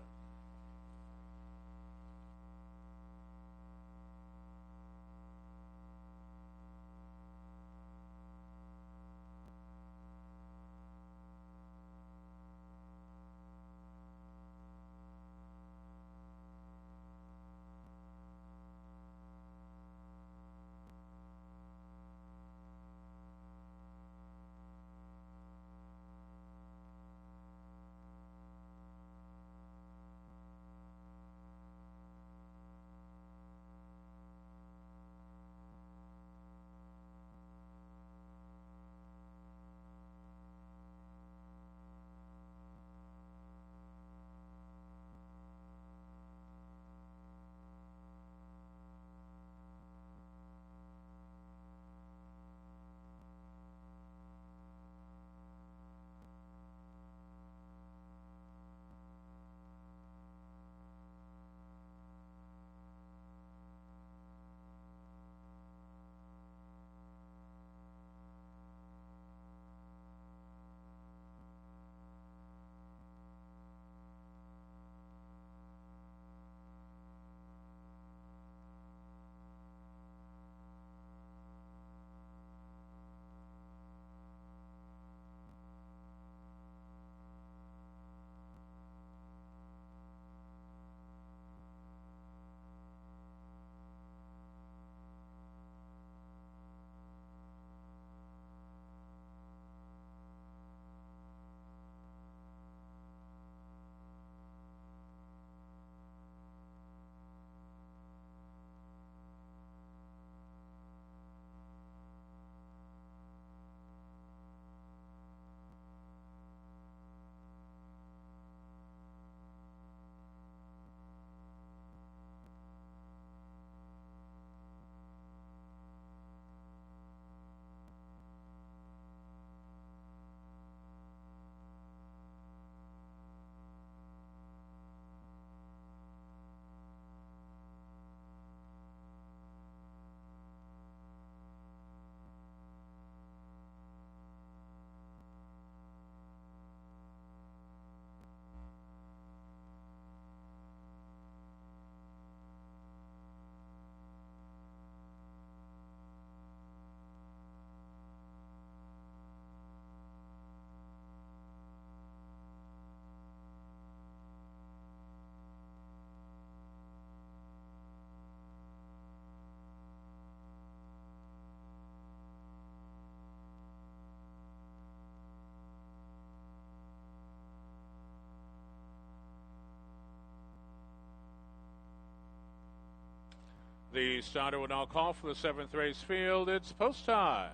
The starter will now call for the 7th race field. It's post time.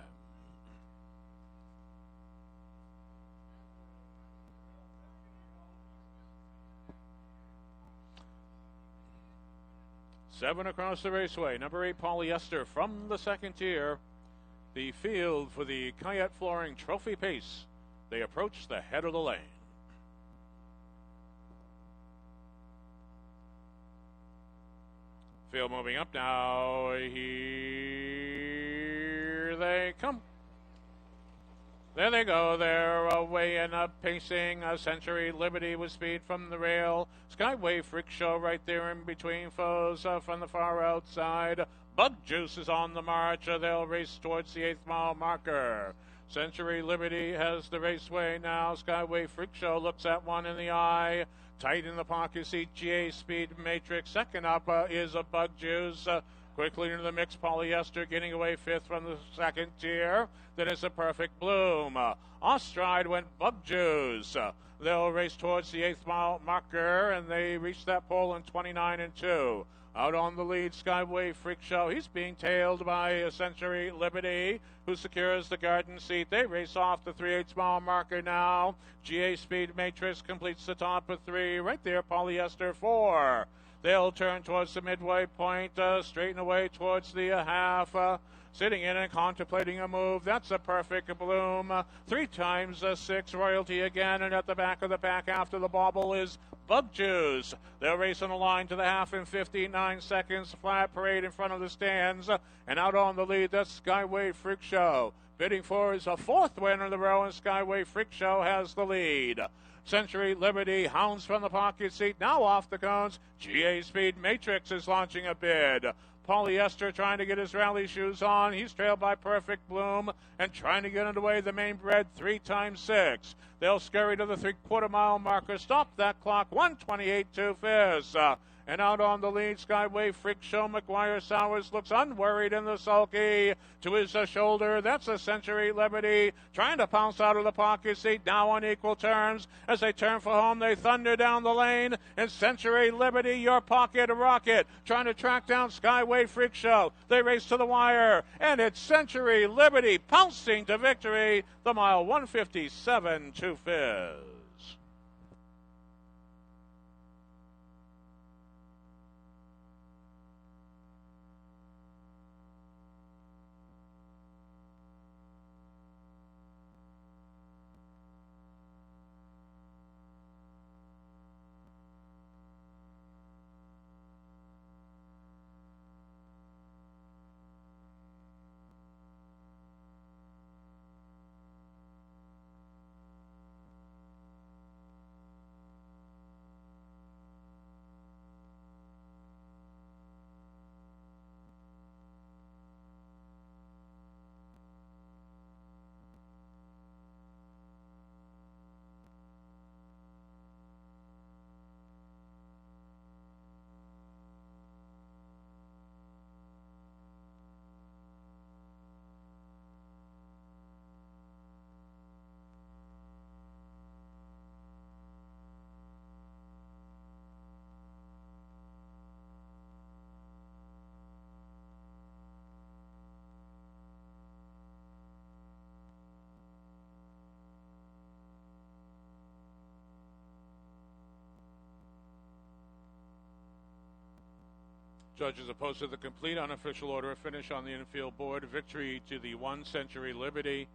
Seven across the raceway. Number 8, Polyester from the second tier. The field for the Kayak Flooring Trophy Pace. They approach the head of the lane. Field moving up now. Here they come. There they go. They're away and up, pacing a Century Liberty with speed from the rail. Skyway Freak Show right there in between foes from the far outside. Bug Juice is on the march. They'll race towards the 8th mile marker. Century Liberty has the raceway now. Skyway Freak Show looks at one in the eye. Tight in the pocket seat, GA Speed Matrix. Second up is a Bug Juice. Quickly into the mix, Polyester getting away 5th from the second tier. Then it's a Perfect Bloom. Off-stride went Bug Juice. They'll race towards the 8th mile marker, and they reach that pole in 29 and 2. Out on the lead, Skyway Freak Show. He's being tailed by a Century Liberty, who secures the garden seat. They race off the 3/8 mile marker now. GA Speed Matrix completes the top of 3. Right there, Polyester 4. They'll turn towards the midway point, straighten away towards the half. Sitting in and contemplating a move. That's a Perfect Bloom. 3 times 6 Royalty again, and at the back of the pack after the bobble is Bug Juice. They'll race on the line to the half in 59 seconds. Flat Parade in front of the stands. And out on the lead, that's Skyway Freak Show. Bidding for is a 4th win in the row, and Skyway Freak Show has the lead. Century Liberty hounds from the pocket seat, now off the cones. GA Speed Matrix is launching a bid. Polyester trying to get his rally shoes on. He's trailed by Perfect Bloom and trying to get underway the main bred 3 times 6. They'll scurry to the 3/4 mile marker. Stop that clock. 1:28 2/5. And out on the lead, Skyway Freak Show. McGuire Sowers looks unworried in the sulky. To his shoulder, that's a Century Liberty. Trying to pounce out of the pocket seat, now on equal terms. As they turn for home, they thunder down the lane. And Century Liberty, your pocket rocket. Trying to track down Skyway Freak Show. They race to the wire. And it's Century Liberty pouncing to victory. The mile 1:57 2/5. Judges have posted the complete unofficial order of finish on the infield board. Victory to the 1 Century Liberty.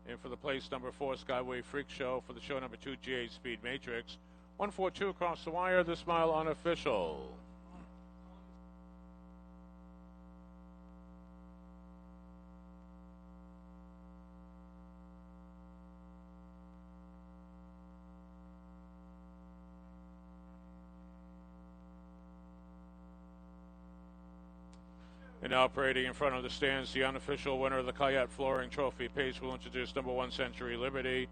And for the place number 4, Skyway Freak Show. For the show number 2, GA Speed Matrix. 142 across the wire, this mile unofficial. And now parading in front of the stands, the unofficial winner of the Kayak Flooring Trophy Pace will introduce number 1 Century Liberty.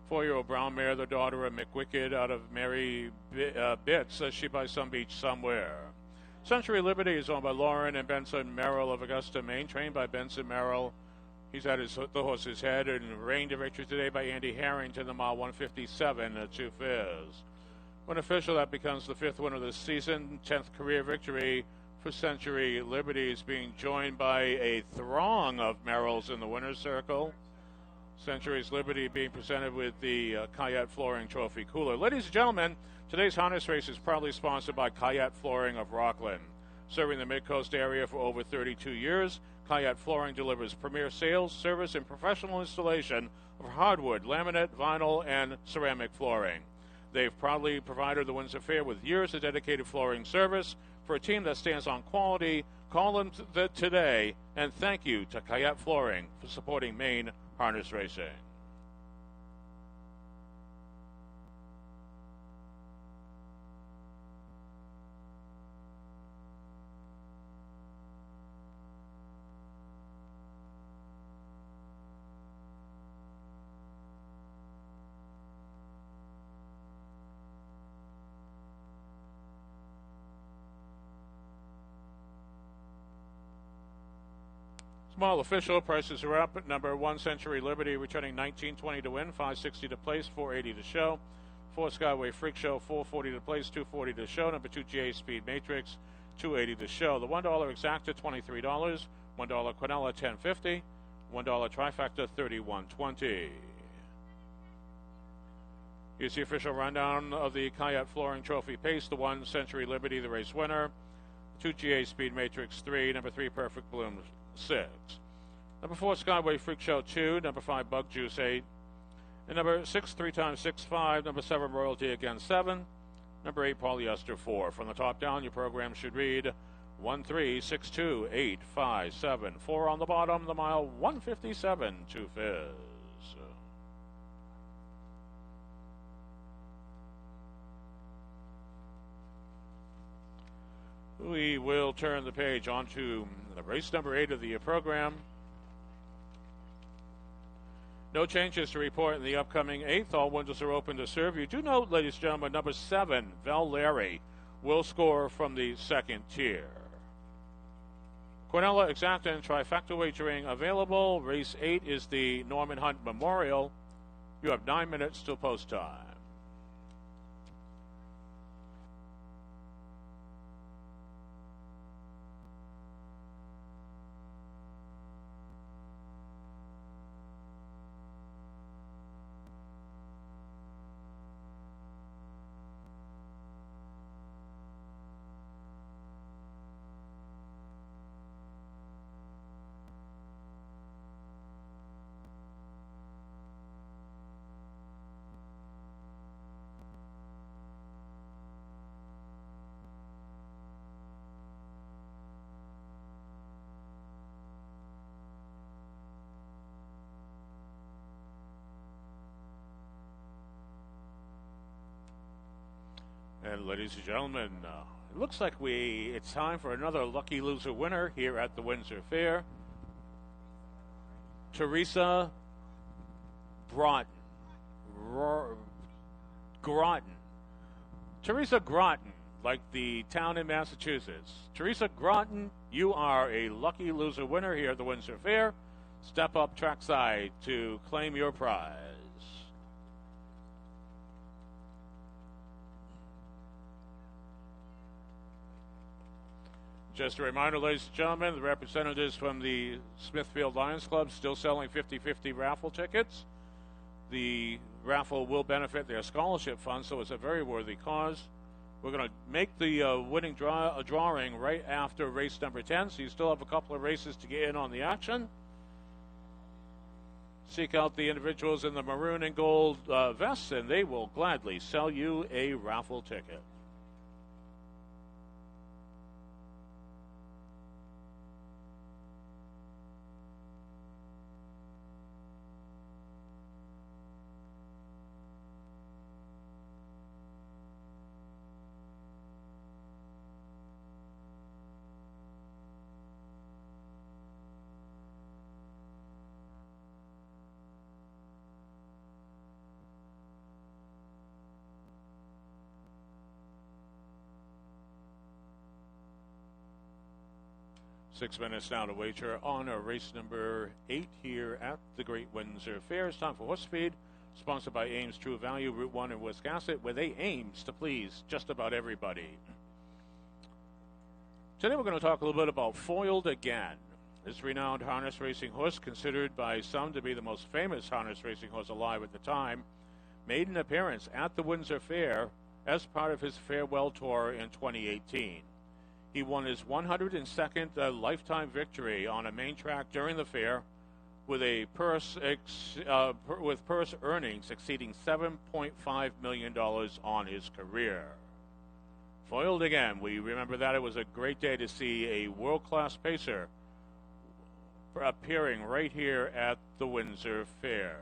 4-year-old brown mare, the daughter of McWicked out of Mary Bitts, she by some beach somewhere. Century Liberty is owned by Lauren and Benson Merrill of Augusta, Maine, trained by Benson Merrill. He's at the horse's head and reigned to victory today by Andy Harrington, the mile 157 2/5. When official, that becomes the 5th win of the season, 10th career victory for Century Liberty is being joined by a throng of Merrills in the winner's circle. Century's Liberty being presented with the Kayat Flooring Trophy Cooler. Ladies and gentlemen, today's harness race is proudly sponsored by Kayat Flooring of Rockland. Serving the Mid-Coast area for over 32 years, Kayat Flooring delivers premier sales, service, and professional installation of hardwood, laminate, vinyl, and ceramic flooring. They've proudly provided the Windsor Fair with years of dedicated flooring service. For a team that stands on quality, call them today, and thank you to Kayat Flooring for supporting Maine harness racing. Small official prices are up. Number 1 Century Liberty returning $19.20 to win, $5.60 to place, $4.80 to show. 4 Skyway Freak Show, $4.40 to place, $2.40 to show. Number 2 GA Speed Matrix, $2.80 to show. The $1 Exacta, $23. $1 Quinella, $10.50. $1 Trifecta, $31.20. Here's the official rundown of the Kayat Flooring Trophy Pace. The 1 Century Liberty, the race winner. 2 GA Speed Matrix, 3. Number 3 Perfect Bloom, 6. Number 4 Skyway Freak Show, 2. Number 5 Bug Juice, 8. And number 6 3x6 5. Number 7 Royalty again, 7. Number 8 Polyester, 4. From the top down, your program should read 1 3 6 2 8 5 7 4 on the bottom. The mile 157 to Fizz. We will turn the page on to the race number 8 of the program. No changes to report in the upcoming 8th. All windows are open to serve. You do note, ladies and gentlemen, number 7, Val Larry, will score from the second tier. Quinella Exacta and Trifecta wagering available. Race 8 is the Norman Hunt Memorial. You have 9 minutes till post time. And ladies and gentlemen, it looks like it's time for another lucky loser winner here at the Windsor Fair. Teresa Groton. Teresa Groton, like the town in Massachusetts. Teresa Groton, you are a lucky loser winner here at the Windsor Fair. Step up trackside to claim your prize. Just a reminder, ladies and gentlemen, the representatives from the Smithfield Lions Club still selling 50-50 raffle tickets. The raffle will benefit their scholarship fund, so it's a very worthy cause. We're going to make the winning drawing right after race number 10, so you still have a couple of races to get in on the action. Seek out the individuals in the maroon and gold vests, and they will gladly sell you a raffle ticket. Six minutes now to wager on race number 8 here at the Great Windsor Fair. It's time for Horse Feed, sponsored by Ames True Value, Route 1 in Wiscasset, where they aims to please just about everybody. Today we're going to talk a little bit about Foiled Again. This renowned harness racing horse, considered by some to be the most famous harness racing horse alive at the time, made an appearance at the Windsor Fair as part of his farewell tour in 2018. He won his 102nd lifetime victory on a main track during the fair, with a purse earnings exceeding $7.5 million on his career. Foiled again. We remember that it was a great day to see a world-class pacer appearing right here at the Windsor Fair.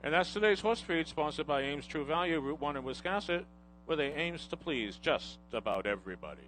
And that's today's horse feed, sponsored by Ames True Value, Route 1 in Wisconsin, where they aims to please just about everybody.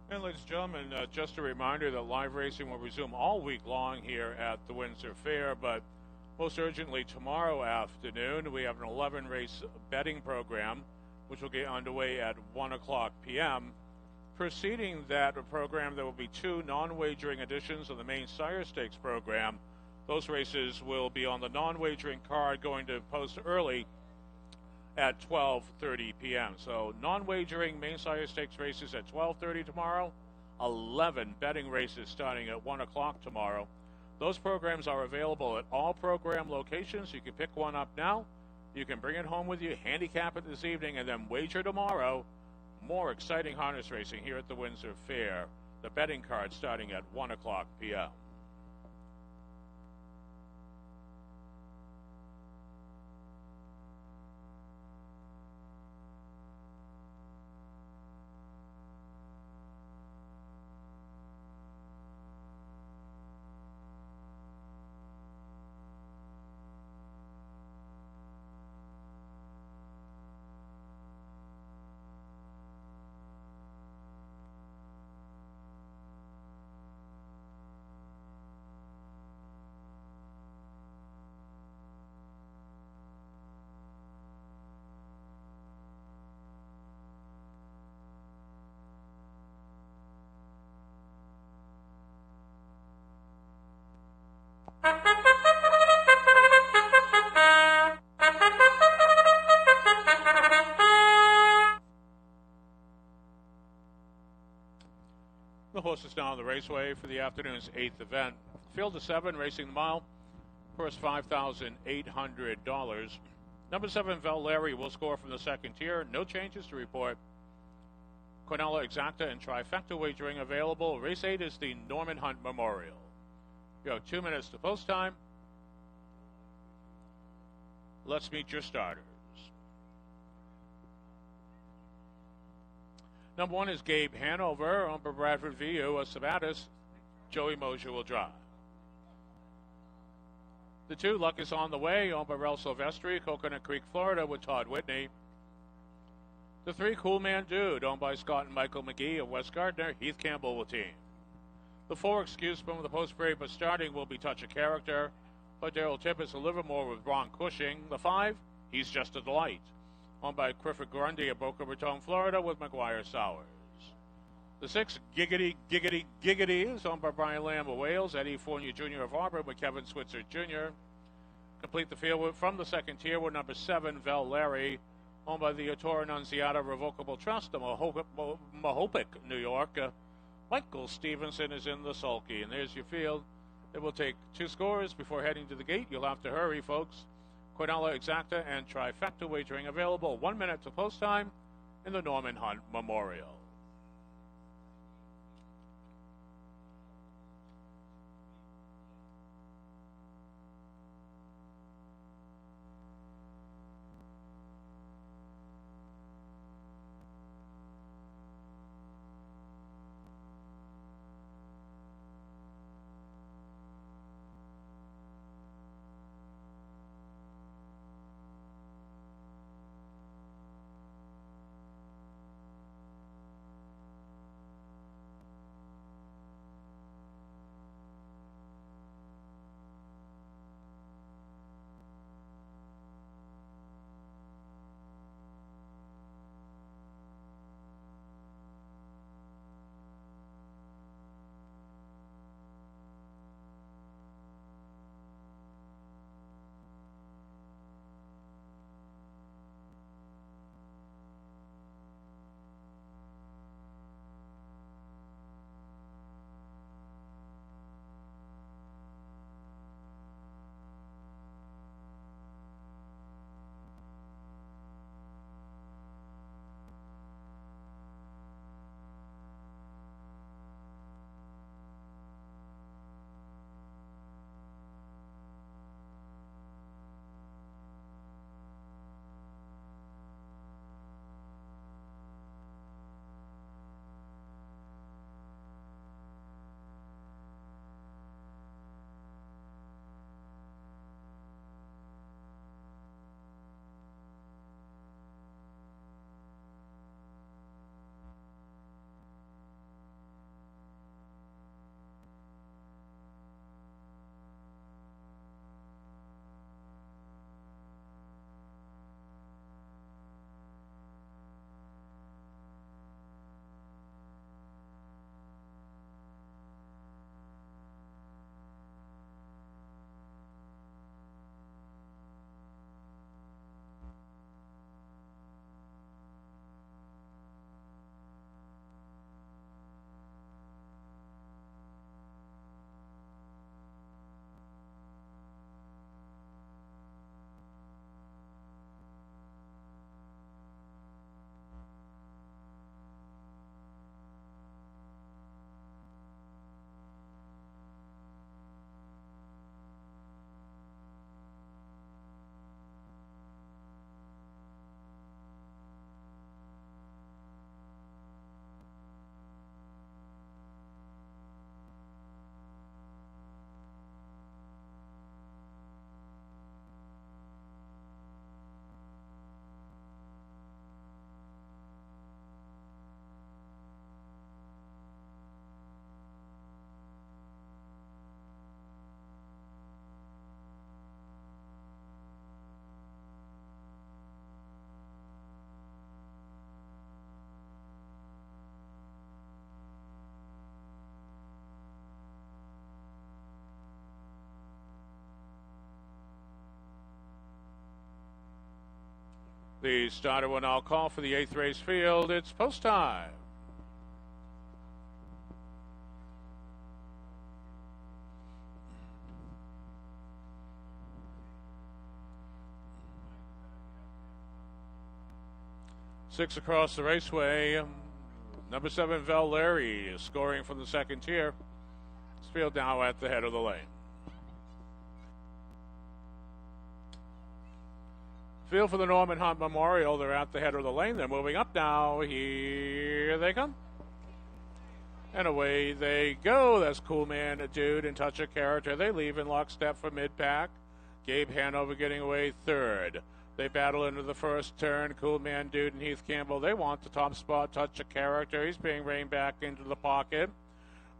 And ladies and gentlemen, just a reminder that live racing will resume all week long here at the Windsor Fair, but most urgently tomorrow afternoon we have an 11-race betting program which will get underway at 1 o'clock p.m. Preceding that program, there will be two non-wagering editions of the main Sire Stakes program. Those races will be on the non-wagering card, going to post early at 12:30 p.m. So non-wagering main Sire Stakes races at 12:30 tomorrow, 11 betting races starting at 1 o'clock tomorrow. Those programs are available at all program locations. You can pick one up now. You can bring it home with you, handicap it this evening, and then wager tomorrow. More exciting harness racing here at the Windsor Fair. The betting card starting at 1 o'clock p.m. The horse is now on the raceway for the afternoon's 8th event. Field of 7, racing the mile. First $5,800. Number 7, Larry will score from the second tier. No changes to report. Cornella Exacta and Trifecta wagering available. Race 8 is the Norman Hunt Memorial. You have 2 minutes to post time. Let's meet your starters. Number 1 is Gabe Hanover. On for Bradford VU, Sabatis. Joey Mosier will drive. The 2, Luck is on the way. On by Rel Silvestri, Coconut Creek, Florida, with Todd Whitney. The 3, Cool Man Dude, owned by Scott and Michael McGee of West Gardner. Heath Campbell will team. The 4, Excuse from the post break, but starting will be Touch of Character by Daryl Tippett of Livermore with Ron Cushing. The 5, He's Just a Delight, owned by Clifford Grundy of Boca Raton, Florida, with McGuire Sowers. The 6, Giggity, Giggity, Giggity, is owned by Brian Lamb of Wales, Eddie Fournier Jr. of Auburn, with Kevin Switzer Jr. Complete the field from the second tier with number 7, Larry, owned by the Torah Annunziata Revocable Trust of Mahopic, New York. Michael Stevenson is in the sulky, and there's your field. It will take 2 scores before heading to the gate. You'll have to hurry, folks. Quinella Exacta, and Trifecta wagering available. 1 minute to post time in the Norman Hunt Memorial. The starter will now call for the 8th race field. It's post time. Six across the raceway. Number 7, Larry is scoring from the second tier. This field now at the head of the lane. Field for the Norman Hunt Memorial. They're at the head of the lane. They're moving up now. Here they come. And away they go. That's Cool Man, a Dude, and Touch of Character. They leave in lockstep for mid-pack. Gabe Hanover getting away third. They battle into the first turn. Cool Man, Dude, and Heath Campbell. They want the top spot. Touch of Character. He's being reined back into the pocket.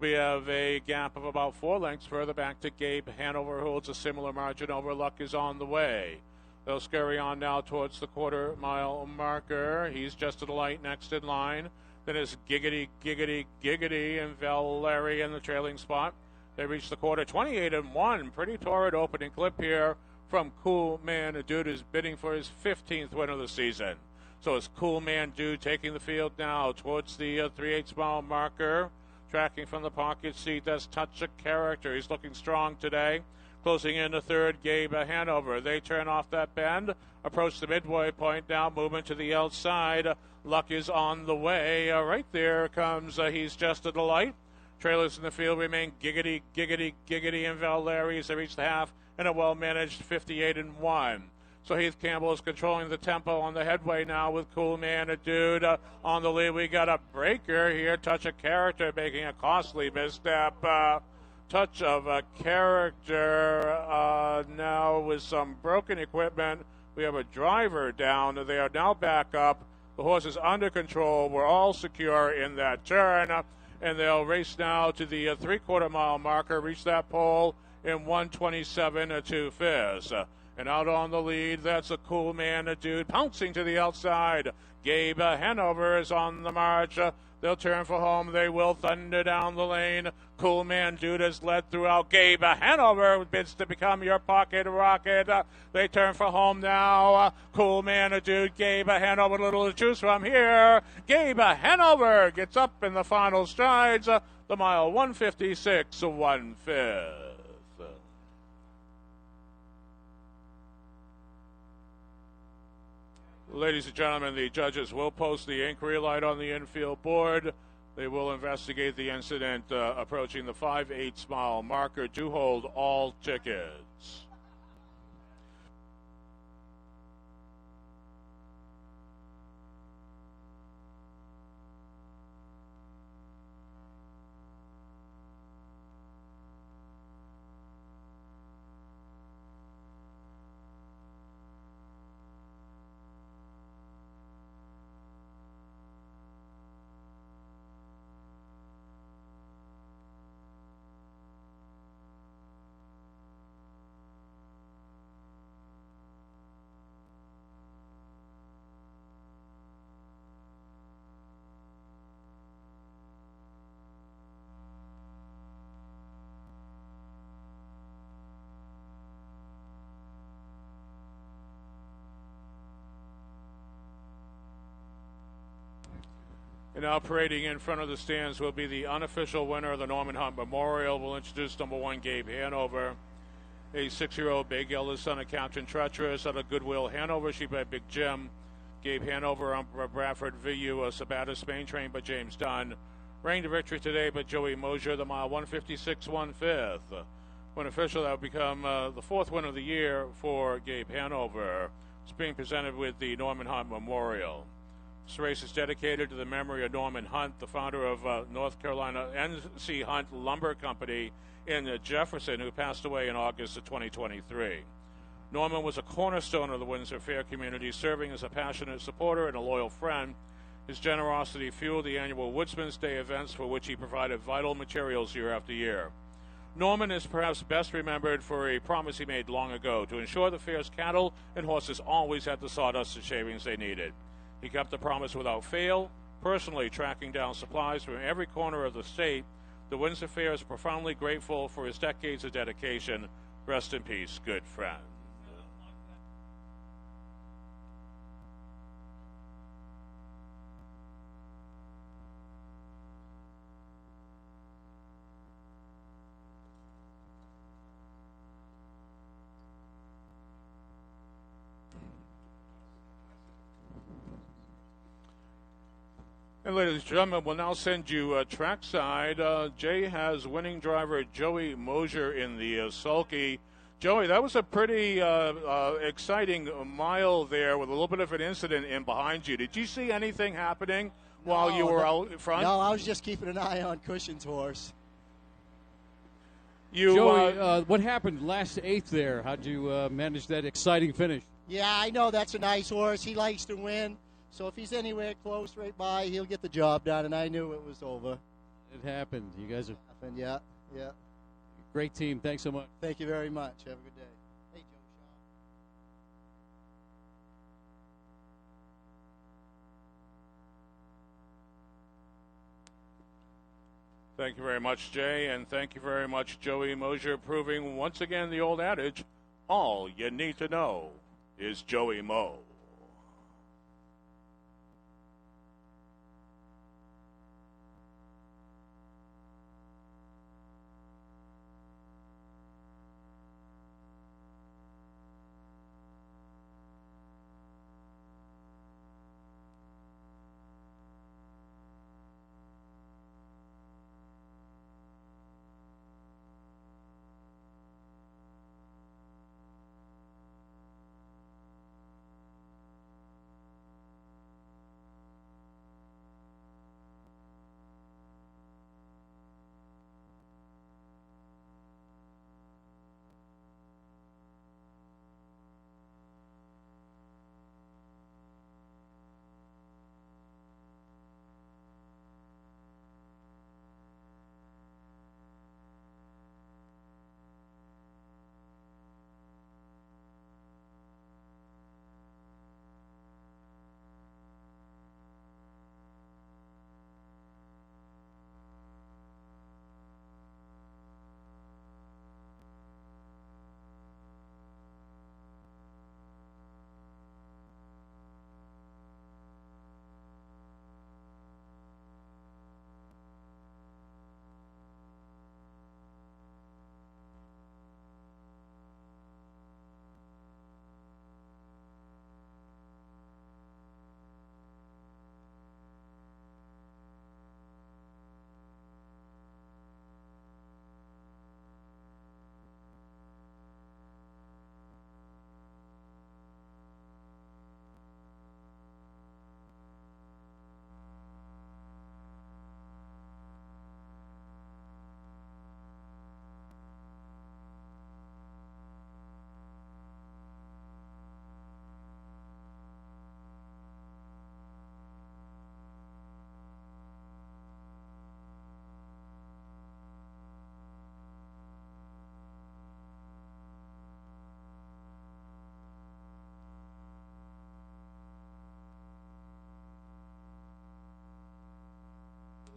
We have a gap of about 4 lengths further back to Gabe Hanover, who holds a similar margin over. Luck is on the way. They'll scurry on now towards the quarter-mile marker. He's just to the light next in line. Then it's Giggity, Giggity, Giggity, and Larry in the trailing spot. They reach the quarter, 28-1. Pretty torrid opening clip here from Cool Man Dude, who's bidding for his 15th win of the season. So it's Cool Man Dude taking the field now towards the 3/8 mile marker. Tracking from the pocket seat, that's Touch of Character. He's looking strong today. Closing in the third, Gabe Hanover. They turn off that bend, approach the midway point now, movement to the outside. Luck is on the way. Right there comes, he's just a delight. Trailers in the field remain giggity, giggity, giggity, and Valeri's. They reach the half in a well-managed 58-1. So Heath Campbell is controlling the tempo on the headway now with Cool Man, a dude on the lead. We got a breaker here, touch of character, making a costly misstep. Touch of a character now with some broken equipment. We have a driver down. They are now back up. The horse is under control. We're all secure in that turn. And they'll race now to the 3/4 mile marker, reach that pole in 1:27 2/5. And out on the lead, that's a Cool Man, a dude, pouncing to the outside. Gabe Hanover is on the march. They'll turn for home. They will thunder down the lane. Cool Man Dude has led throughout. Gabe Hanover bids to become your pocket rocket. They turn for home now. Cool Man Dude, Gabe Hanover, a little to choose from here. Gabe Hanover gets up in the final strides. The mile 156 1/5. Ladies and gentlemen, the judges will post the inquiry light on the infield board. They will investigate the incident approaching the 5/8 mile marker to hold all tickets. And now parading in front of the stands will be the unofficial winner of the Norman Hunt Memorial. We'll introduce number 1, Gabe Hanover, a 6-year-old big eldest son of Captain Treacherous out of Goodwill, Hanover. She by Big Jim. Gabe Hanover on Bradford VU, Sabata, Spain, trained by James Dunn. Reigned to victory today by Joey Mosier, the mile 156 1/5. When official, that would become the 4th win of the year for Gabe Hanover. It's being presented with the Norman Hunt Memorial. This race is dedicated to the memory of Norman Hunt, the founder of North Carolina N.C. Hunt Lumber Company in Jefferson, who passed away in August of 2023. Norman was a cornerstone of the Windsor Fair community, serving as a passionate supporter and a loyal friend. His generosity fueled the annual Woodsman's Day events, for which he provided vital materials year after year. Norman is perhaps best remembered for a promise he made long ago to ensure the fair's cattle and horses always had the sawdust and shavings they needed. He kept the promise without fail, personally tracking down supplies from every corner of the state. The Windsor Fair is profoundly grateful for his decades of dedication. Rest in peace, good friend. And ladies and gentlemen, we'll now send you trackside. Jay has winning driver Joey Mosier in the sulky. Joey, that was a pretty exciting mile there with a little bit of an incident in behind you. Did you see anything happening while you were out in front? No, I was just keeping an eye on Cushion's horse. Joey, what happened last 8th there? How'd you manage that exciting finish? Yeah, I know that's a nice horse. He likes to win. So if he's anywhere close right by, he'll get the job done, and I knew it was over. It happened. You guys are Yeah. great team. Thanks so much. Thank you very much. Have a good day. Hey, Joe Shaw. Thank you very much, Jay, and thank you very much, Joey Mosier, proving once again the old adage, all you need to know is Joey Mo.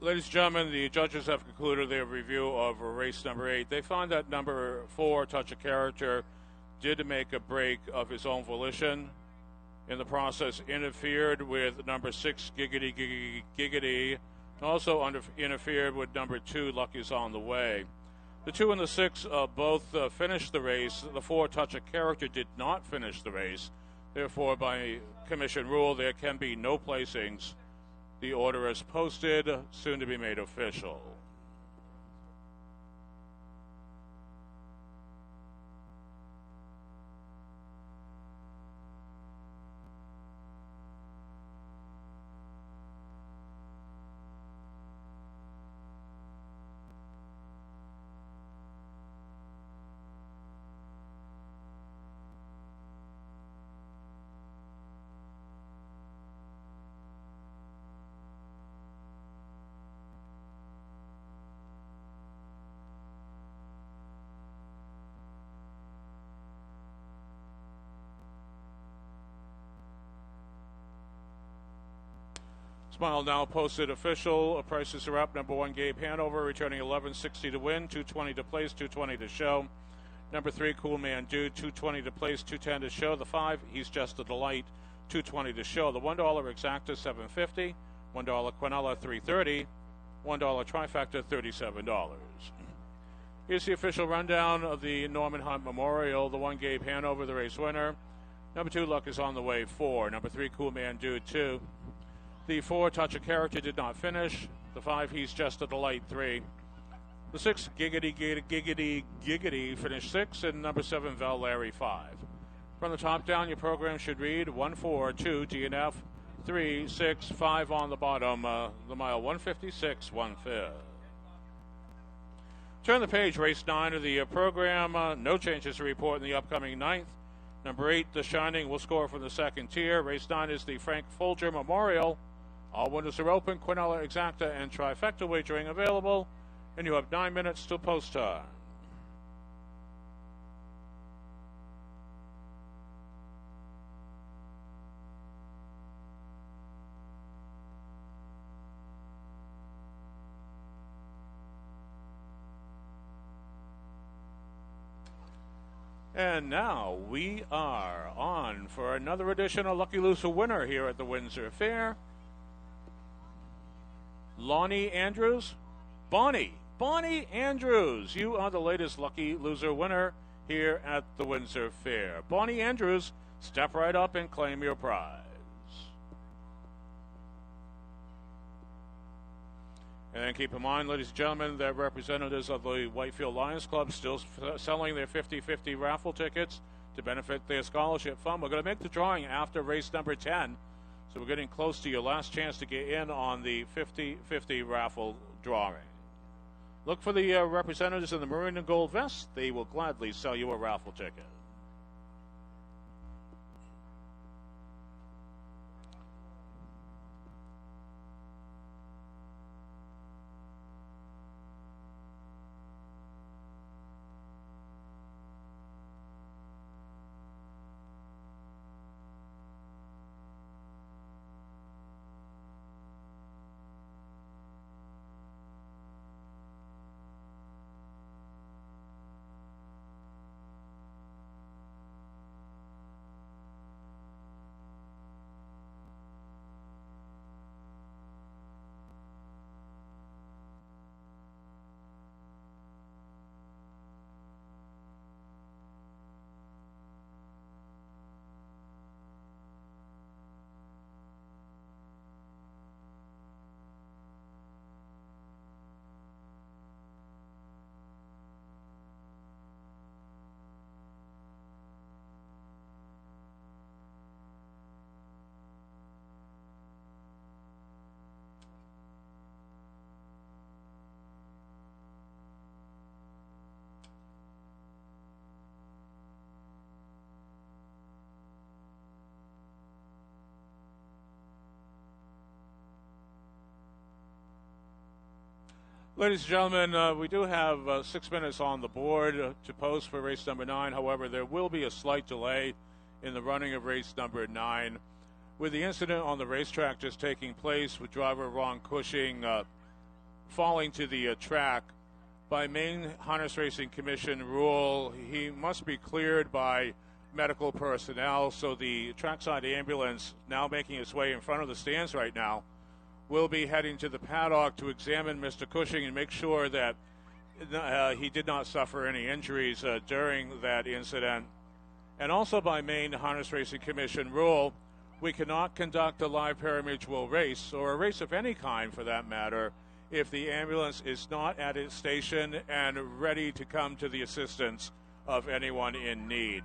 Ladies and gentlemen, the judges have concluded their review of race number 8. They found that number 4, Touch of Character, did make a break of his own volition. In the process, interfered with number 6, Giggity Giggity Giggity, and also interfered with number 2, Lucky's on the Way. The 2 and the 6 both finished the race. The 4, Touch of Character, did not finish the race. Therefore, by commission rule, there can be no placings. The order is posted, soon to be made official. Smile now posted official. Prices are up. Number 1, Gabe Hanover, returning $11.60 to win, $2.20 to place, $2.20 to show. Number 3, Cool Man Dude, $2.20 to place, $2.10 to show. The 5, He's Just a Delight, $2.20 to show. The $1 Exacta, $7.50. $1 Quinella, $3.30. $1 Trifecta, $37. Here's the official rundown of the Norman Hunt Memorial. The 1, Gabe Hanover, the race winner. Number 2, Luck is on the Way, 4. Number 3, Cool Man Dude, 2. The 4, Touch of Character, did not finish. The 5, He's Just a Delight, 3. The 6, Giggity Giggity Giggity Giggity, finished 6. And number 7, Val Larry, 5. From the top down, your program should read 1, 4, 2, DNF, 3, 6, 5 on the bottom. The mile 156, 1/5. Turn the page, race 9 of the program. No changes to report in the upcoming 9th. Number 8, The Shining, will score from the 2nd tier. Race 9 is the Frank Folger Memorial. All windows are open. Quinella, Exacta, and Trifecta wagering available. And you have 9 minutes till post time. And now we are on for another edition of Lucky Loser Winner here at the Windsor Fair. Lonnie Andrews? Bonnie Andrews, you are the latest Lucky Loser winner here at the Windsor Fair. Bonnie Andrews, step right up and claim your prize. And keep in mind, ladies and gentlemen, that representatives of the Whitefield Lions Club still selling their 50-50 raffle tickets to benefit their scholarship fund. We're going to make the drawing after race number 10. So we're getting close to your last chance to get in on the 50-50 raffle drawing. Look for the representatives in the maroon and gold vest. They will gladly sell you a raffle ticket. Ladies and gentlemen, we do have 6 minutes on the board to post for race number 9. However, there will be a slight delay in the running of race number 9. With the incident on the racetrack just taking place with driver Ron Cushing falling to the track, by Maine Harness Racing Commission rule, he must be cleared by medical personnel. So the trackside ambulance, now making its way in front of the stands right now, will be heading to the paddock to examine Mr. Cushing and make sure that he did not suffer any injuries during that incident. And also by Maine Harness Racing Commission rule, we cannot conduct a live pari-mutuel race, or a race of any kind for that matter, if the ambulance is not at its station and ready to come to the assistance of anyone in need.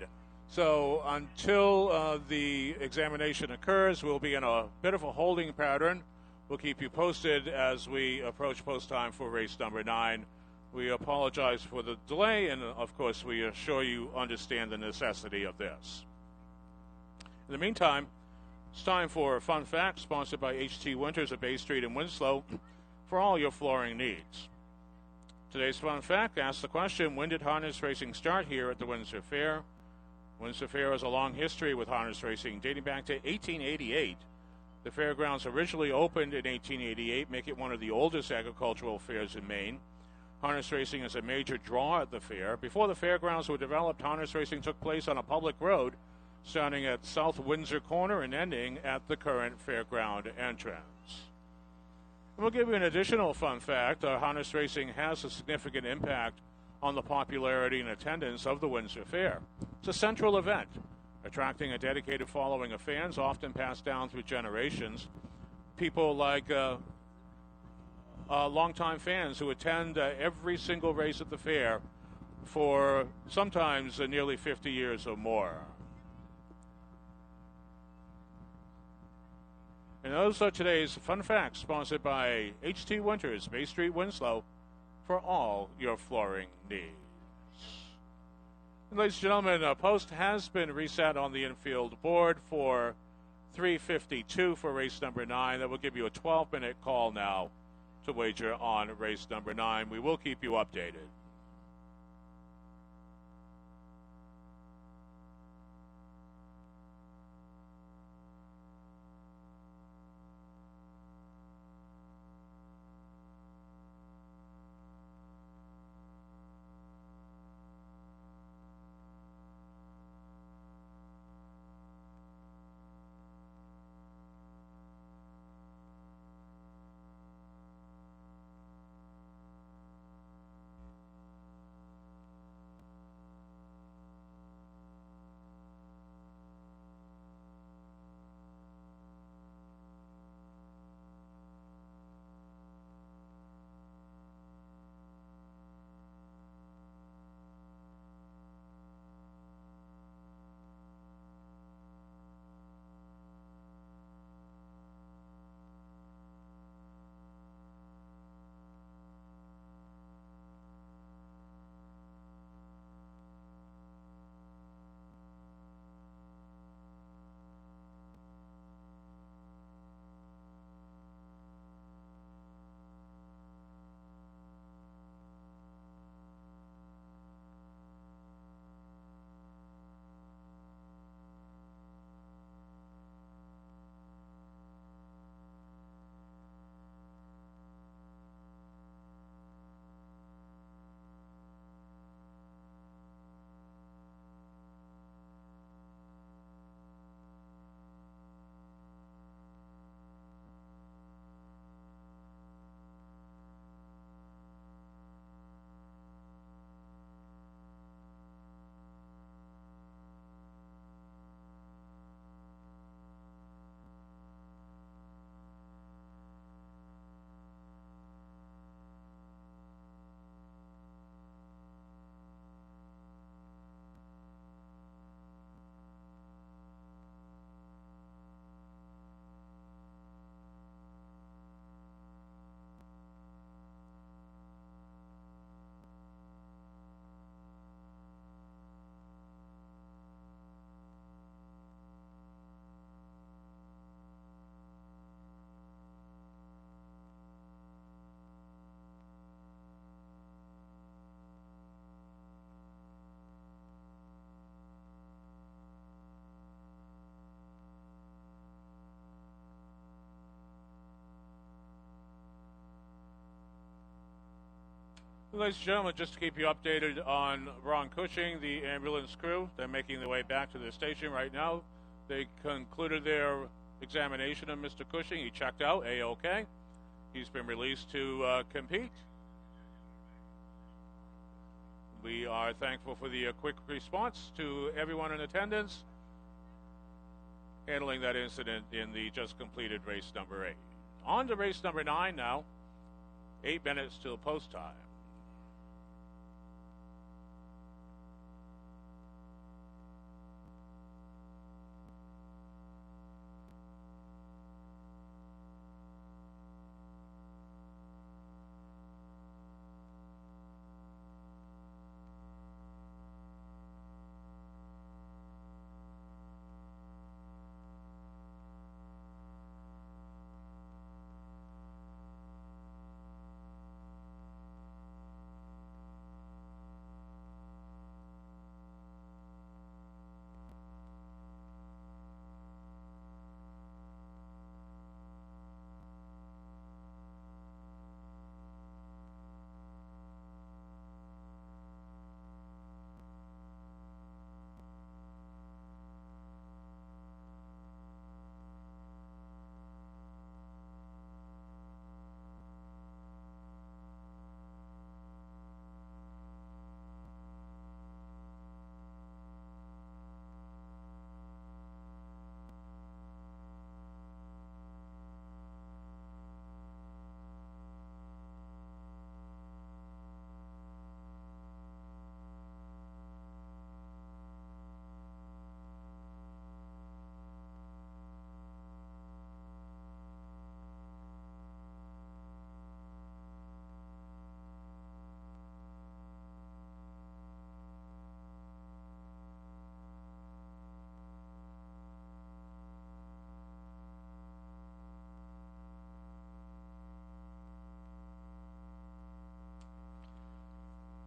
So until the examination occurs, we'll be in a bit of a holding pattern. We'll keep you posted as we approach post time for race number 9. We apologize for the delay, and of course we assure you understand the necessity of this. In the meantime, it's time for a fun fact sponsored by HT Winters at Bay Street in Winslow for all your flooring needs. Today's fun fact asks the question, when did harness racing start here at the Windsor Fair? Windsor Fair has a long history with harness racing dating back to 1888. The fairgrounds originally opened in 1888, making it one of the oldest agricultural fairs in Maine. Harness racing is a major draw at the fair. Before the fairgrounds were developed, harness racing took place on a public road starting at South Windsor Corner and ending at the current fairground entrance. And we'll give you an additional fun fact. Harness racing has a significant impact on the popularity and attendance of the Windsor Fair. It's a central event, attracting a dedicated following of fans, often passed down through generations. People like longtime fans who attend every single race at the fair for sometimes nearly 50 years or more. And those are today's fun facts, sponsored by HT Winters, Bay Street, Winslow, for all your flooring needs. And ladies and gentlemen, a post has been reset on the infield board for 3:52 for race number 9. That will give you a 12-minute call now to wager on race number 9. We will keep you updated. Ladies and gentlemen, just to keep you updated on Ron Cushing, the ambulance crew, they're making their way back to their station right now. They concluded their examination of Mr. Cushing. He checked out, A-OK. He's been released to compete. We are thankful for the quick response to everyone in attendance handling that incident in the just completed race number 8. On to race number 9 now. 8 minutes till post time.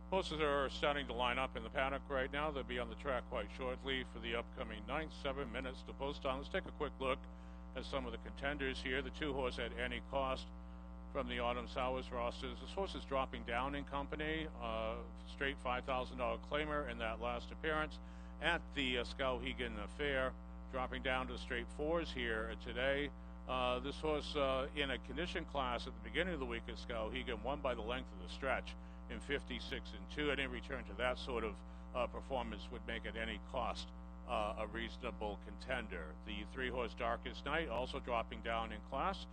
Horses are starting to line up in the paddock right now. They'll be on the track quite shortly for the upcoming 9, 7 minutes to post on. Let's take a quick look at some of the contenders here. The 2-horse at any cost from the Autumn Sowers rosters. This horse is dropping down in company. Straight $5,000 claimer in that last appearance at the Skowhegan Fair. Dropping down to straight 4s here today. This horse in a condition class at the beginning of the week at Skowhegan won by the length of the stretch in 56-2. Any return to that sort of performance would make at any cost a reasonable contender. The 3-horse Darkest Night also dropping down in class.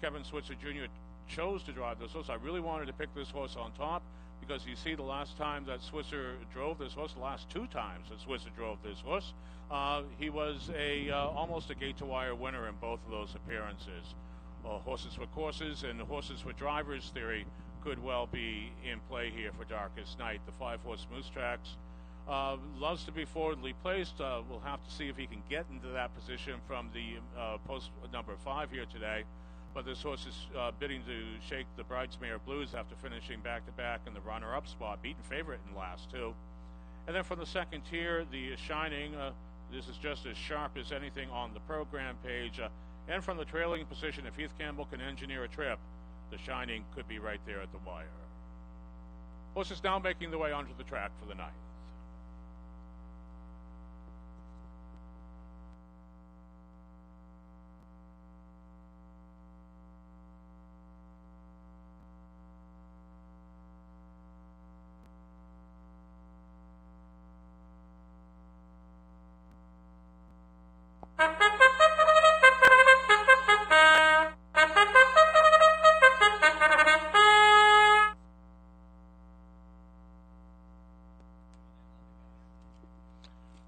Kevin Switzer Jr. chose to drive this horse. I really wanted to pick this horse on top because you see the last time that Switzer drove this horse, the last 2 times that Switzer drove this horse, he was almost a gate-to-wire winner in both of those appearances. Horses for courses and horses for drivers theory could well be in play here for Darkest Night. The 5-horse Moose Tracks loves to be forwardly placed. We'll have to see if he can get into that position from the post number 5 here today. But this horse is bidding to shake the Bridesmare Blues after finishing back-to-back in the runner-up spot, beaten favorite in last 2. And then from the second tier, the Shining. This is just as sharp as anything on the program page. And from the trailing position, if Heath Campbell can engineer a trip, the Shining could be right there at the wire. Horse is now making the way onto the track for the 9th.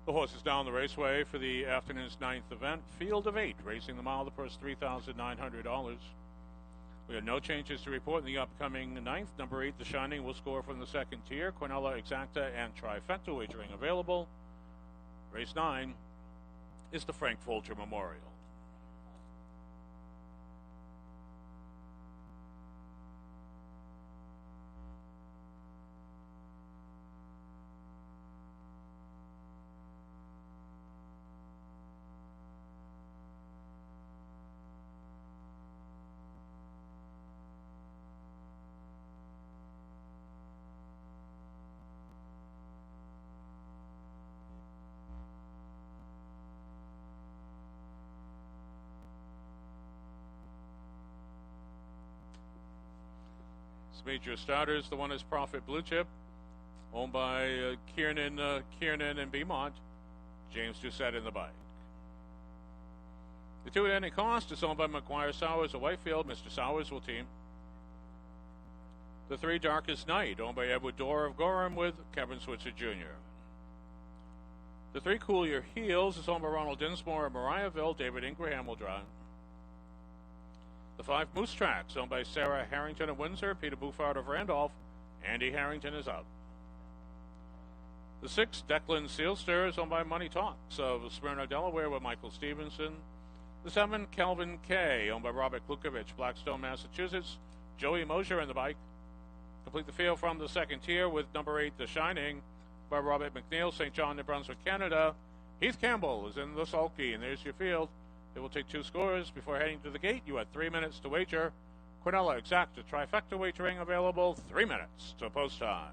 The horses down the raceway for the afternoon's 9th event. Field of 8, racing the mile, the purse $3,900. We have no changes to report in the upcoming 9th. Number 8, The Shining, will score from the second tier. Quinella, Exacta, and Trifecta wagering available. Race 9 is the Frank Folger Memorial. Meet your starters. The one is Profit Blue Chip, owned by Kiernan and Beaumont. James Doucette in the bike. The two at any cost is owned by McGuire Sowers of Whitefield. Mr. Sowers will team. The three Darkest Night, owned by Edward Dorr of Gorham with Kevin Switzer Jr. The three Cool Your Heels is owned by Ronald Dinsmore of Mariahville. David Ingraham will drive. The five Moose Tracks, owned by Sarah Harrington of Windsor, Peter Buffard of Randolph. Andy Harrington is up. The six Declan Sealster is owned by Money Talks of Smyrna, Delaware, with Michael Stevenson. The seven Calvin K, owned by Robert Klukovich, Blackstone, Massachusetts. Joey Mosier in the bike. Complete the field from the second tier with number 8, The Shining, by Robert McNeil, St. John, New Brunswick, Canada. Heath Campbell is in the sulky, and there's your field. It will take 2 scores before heading to the gate. You had 3 minutes to wager. Quinella Exacta Trifecta wagering available. 3 minutes to post time.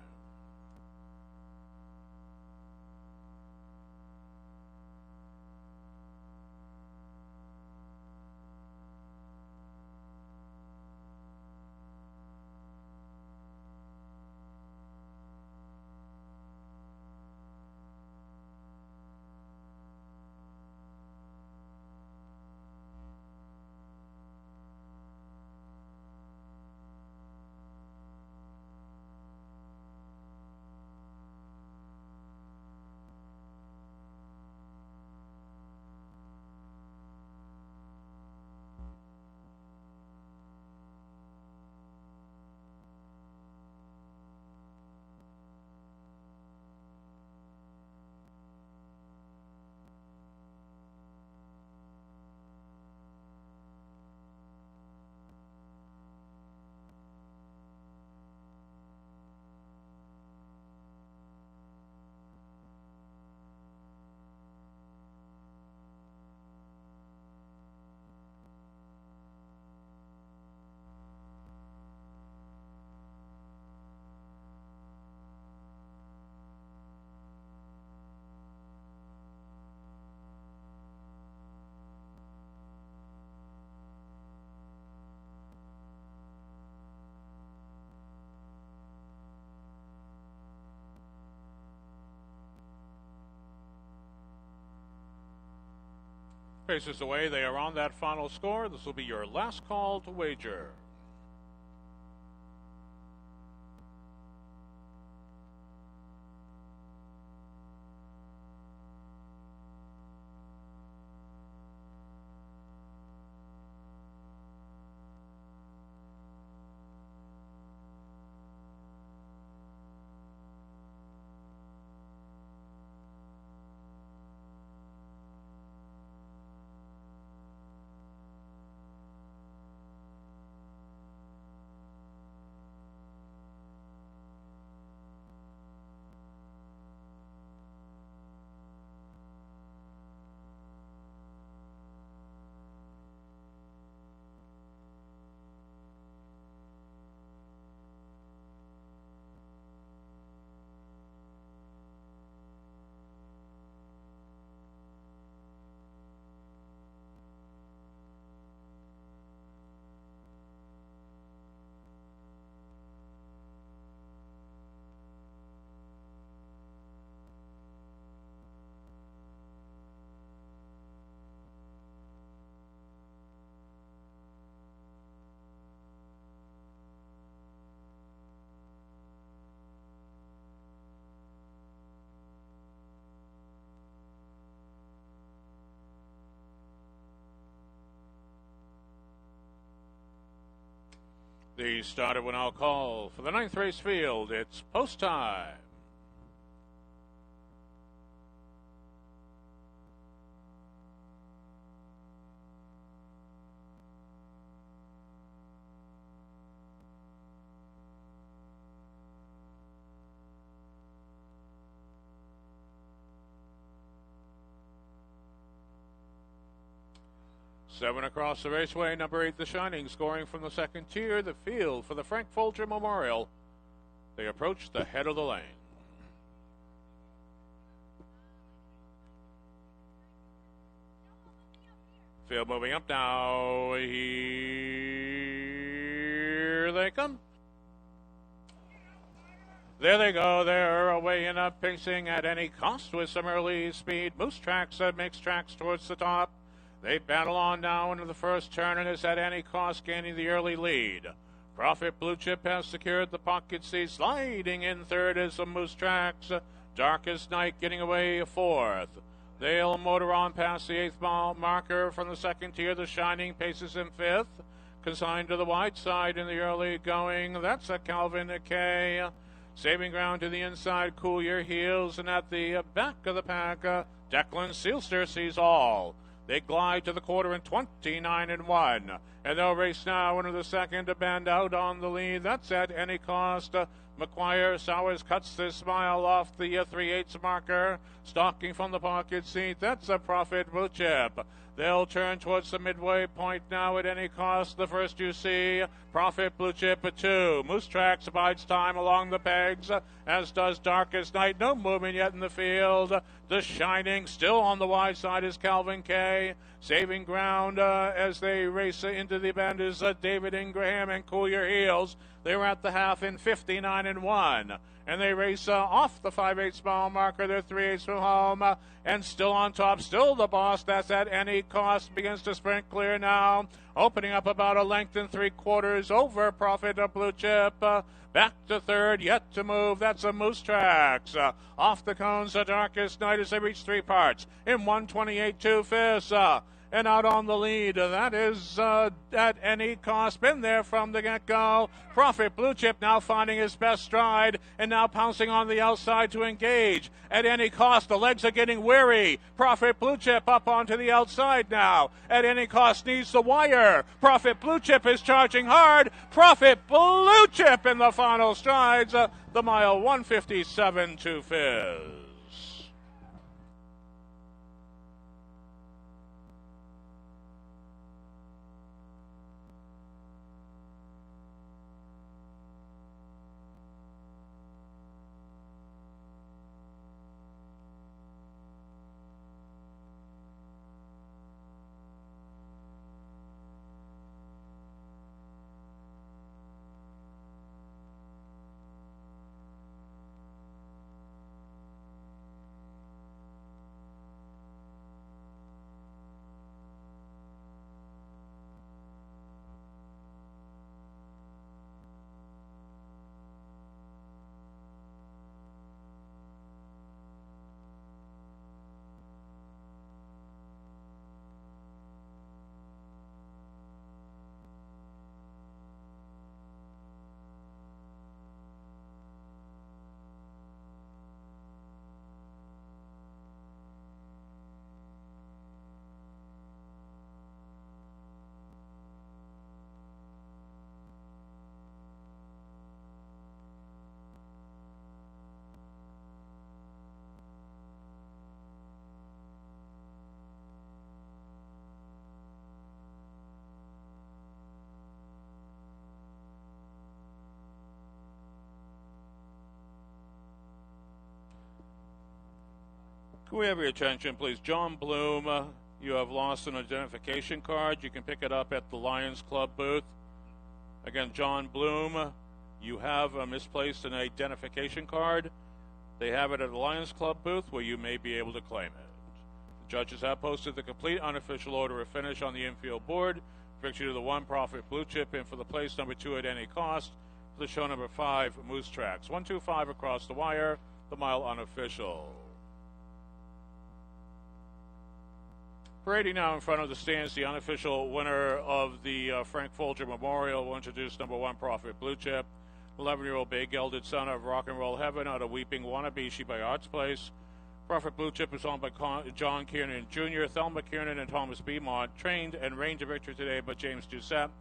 Paces away, they are on that final score. This will be your last call to wager. The starter will now call for the 9th race field. It's post time. Seven across the raceway, number 8, The Shining, scoring from the second tier. The field for the Frank Folger Memorial. They approach the head of the lane. Field moving up now. Here they come. There they go. They're away in a pacing at any cost with some early speed. Moose Tracks makes tracks towards the top. They battle on now into the first turn and is at any cost gaining the early lead. Profit Blue Chip has secured the pocket seat. Sliding in third is the Moose Tracks. Darkest Night getting away fourth. They'll motor on past the 8th mile marker from the second tier. The Shining paces in fifth. Consigned to the wide side in the early going. That's a Calvin K. Saving ground to the inside, Cool Your Heels. And at the back of the pack, Declan Sealster sees all. They glide to the quarter in 29-1. And they'll race now into the second to bend out on the lead. That's at any cost. McGuire Sowers cuts this mile off the 3/8 marker. Stalking from the pocket seat. That's a Profit Blue Chip. They'll turn towards the midway point now at any cost. The first you see, Profit Blue Chip at 2. Moose Tracks abides time along the pegs, as does Darkest Night. No movement yet in the field. The Shining still on the wide side is Calvin K. Saving ground as they race into the bend is David Ingraham and Cool Your Heels. They were at the half in 59-1. And they race off the 5/8 mile marker. They're 3/8 from home. And still on top, still the boss. That's at any cost. Begins to sprint clear now. Opening up about a length and 3/4 over Profit of Blue Chip. Back to third, yet to move. That's a Moose Tracks. Off the cones, the Darkest Night as they reach 3 parts. In 1:28 2/5. And out on the lead, that is at any cost. Been there from the get-go. Profit Blue Chip now finding his best stride and now pouncing on the outside to engage. At any cost, the legs are getting weary. Profit Blue Chip up onto the outside now. At any cost needs the wire. Profit Blue Chip is charging hard. Profit Blue Chip in the final strides. The mile 1:57 2/5. Can we have your attention, please? John Bloom, you have lost an identification card. You can pick it up at the Lions Club booth. Again, John Bloom, you have misplaced an identification card. They have it at the Lions Club booth where you may be able to claim it. The judges have posted the complete unofficial order of finish on the infield board. Victory to the 1 Profit Blue Chip in for the place number 2 at any cost. For the show number 5, Moose Tracks. 1-2-5 across the wire, the mile unofficial. Parading now in front of the stands, the unofficial winner of the Frank Folger Memorial will introduce number 1 Profit Blue Chip, 11-year-old Bay Gelded son of Rock and Roll Heaven out of Weeping Wannabishi by Arts Place. Profit Blue Chip is owned by John Kiernan Jr., Thelma Kiernan, and Thomas Beaumont. Trained and range of victory today by James Doucette.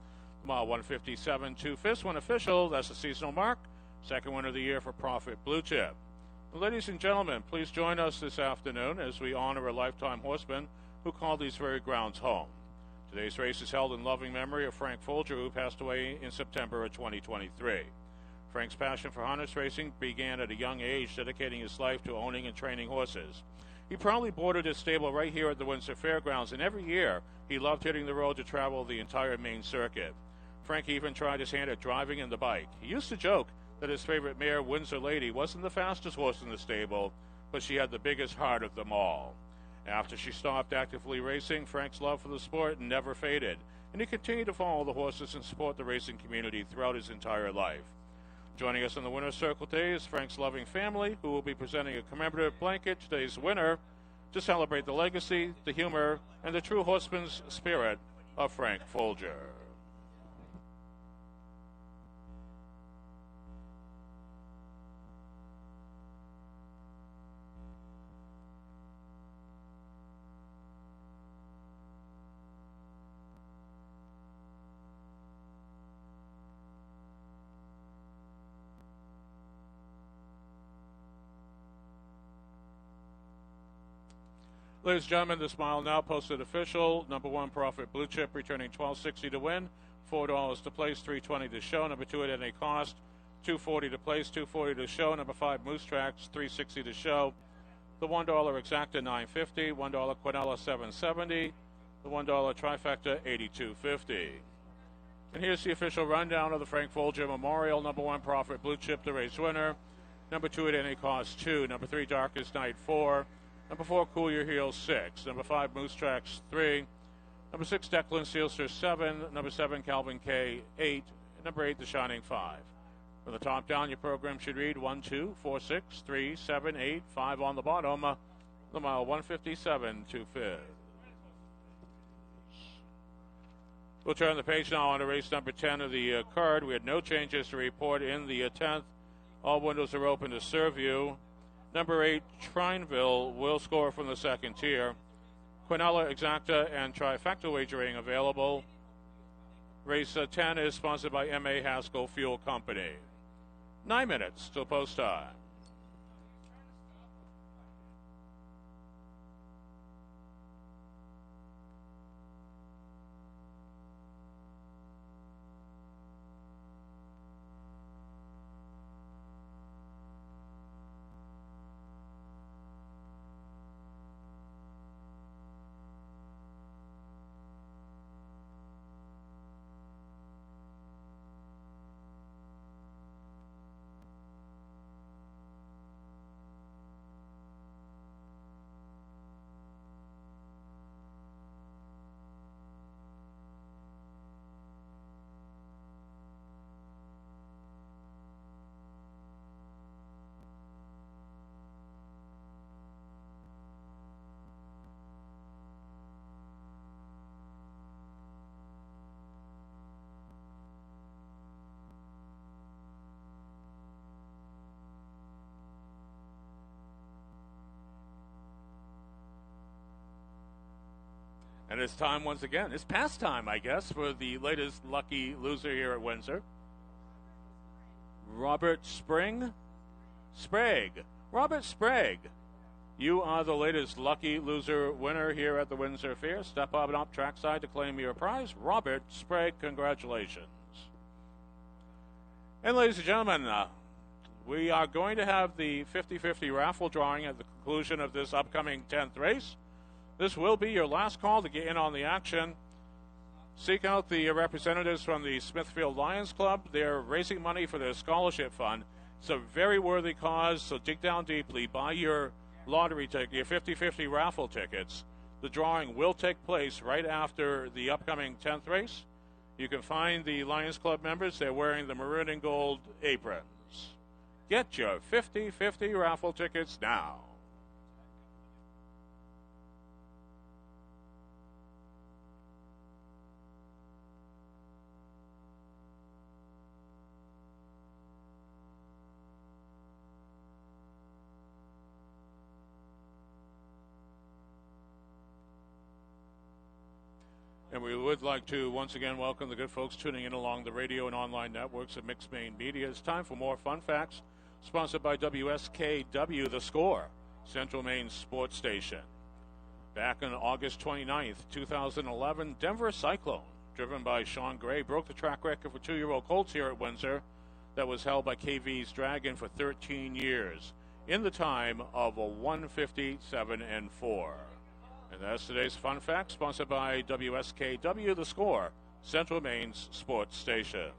Mile 157 2/5. One official, that's a seasonal mark. Second winner of the year for Profit Blue Chip. Well, ladies and gentlemen, please join us this afternoon as we honor a lifetime horseman who called these very grounds home. Today's race is held in loving memory of Frank Folger, who passed away in September of 2023. Frank's passion for harness racing began at a young age, dedicating his life to owning and training horses. He proudly boarded his stable right here at the Windsor Fairgrounds, and every year he loved hitting the road to travel the entire main circuit. Frank even tried his hand at driving in the bike. He used to joke that his favorite mare, Windsor Lady, wasn't the fastest horse in the stable, but she had the biggest heart of them all. After she stopped actively racing, Frank's love for the sport never faded, and he continued to follow the horses and support the racing community throughout his entire life. Joining us in the winner's circle today is Frank's loving family, who will be presenting a commemorative blanket to today's winner to celebrate the legacy, the humor, and the true horseman's spirit of Frank Folger. Ladies and gentlemen, the Smile Now posted official. Number 1, Profit Blue Chip, returning $12.60 to win, $4 to place, $3.20 to show. Number 2 at any cost, $2.40 to place, $2.40 to show. Number 5, Moose Tracks, $3.60 to show. The $1 Exacta, $9.50. $1 Quinella, $7.70. The $1 Trifecta, $82.50. And here's the official rundown of the Frank Folger Memorial. Number 1, Profit Blue Chip, the race winner. Number 2 at any cost, 2. Number 3, Darkest Night, 4. Number 4, Cool Your Heels, 6. Number 5, Moose Tracks, 3. Number 6, Declan Sealster, 7. Number 7, Calvin K, 8. And number 8, The Shining 5. From the top down, your program should read 1, 2, 4, 6, 3, 7, 8, 5 on the bottom. The mile 157 to 5th. We'll turn the page now on to race number 10 of the card. We had no changes to report in the 10th. All windows are open to serve you. Number 8, Trineville, will score from the second tier. Quinella, Exacta, and Trifecta wagering available. Race 10 is sponsored by M.A. Haskell Fuel Company. 9 minutes till post time. And it's time once again. It's past time, I guess, for the latest lucky loser here at Windsor. Robert Sprague. Robert Sprague, you are the latest lucky loser winner here at the Windsor Fair. Step up and up trackside to claim your prize. Robert Sprague, congratulations. And ladies and gentlemen, we are going to have the 50-50 raffle drawing at the conclusion of this upcoming 10th race. This will be your last call to get in on the action. Seek out the representatives from the Smithfield Lions Club. They're raising money for their scholarship fund. It's a very worthy cause, so dig down deeply. Buy your lottery ticket, your 50-50 raffle tickets. The drawing will take place right after the upcoming 10th race. You can find the Lions Club members. They're wearing the maroon and gold aprons. Get your 50-50 raffle tickets now. And we would like to once again welcome the good folks tuning in along the radio and online networks of Mixed Maine Media. It's time for more fun facts, sponsored by WSKW, The Score, Central Maine's sports station. Back on August 29th, 2011, Denver Cyclone, driven by Sean Gray, broke the track record for two-year-old colts here at Windsor that was held by KV's Dragon for 13 years in the time of a 157-4. And that's today's fun fact, sponsored by WSKW, The Score, Central Maine's sports station.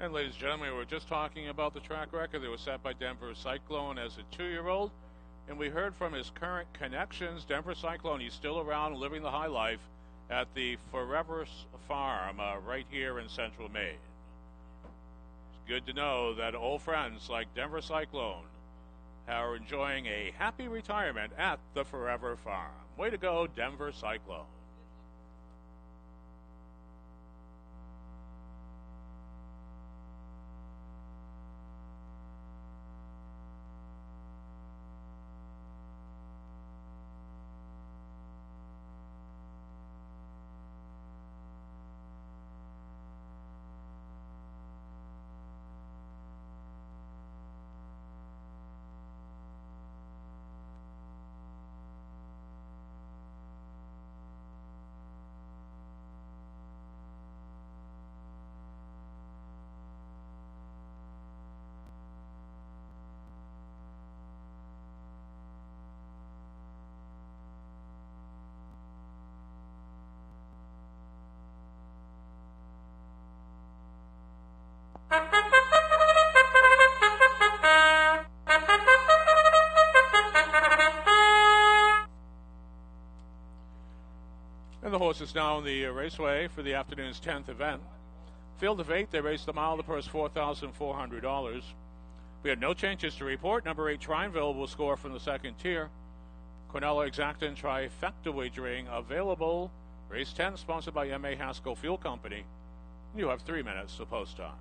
And ladies and gentlemen, we were just talking about the track record that was set by Denver Cyclone as a 2-year-old. And we heard from his current connections, Denver Cyclone. He's still around living the high life at the Forever Farm right here in Central Maine. It's good to know that old friends like Denver Cyclone are enjoying a happy retirement at the Forever Farm. Way to go, Denver Cyclone. And the horse is now in the raceway for the afternoon's 10th event. Field of 8, they raced the mile. The purse $4,400. We had no changes to report. Number 8, Trineville, will score from the second tier. Quinella Exacta trifecta wagering available. Race 10, sponsored by M.A. Haskell Fuel Company. You have 3 minutes to post time.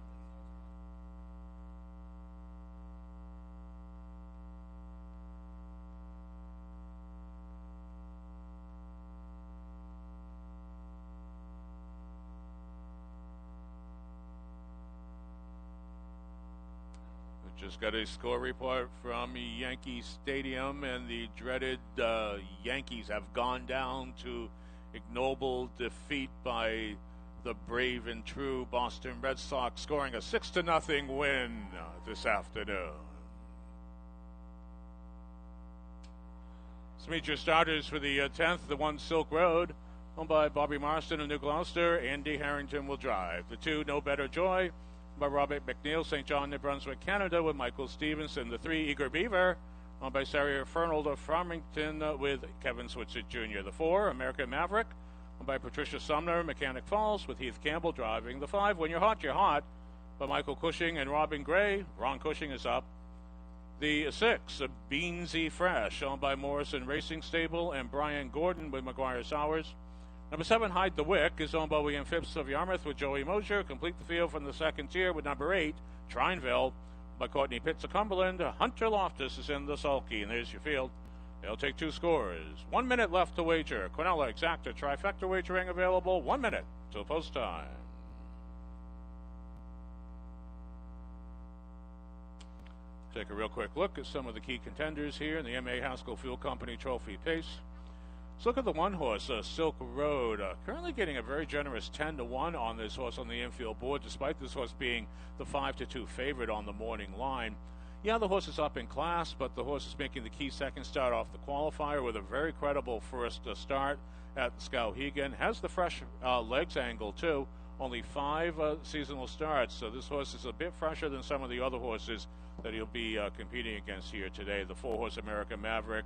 Just got a score report from Yankee Stadium, and the dreaded Yankees have gone down to ignoble defeat by the brave and true Boston Red Sox, scoring a 6-0 win this afternoon. Let's meet your starters for the 10th, the 1 Silk Road, owned by Bobby Marston of New Gloucester. Andy Harrington will drive. The 2 No Better Joy, by Robert McNeil, St. John, New Brunswick, Canada, with Michael Stevenson. The 3 Eager Beaver, owned by Sarah Fernald of Farmington, with Kevin Switzer Jr. The 4 American Maverick, owned by Patricia Sumner, Mechanic Falls, with Heath Campbell driving. The 5 When You're Hot, You're Hot, by Michael Cushing and Robin Gray. Ron Cushing is up. The 6 Beansy Fresh, owned by Morrison Racing Stable and Brian Gordon, with McGuire Sowers. Number 7, Hide the Wick, is owned by William Phipps of Yarmouth with Joey Mosier. Complete the field from the second tier with number 8, Trineville, by Courtney Pitts of Cumberland. Hunter Loftus is in the sulky, and there's your field. They'll take 2 scores. 1 minute left to wager. Quinella Exacta trifecta wagering available. 1 minute till post time. Take a real quick look at some of the key contenders here in the M.A. Haskell Fuel Company Trophy Pace. Let's look at the 1 horse, Silk Road, currently getting a very generous 10-1 on this horse on the infield board, despite this horse being the 5-2 favorite on the morning line. Yeah, the horse is up in class, but the horse is making the key second start off the qualifier with a very credible first start at Skowhegan. Has the fresh legs angle, too. Only 5 seasonal starts, so this horse is a bit fresher than some of the other horses that he'll be competing against here today. The 4-horse American Maverick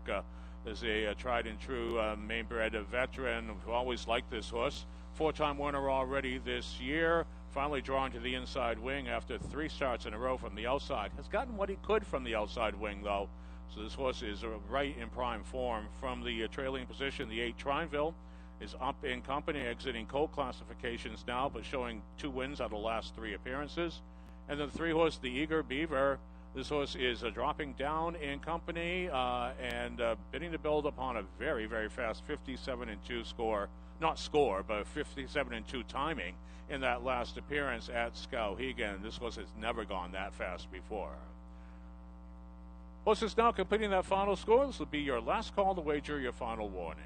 is a tried and true Mainbred veteran. We've always liked this horse. 4-time winner already this year. Finally drawn to the inside wing after 3 starts in a row from the outside. Has gotten what he could from the outside wing, though. So this horse is right in prime form. From the trailing position, the 8 Trineville is up in company, exiting colt classifications now, but showing 2 wins out of the last 3 appearances. And then the 3-horse, the Eager Beaver. This horse is dropping down in company and bidding to build upon a very, very fast 57-2 score. Not score, but 57-2 timing in that last appearance at Skowhegan. This horse has never gone that fast before. Horse is now completing that final score. This will be your last call to wager, your final warning.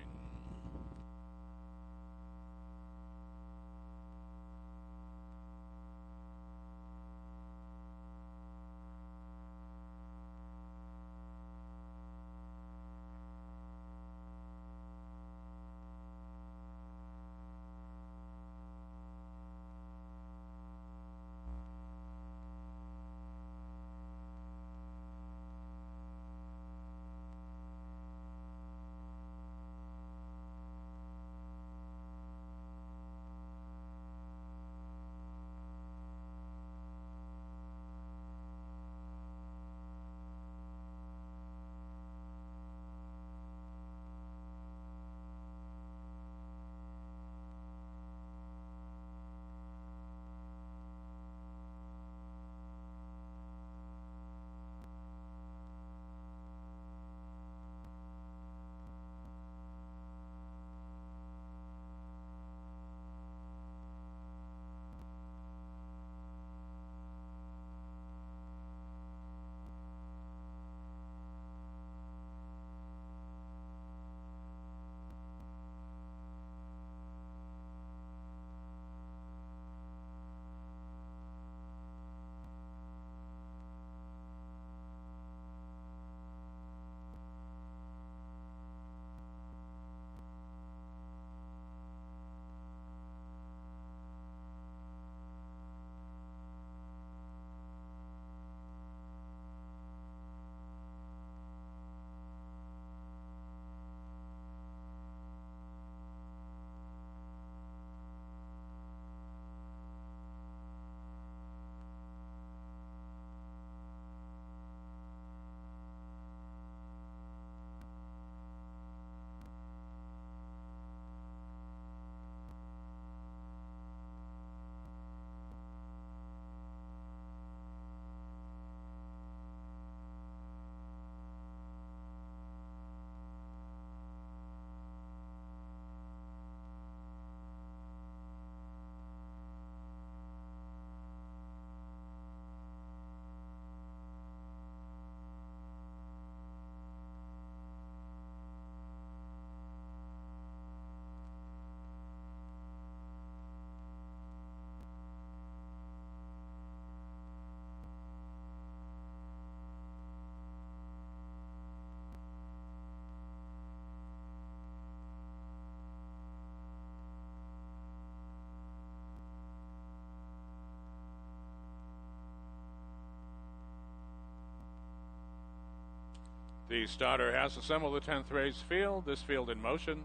The starter has assembled the 10th race field, this field in motion.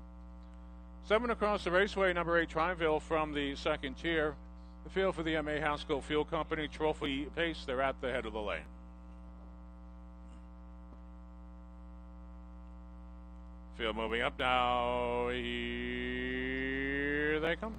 7 across the raceway, number 8 Trineville from the second tier. The field for the M.A. Haskell Fuel Company Trophy Pace. They're at the head of the lane. Field moving up now. Here they come.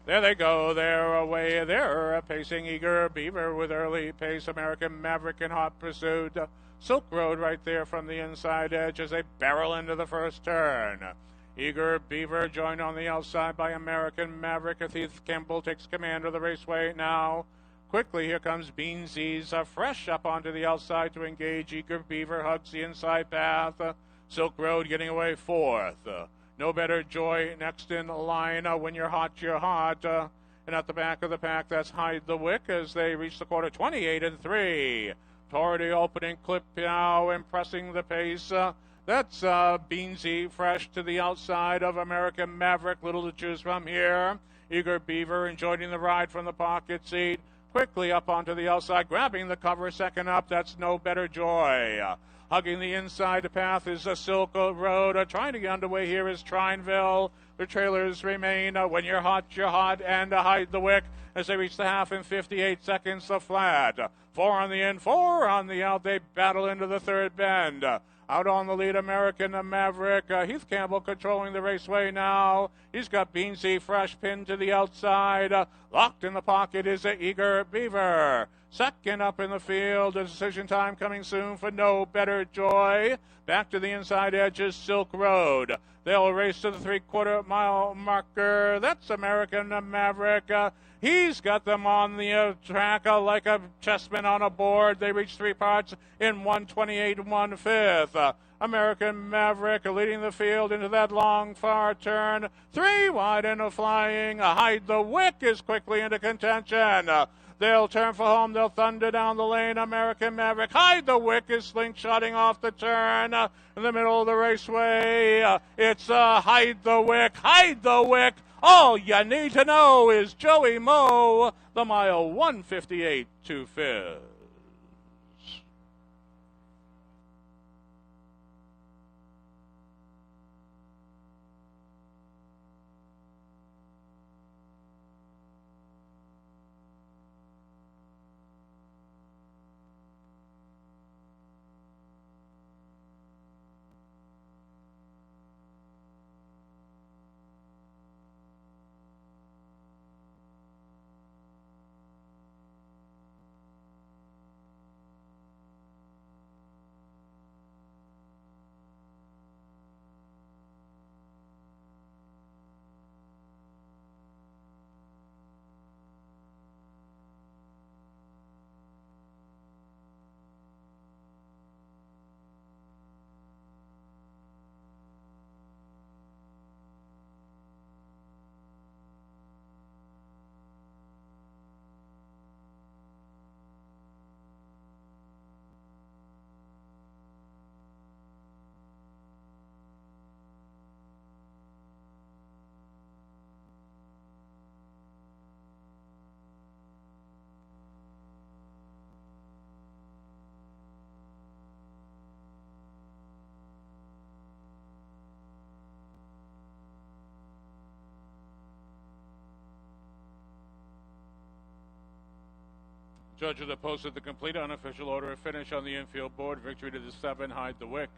There they go. They're away. They're pacing Eager Beaver with early pace. American Maverick in hot pursuit. Silk Road right there from the inside edge as they barrel into the first turn. Eager Beaver joined on the outside by American Maverick. Heath Campbell takes command of the raceway now. Quickly, here comes Beansies fresh up onto the outside to engage. Eager Beaver hugs the inside path. Silk Road getting away fourth. No Better Joy next in line. When you're hot, you're hot. And at the back of the pack, that's Hide the Wick as they reach the quarter, 28-3. Toward the opening clip now, impressing the pace. That's Beansy fresh to the outside of American Maverick. Little to choose from here. Eager Beaver enjoying the ride from the pocket seat. Quickly up onto the outside, grabbing the cover. Second up, that's No Better Joy. Hugging the inside path is a Silk Road. Trying to get underway here is Trineville. The trailers remain When You're Hot, You're Hot, and Hide the Wick as they reach the half in 58 seconds. The flat. 4 on the in, 4 on the out. They battle into the third bend. Out on the lead, American Maverick. Heath Campbell controlling the raceway now. He's got Beansy fresh pinned to the outside. Locked in the pocket is a Eager Beaver. Second up in the field, a decision time coming soon for No Better Joy. Back to the inside edge is Silk Road. They'll race to the 3/4 mile marker. That's American Maverick. He's got them on the track like a chessman on a board. They reach 3 parts in 1:28 1/5. American Maverick leading the field into that long far turn. 3 wide and a flying. Hide the Wick is quickly into contention. They'll turn for home. They'll thunder down the lane. American Maverick. Hide the Wick is slingshotting off the turn. In the middle of the raceway, it's Hide the Wick. Hide the Wick. All you need to know is Joey Moe, the mile 158 to Fizz. Judges have posted the complete unofficial order of finish on the infield board. Victory to the 7, Hide the Wick.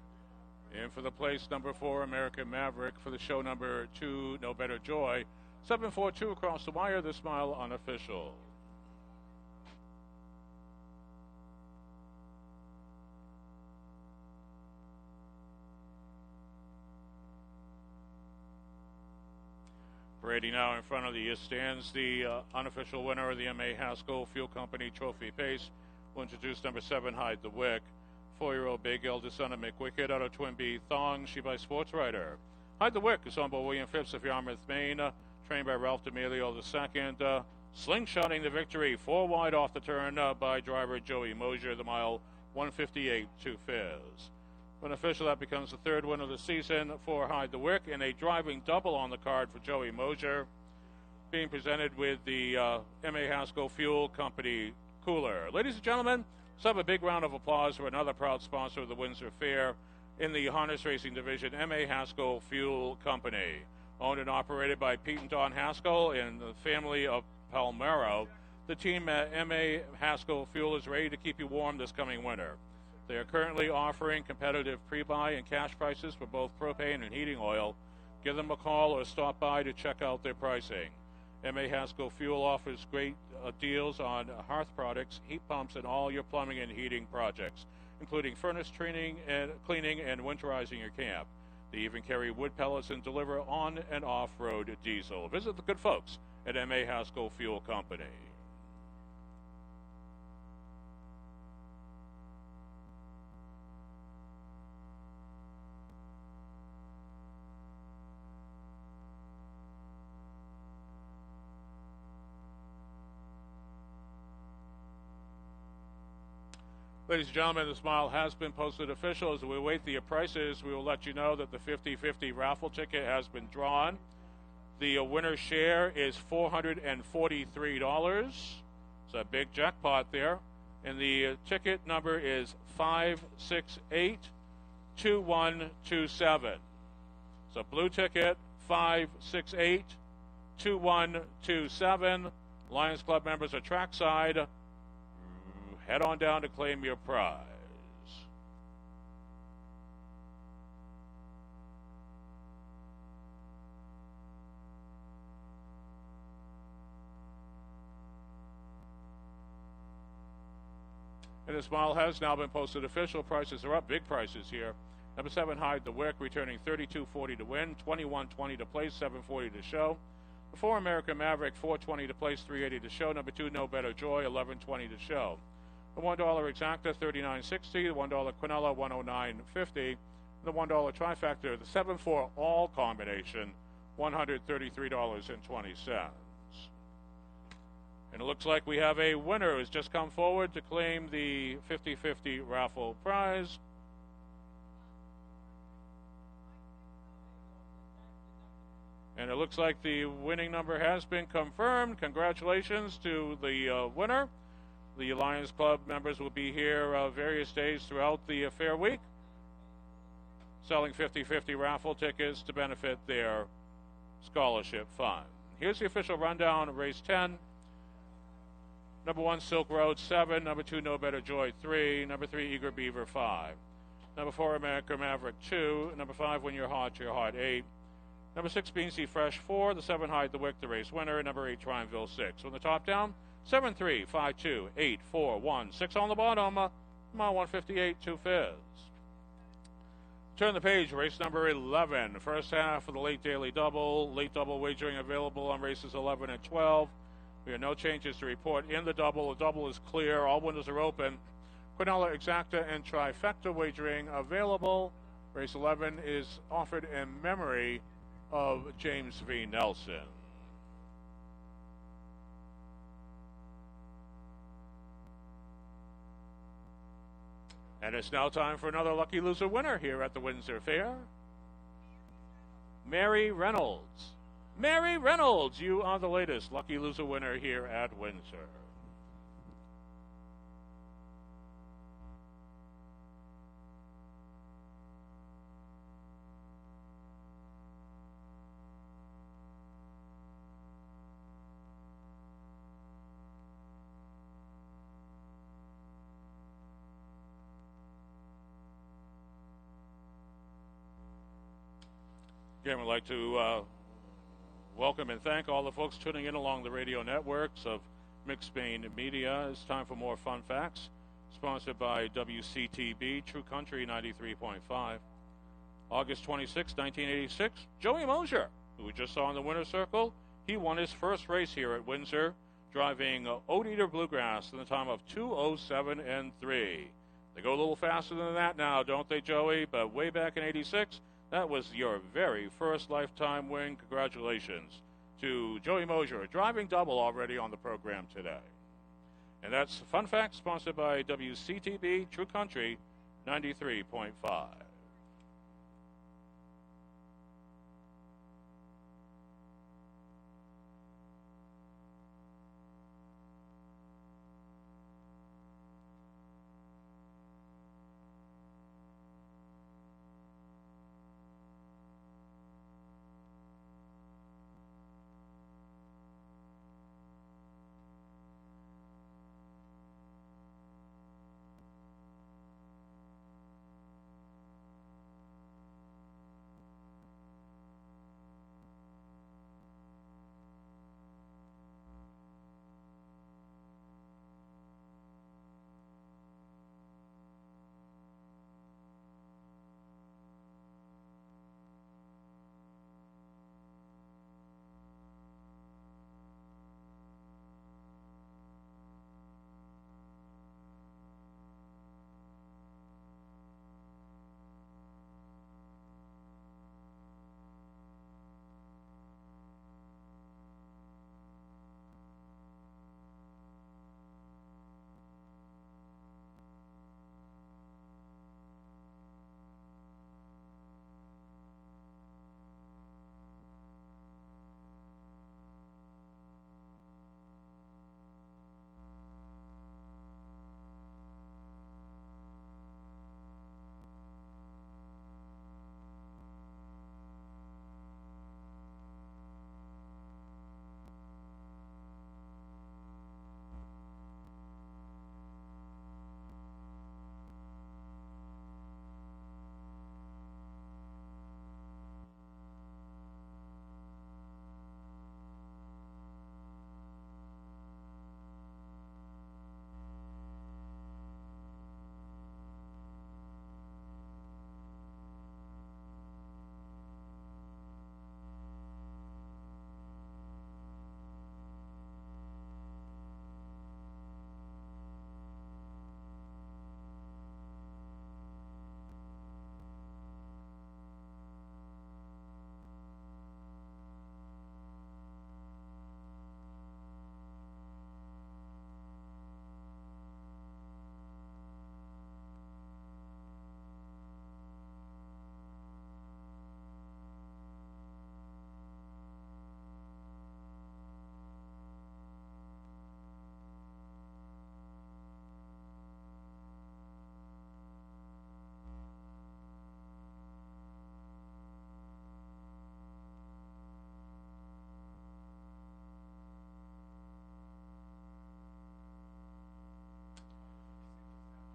And for the place, number 4, American Maverick. For the show, number 2, No Better Joy. 7-4-2 across the wire, this mile unofficial. Brady now in front of the stands. The unofficial winner of the M.A. Haskell Fuel Company Trophy Pace will introduce number 7, Hide the Wick. 4-year-old big eldest son of Mick Wicked out of Twin B Thong, she by Sports Writer. Hide the Wick is owned by William Phipps of Yarmouth, Maine, trained by Ralph D'Amelio II. Slingshotting the victory, 4 wide off the turn by driver Joey Mosier, the mile 158 to Fizz. When official, that becomes the 3rd win of the season for Hide the Wick, and a driving double on the card for Joey Mosier, being presented with the M.A. Haskell Fuel Company cooler. Ladies and gentlemen, Let's have a big round of applause for another proud sponsor of the Windsor Fair in the harness racing division, M.A. Haskell Fuel Company. Owned and operated by Pete and Don Haskell and the family of Palmero, the team at M.A. Haskell Fuel is ready to keep you warm this coming winter. They are currently offering competitive pre-buy and cash prices for both propane and heating oil. Give them a call or stop by to check out their pricing. M.A. Haskell Fuel offers great deals on hearth products, heat pumps, and all your plumbing and heating projects, including furnace cleaning and winterizing your camp. They even carry wood pellets and deliver on and off-road diesel. Visit the good folks at M.A. Haskell Fuel Company. Ladies and gentlemen, the Smile has been posted official. As we await the prices, we will let you know that the 50-50 raffle ticket has been drawn. The winner's share is $443. It's a big jackpot there. And the ticket number is 568-2127. So blue ticket, 568-2127. Lions Club members are trackside. Head on down to claim your prize. And the Smile has now been posted official. Prices are up, big prices here. Number 7, Hide the Wick, returning $32.40 to win, $21.20 to place, $7.40 to show. The 4, American Maverick, $4.20 to place, $3.80 to show. Number 2, No Better Joy, $11.20 to show. The $1 Exacta, $39.60. The $1 Quinella, $109.50. The $1 Trifecta, the 7-4 all combination, $133.20. And it looks like we have a winner who's just come forward to claim the 50-50 raffle prize. And it looks like the winning number has been confirmed. Congratulations to the winner. The Lions Club members will be here various days throughout the fair week, selling 50-50 raffle tickets to benefit their scholarship fund. Here's the official rundown of race 10. Number 1, Silk Road, 7. Number 2, No Better Joy, 3. Number 3, Eager Beaver, 5. Number 4, American Maverick, 2. Number 5, When You're Hot, 8. Number 6, Beansy Fresh, 4. The 7, Hide the Wick, the race winner. Number 8, Triumville, 6. From the top down, 7, 3, 5, 2, 8, 4, 1, 6 on the bottom. Mile 158, 2 fizz. Turn the page, race number 11. First half of the late daily double. Late double wagering available on races 11 and 12. We have no changes to report in the double. The double is clear. All windows are open. Quinella, Exacta, and Trifecta wagering available. Race 11 is offered in memory of James V. Nelson. And it's now time for another Lucky Loser winner here at the Windsor Fair. Mary Reynolds. Mary Reynolds, you are the latest Lucky Loser winner here at Windsor. Again, we'd like to welcome and thank all the folks tuning in along the radio networks of McSpain Media. It's time for more fun facts, sponsored by WCTB, True Country 93.5. August 26, 1986, Joey Mosier, who we just saw in the winner's circle, he won his first race here at Windsor, driving Oat Eater Bluegrass in the time of 2:07 and 3. They go a little faster than that now, don't they, Joey? But way back in 86, that was your very first lifetime win. Congratulations to Joey Mosier, driving double already on the program today. And that's Fun Facts, sponsored by WCTB, True Country 93.5.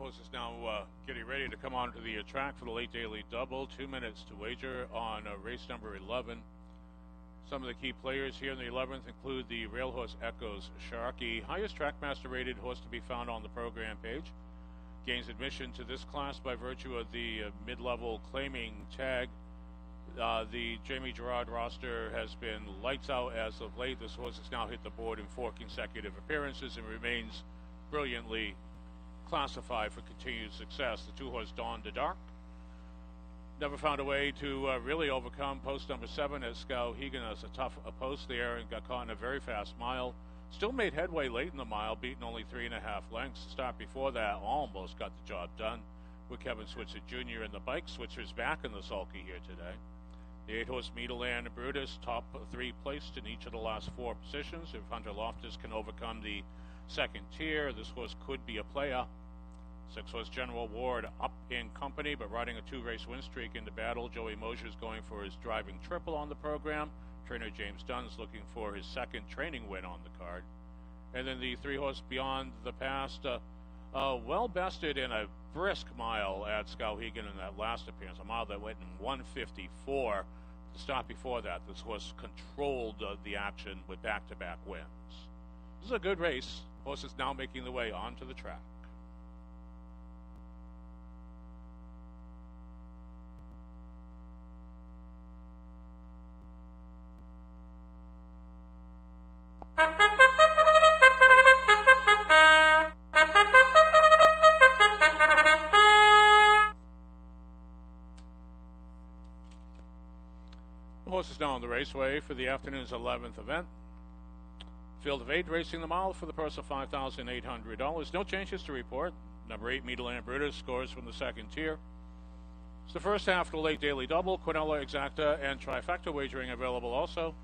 Horses now getting ready to come onto the track for the late daily double. 2 minutes to wager on race number 11. Some of the key players here in the 11th include the rail horse Echoes Sharky, highest trackmaster rated horse to be found on the program page. Gains admission to this class by virtue of the mid-level claiming tag. The Jamie Gerard roster has been lights out as of late. This horse has now hit the board in 4 consecutive appearances and remains brilliantly classified for continued success. The 2-horse Dawn to Dark never found a way to really overcome post number 7 at Skowhegan. As a tough post there and got caught in a very fast mile. Still made headway late in the mile, beating only 3.5 lengths. The start before that almost got the job done with Kevin Switzer Jr. and the bike switchers back in the sulky here today. The 8-horse Meadowland Brutus, top 3 placed in each of the last 4 positions. If Hunter Loftus can overcome the second tier, this horse could be a player. 6-horse General Ward up in company, but riding a 2-race win streak into battle. Joey Mosher is going for his driving triple on the program. Trainer James Dunn is looking for his second training win on the card. And then the 3-horse Beyond the Past, well bested in a brisk mile at Skowhegan in that last appearance, a mile that went in 1:54. The stop before that, this horse controlled the action with back-to-back wins. This is a good race. Horses now making the way onto the track. The horse is now on the raceway for the afternoon's 11th event. Field of 8 racing the mile for the purse of $5,800. No changes to report. Number 8, Meadowland Brutus, scores from the second tier. It's the first half of the late daily double. Quinella Exacta and Trifecta wagering available also.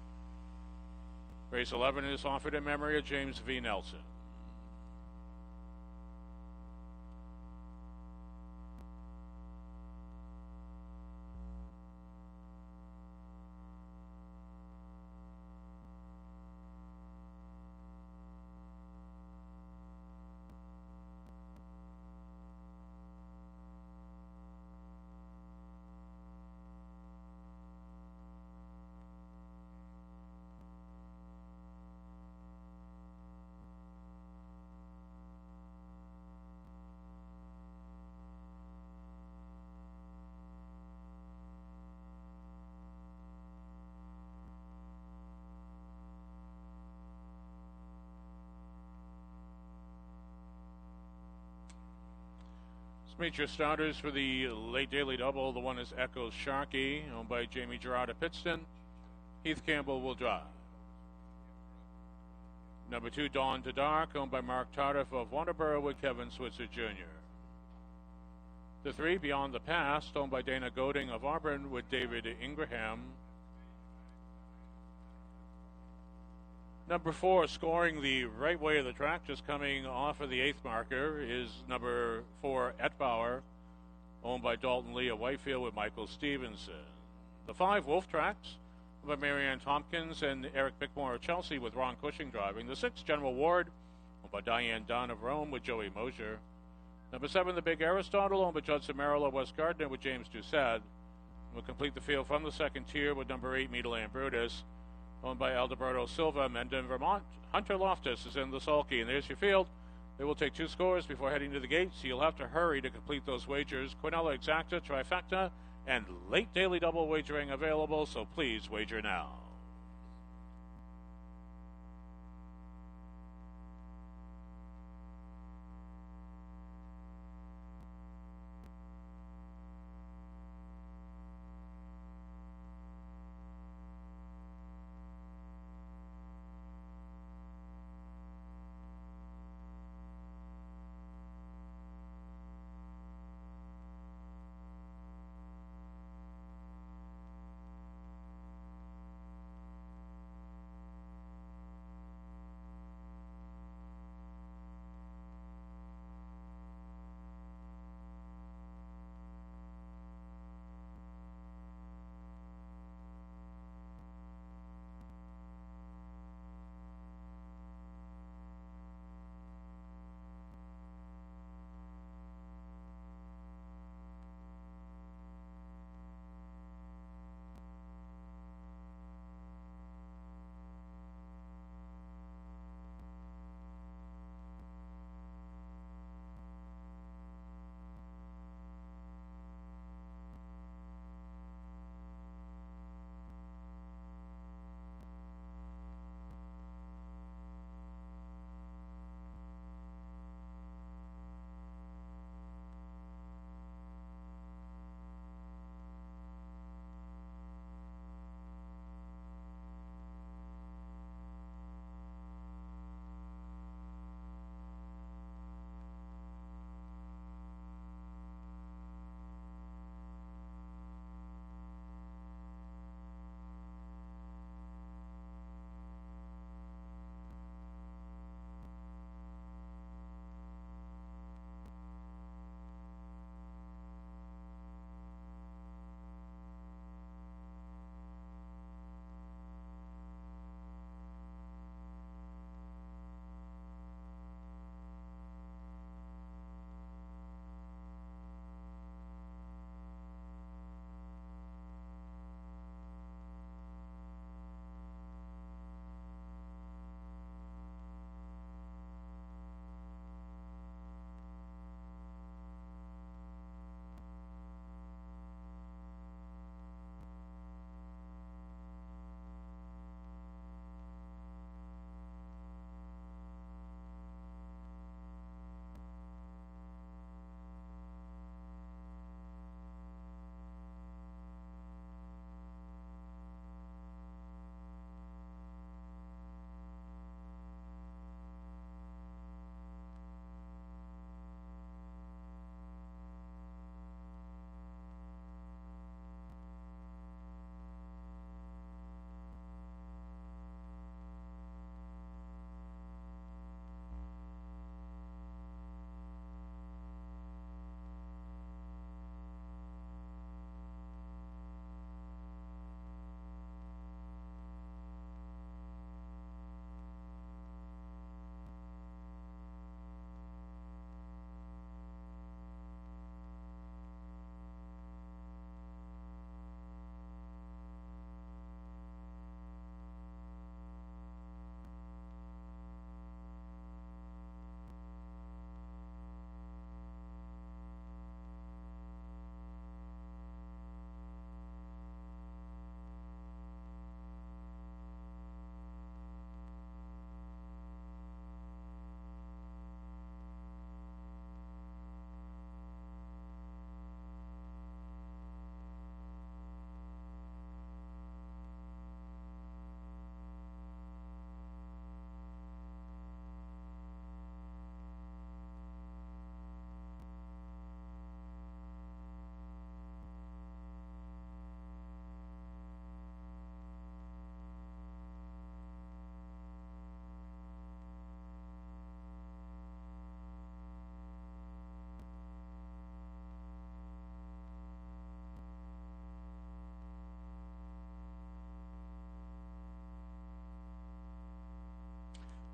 Race 11 is offered in memory of James V. Nelson. Let's meet your starters for the late daily double. The one is Echoes Sharky, owned by Jamie Gerard of Pittston. Heath Campbell will drive. Number 2, Dawn to Dark, owned by Mark Tardif of Wanterborough with Kevin Switzer Jr. The 3, Beyond the Past, owned by Dana Goding of Auburn with David Ingraham. Number 4, scoring the right way of the track, just coming off of the 8th marker, is number 4, Etbauer, owned by Dalton Lee of Whitefield with Michael Stevenson. The 5, Wolf Tracks, owned by Marianne Tompkins and Eric Bickmore of Chelsea with Ron Cushing driving. The 6, General Ward, owned by Diane Dunn of Rome with Joey Mosher. Number 7, the Big Aristotle, owned by Judson Merrill of West Gardner with James Doucette. We'll complete the field from the second tier with number 8, Meadowland Brutus, owned by Alberto Silva, Mendon, Vermont. Hunter Loftus is in the sulky, and there's your field. They will take 2 scores before heading to the gate, so you'll have to hurry to complete those wagers. Quinella Exacta, Trifecta, and late daily double wagering available, so please wager now.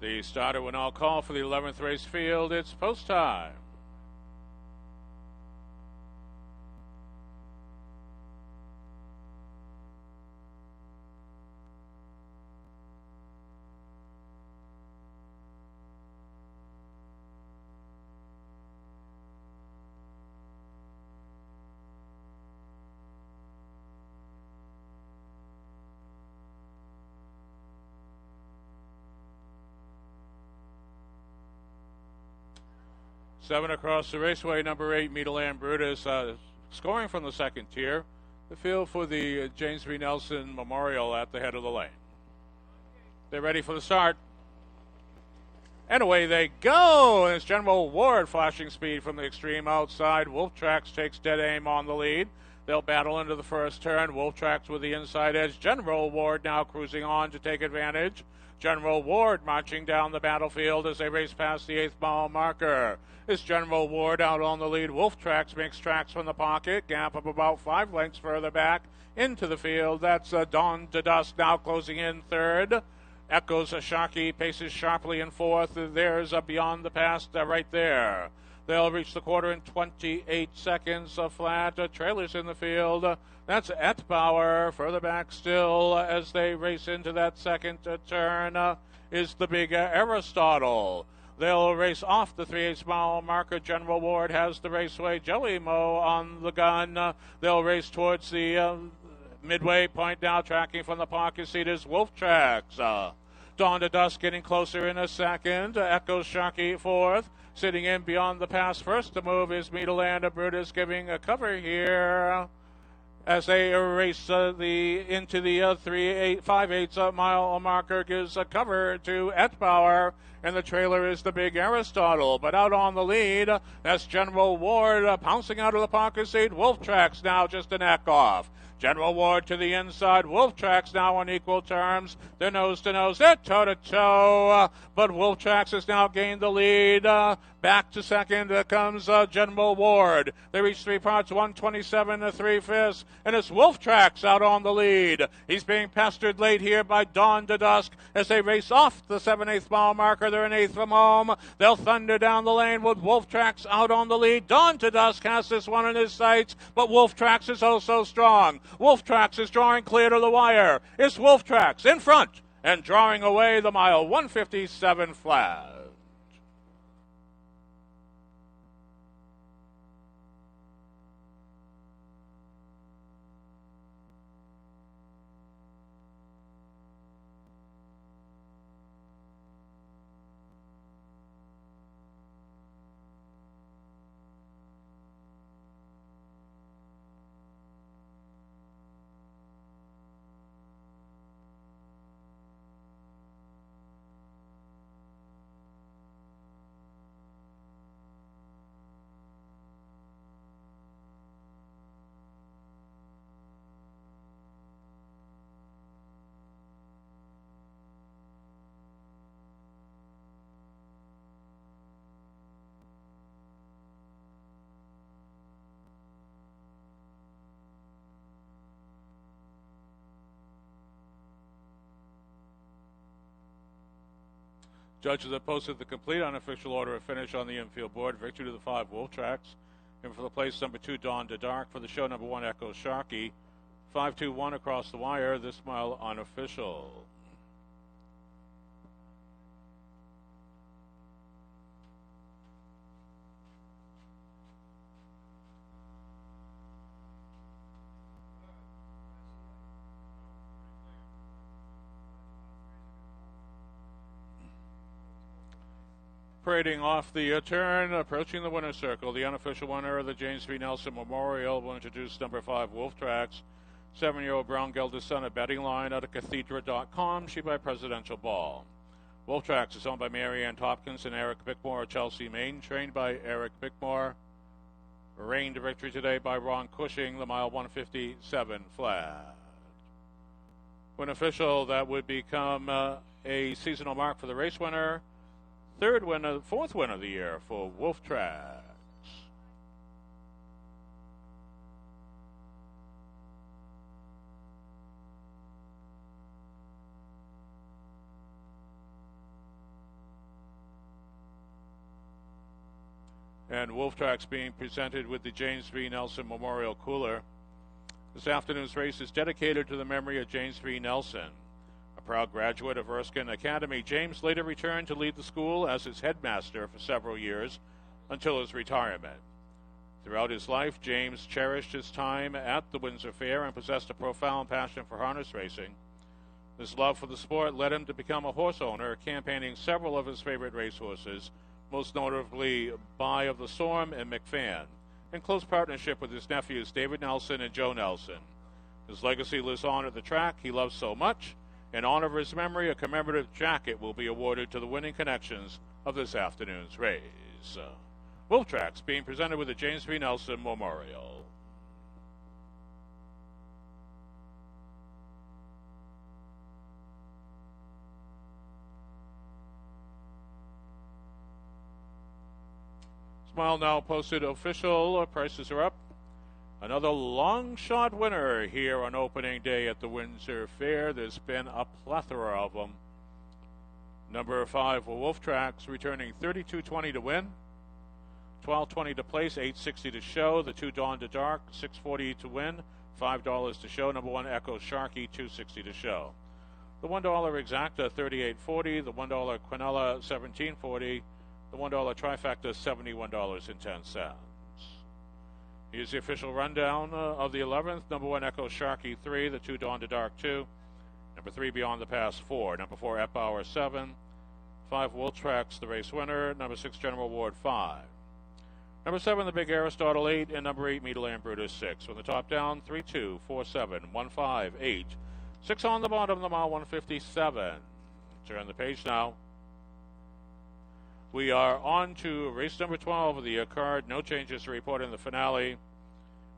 The starter will now call for the 11th race field. It's post time. Seven across the raceway, number 8, Meadowland Brutus, scoring from the second tier. The field for the James B. Nelson Memorial at the head of the lane. They're ready for the start. And away they go. And it's General Ward flashing speed from the extreme outside. Wolf Tracks takes dead aim on the lead. They'll battle into the first turn. Wolf Tracks with the inside edge. General Ward now cruising on to take advantage. General Ward marching down the battlefield as they race past the 8th mile marker. It's General Ward out on the lead. Wolf Tracks makes tracks from the pocket. Gap of about 5 lengths further back into the field. That's Dawn to Dusk now closing in third. Echoes Ashaki paces sharply in fourth. There's Beyond the Past right there. They'll reach the quarter in 28 seconds flat. Trailers in the field. That's Etbauer. Further back still as they race into that second turn is the big Aristotle. They'll race off the 3/8 mile marker. General Ward has the raceway. Jelly Mo on the gun. They'll race towards the midway point now. Tracking from the pocket seat is Wolf Tracks. Dawn to Dusk getting closer in a second. Echoes Sharky fourth. Sitting in Beyond the Pass first to move is Meadowland Brutus giving a cover here as they race into the 5/8 mile marker. Gives a cover to Etbauer, and the trailer is the big Aristotle. But out on the lead, that's General Ward pouncing out of the pocket seat. Wolf Tracks now just a neck off. General Ward to the inside. Wolf Tracks now on equal terms. They're nose to nose. They're toe to toe. But Wolf Tracks has now gained the lead. Back to second comes General Ward. They reach 3 parts, 127 to 3/5. And it's Wolf Tracks out on the lead. He's being pestered late here by Dawn to Dusk as they race off the 7/8 mile marker. They're an eighth from home. They'll thunder down the lane with Wolf Tracks out on the lead. Dawn to Dusk has this one in his sights, but Wolf Tracks is oh so strong. Wolf Tracks is drawing clear to the wire. It's Wolf Tracks in front and drawing away the mile 157 flat. Judges have posted the complete unofficial order of finish on the infield board. Victory to the 5 Wolf Tracks. And for the place number 2, Dawn to Dark. For the show number 1, Echo Sharky. 5-2-1 across the wire. This mile unofficial. Parading off the turn, approaching the winner's circle, the unofficial winner of the James B. Nelson Memorial will introduce number 5 Wolf Tracks, 7-year-old brown gelded son at betting line out of Cathedra.com, she by Presidential Ball. Wolf Tracks is owned by Mary Ann Hopkins and Eric Bickmore of Chelsea, Maine, trained by Eric Bickmore. Reigned to victory today by Ron Cushing, the mile 157 flat. When official, that would become a seasonal mark for the race winner. Fourth win of the year for Wolf Tracks. And Wolf Tracks being presented with the James V. Nelson Memorial Cooler. This afternoon's race is dedicated to the memory of James V. Nelson. A proud graduate of Erskine Academy, James later returned to lead the school as its headmaster for several years until his retirement. Throughout his life, James cherished his time at the Windsor Fair and possessed a profound passion for harness racing. His love for the sport led him to become a horse owner, campaigning several of his favorite racehorses, most notably Buy of the Storm and McFan, in close partnership with his nephews David Nelson and Joe Nelson. His legacy lives on at the track he loves so much. In honor of his memory, a commemorative jacket will be awarded to the winning connections of this afternoon's race. Wolf Tracks being presented with the James V. Nelson Memorial. Smile Now posted official prices are up. Another long shot winner here on opening day at the Windsor Fair. There's been a plethora of them. Number 5 for Wolf Tracks, returning $32.20 to win, $12.20 to place, $8.60 to show. The 2 Dawn to Dark, $6.40 to win, $5 to show. Number 1 Echo Sharky, $2.60 to show. The $1 Exacta, $38.40. The $1 Quinella, $17.40. The $1 Trifecta, $71.10. Here's the official rundown of the 11th. Number 1 Echo Sharky, 3. The 2 Dawn to Dark, 2. Number 3 Beyond the Pass, 4. Number 4 Ep Hour, 7. 5 Wolf Tracks, the race winner. Number 6 General Ward, 5. Number 7 the Big Aristotle, 8. And number 8 Meadowland Brutus, 6. From the top down, 3, 2, 4, 7, 1, 5, 8. 6 on the bottom, the mile 157. Turn the page now. We are on to race number 12 of the card. No changes to report in the finale.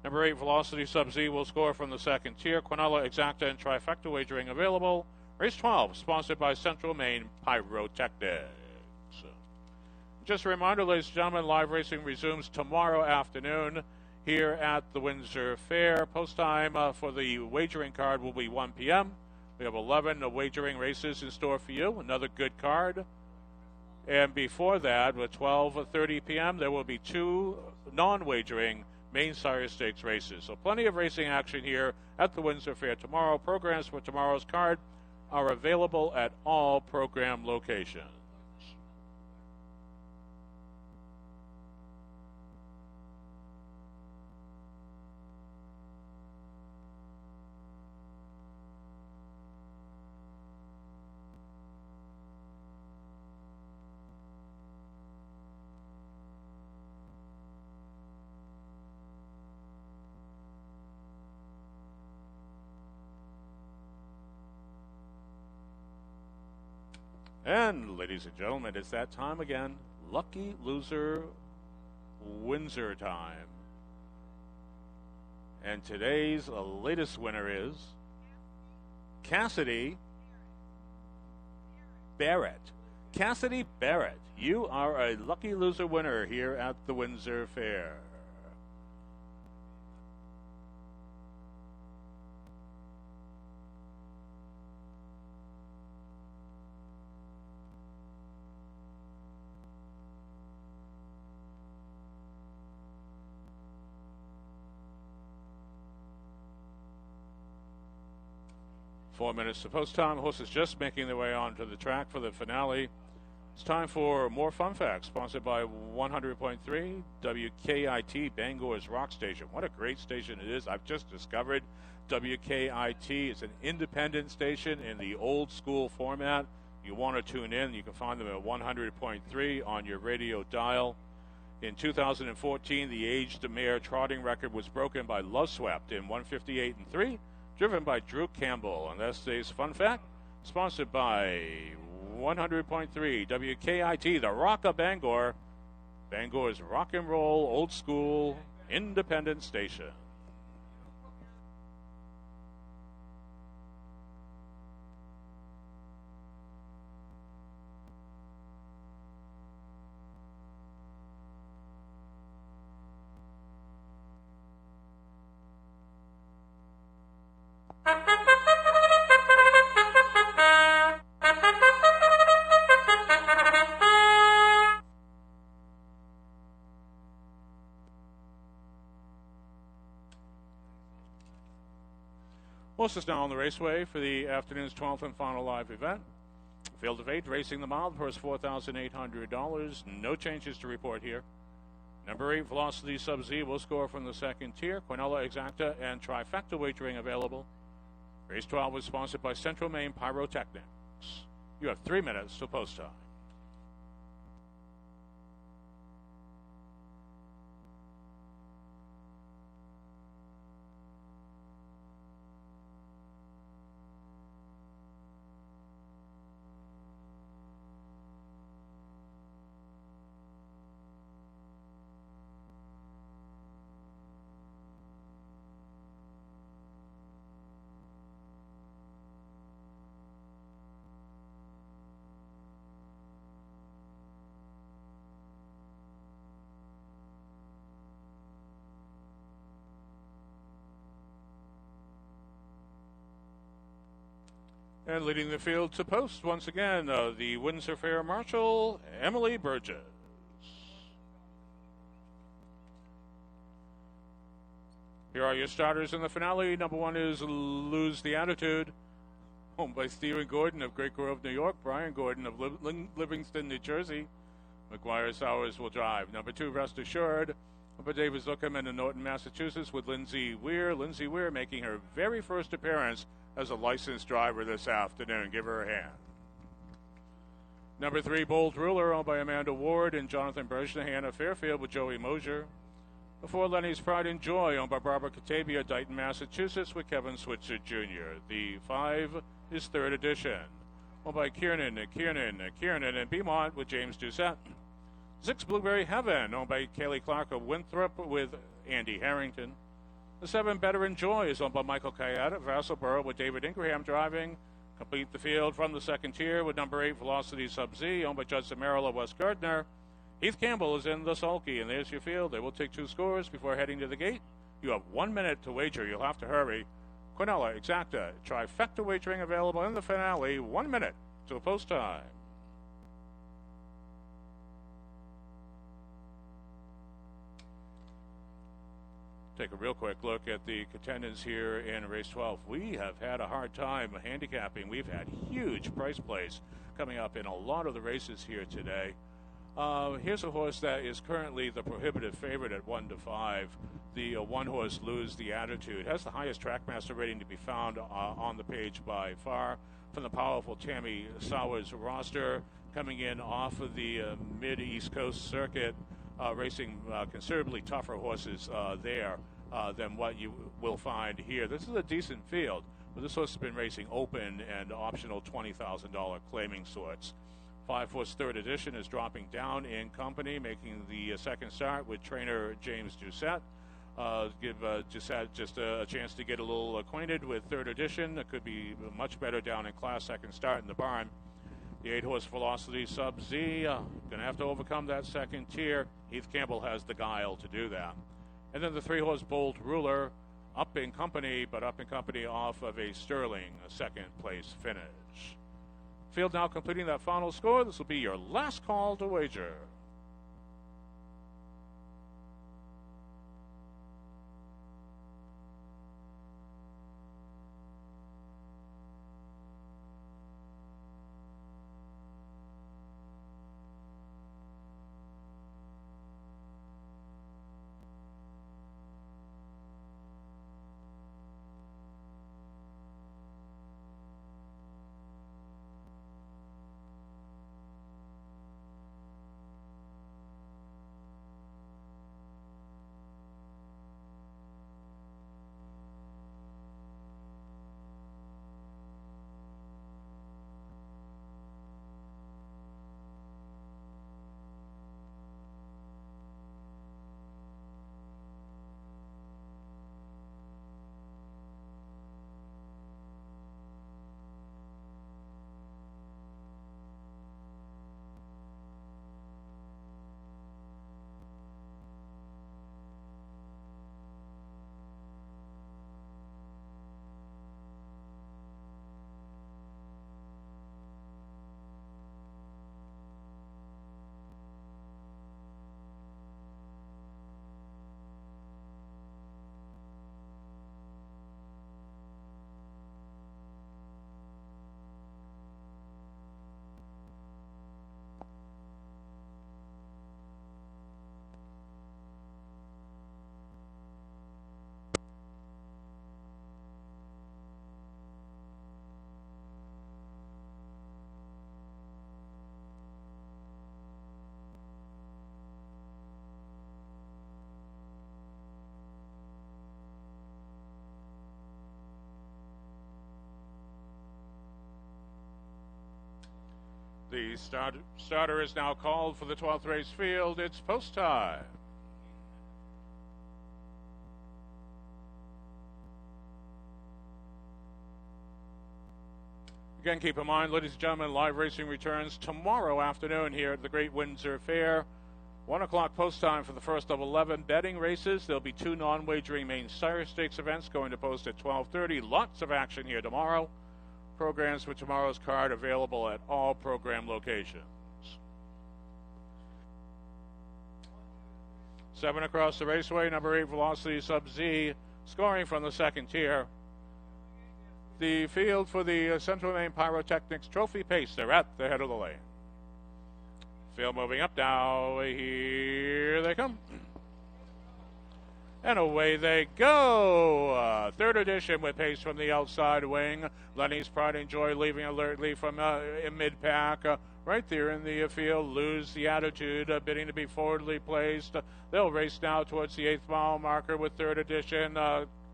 Number 8, Velocity Sub-Z will score from the second tier. Quinella, Exacta, and Trifecta wagering available. Race 12, sponsored by Central Maine Pyrotechnics. Just a reminder, ladies and gentlemen, live racing resumes tomorrow afternoon here at the Windsor Fair. Post time for the wagering card will be 1 p.m. We have 11 wagering races in store for you. Another good card. And before that, at 12:30 p.m., there will be 2 non-wagering Maine Sire Stakes races. So plenty of racing action here at the Windsor Fair tomorrow. Programs for tomorrow's card are available at all program locations. And, ladies and gentlemen, it's that time again. Lucky Loser Windsor time. And today's latest winner is Cassidy Barrett. Cassidy Barrett, you are a Lucky Loser winner here at the Windsor Fair. Four minutes to post time. Horses just making their way onto the track for the finale. It's time for more fun facts, sponsored by 100.3 WKIT, Bangor's Rock Station. What a great station it is. I've just discovered WKIT is an independent station in the old school format. You want to tune in, you can find them at 100.3 on your radio dial. In 2014, the aged mare trotting record was broken by Love Swept in 158 and 3. Driven by Drew Campbell. And that's today's fun fact, sponsored by 100.3 WKIT, the Rock of Bangor, Bangor's rock and roll, old school, independent station. Horses now on the raceway for the afternoon's 12th and final live event. Field of 8, racing the mile, purse $4,800. No changes to report here. Number 8, Velocity Sub-Z will score from the second tier. Quinella Exacta and Trifecta wagering available. Race 12 was sponsored by Central Maine Pyrotechnics. You have 3 minutes to post time. And leading the field to post once again, the Windsor Fair Marshal, Emily Burgess. Here are your starters in the finale. Number 1 is Lose the Attitude, owned by Stephen Gordon of Great Grove, New York. Brian Gordon of Livingston, New Jersey. McGuire Sowers will drive. Number 2, Rest Assured, owned by David Zuckerman in Norton, Massachusetts, with Lindsay Weir. Lindsay Weir making her very first appearance as a licensed driver this afternoon. Give her a hand. Number 3, Bold Ruler, owned by Amanda Ward and Jonathan Bershnahan of Fairfield, with Joey Mosier. Before Lenny's Pride and Joy, owned by Barbara Catavia, Dighton, Massachusetts, with Kevin Switzer Jr. The 5 is Third Edition, owned by Kiernan, and Beaumont, with James Doucette. 6, Blueberry Heaven, owned by Kaylee Clark of Winthrop, with Andy Harrington. The 7, Better Enjoy, is owned by Michael Kayat at Vassalboro, with David Ingraham driving. Complete the field from the second tier with number 8, Velocity Sub-Z, owned by Judson Merrill of West Gardner. Heath Campbell is in the sulky, and there's your field. They will take 2 scores before heading to the gate. You have 1 minute to wager. You'll have to hurry. Quinella, Exacta, Trifecta wagering available in the finale. 1 minute till post time. Take a real quick look at the contenders here in race 12. We have had a hard time handicapping. We've had huge price plays coming up in a lot of the races here today. Here's a horse that is currently the prohibitive favorite at 1-5. The 1 horse, Lose the Attitude, has the highest Trackmaster rating to be found on the page by far from the powerful Tammy Sowers roster, coming in off of the mid-East Coast circuit, racing considerably tougher horses there than what you will find here. This is a decent field, but this horse has been racing open and optional $20,000 claiming sorts. 5 horse Third Edition is dropping down in company, making the second start with trainer James Doucette. Give Doucette just a chance to get a little acquainted with Third Edition. It could be much better down in class, second start in the barn. The 8 horse Velocity Sub-Z, going to have to overcome that second tier. Heath Campbell has the guile to do that. And then the 3 horse Bold Ruler, up in company, but up in company off of a sterling second place finish. Field now completing that final score. This will be your last call to wager. The starter is now called for the 12th race field. It's post time. Again, keep in mind, ladies and gentlemen, live racing returns tomorrow afternoon here at the Great Windsor Fair. 1 o'clock post time for the first of 11 betting races. There'll be 2 non-wagering main Sire Stakes events going to post at 12:30. Lots of action here tomorrow. Programs for tomorrow's card available at all program locations. 7 across the raceway, number 8 Velocity Sub-Z, scoring from the second tier. The field for the Central Maine Pyrotechnics Trophy Pace. They're at the head of the lane. Field moving up now. Here they come. And away they go. Third edition with pace from the outside wing. Lenny's Pride and Joy leaving alertly from in mid-pack. Right there in the field. Lose the Attitude, bidding to be forwardly placed. They'll race now towards the 8th mile marker with third edition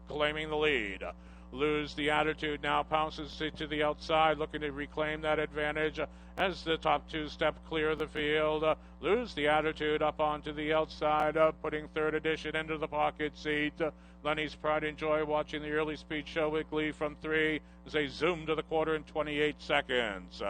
claiming the lead. Lose the Attitude now pounces to the outside, looking to reclaim that advantage as the top 2 step clear of the field. Lose the Attitude up onto the outside, putting third edition into the pocket seat. Lenny's Pride and Joy watching the early speed show with glee from 3 as they zoom to the quarter in 28 seconds.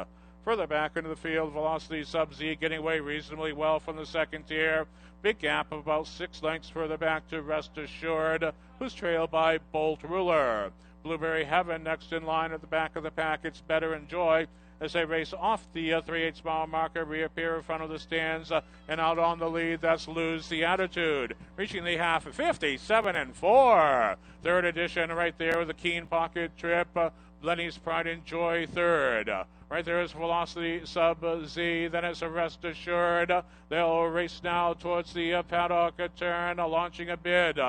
Further back into the field, Velocity Sub-Z getting away reasonably well from the second tier. Big gap of about 6 lengths further back to Rest Assured, who's trailed by Bolt Ruler. Blueberry Heaven next in line at the back of the pack. It's Better Enjoy as they race off the 3/8 mile marker, reappear in front of the stands, and out on the lead, that's Lose the Attitude, reaching the half at 57-4. Third edition right there with a keen pocket trip. Lenny's Pride and Joy third. Right there is Velocity Sub-Z. Then it's a Rest Assured. They'll race now towards the paddock turn, launching a bid.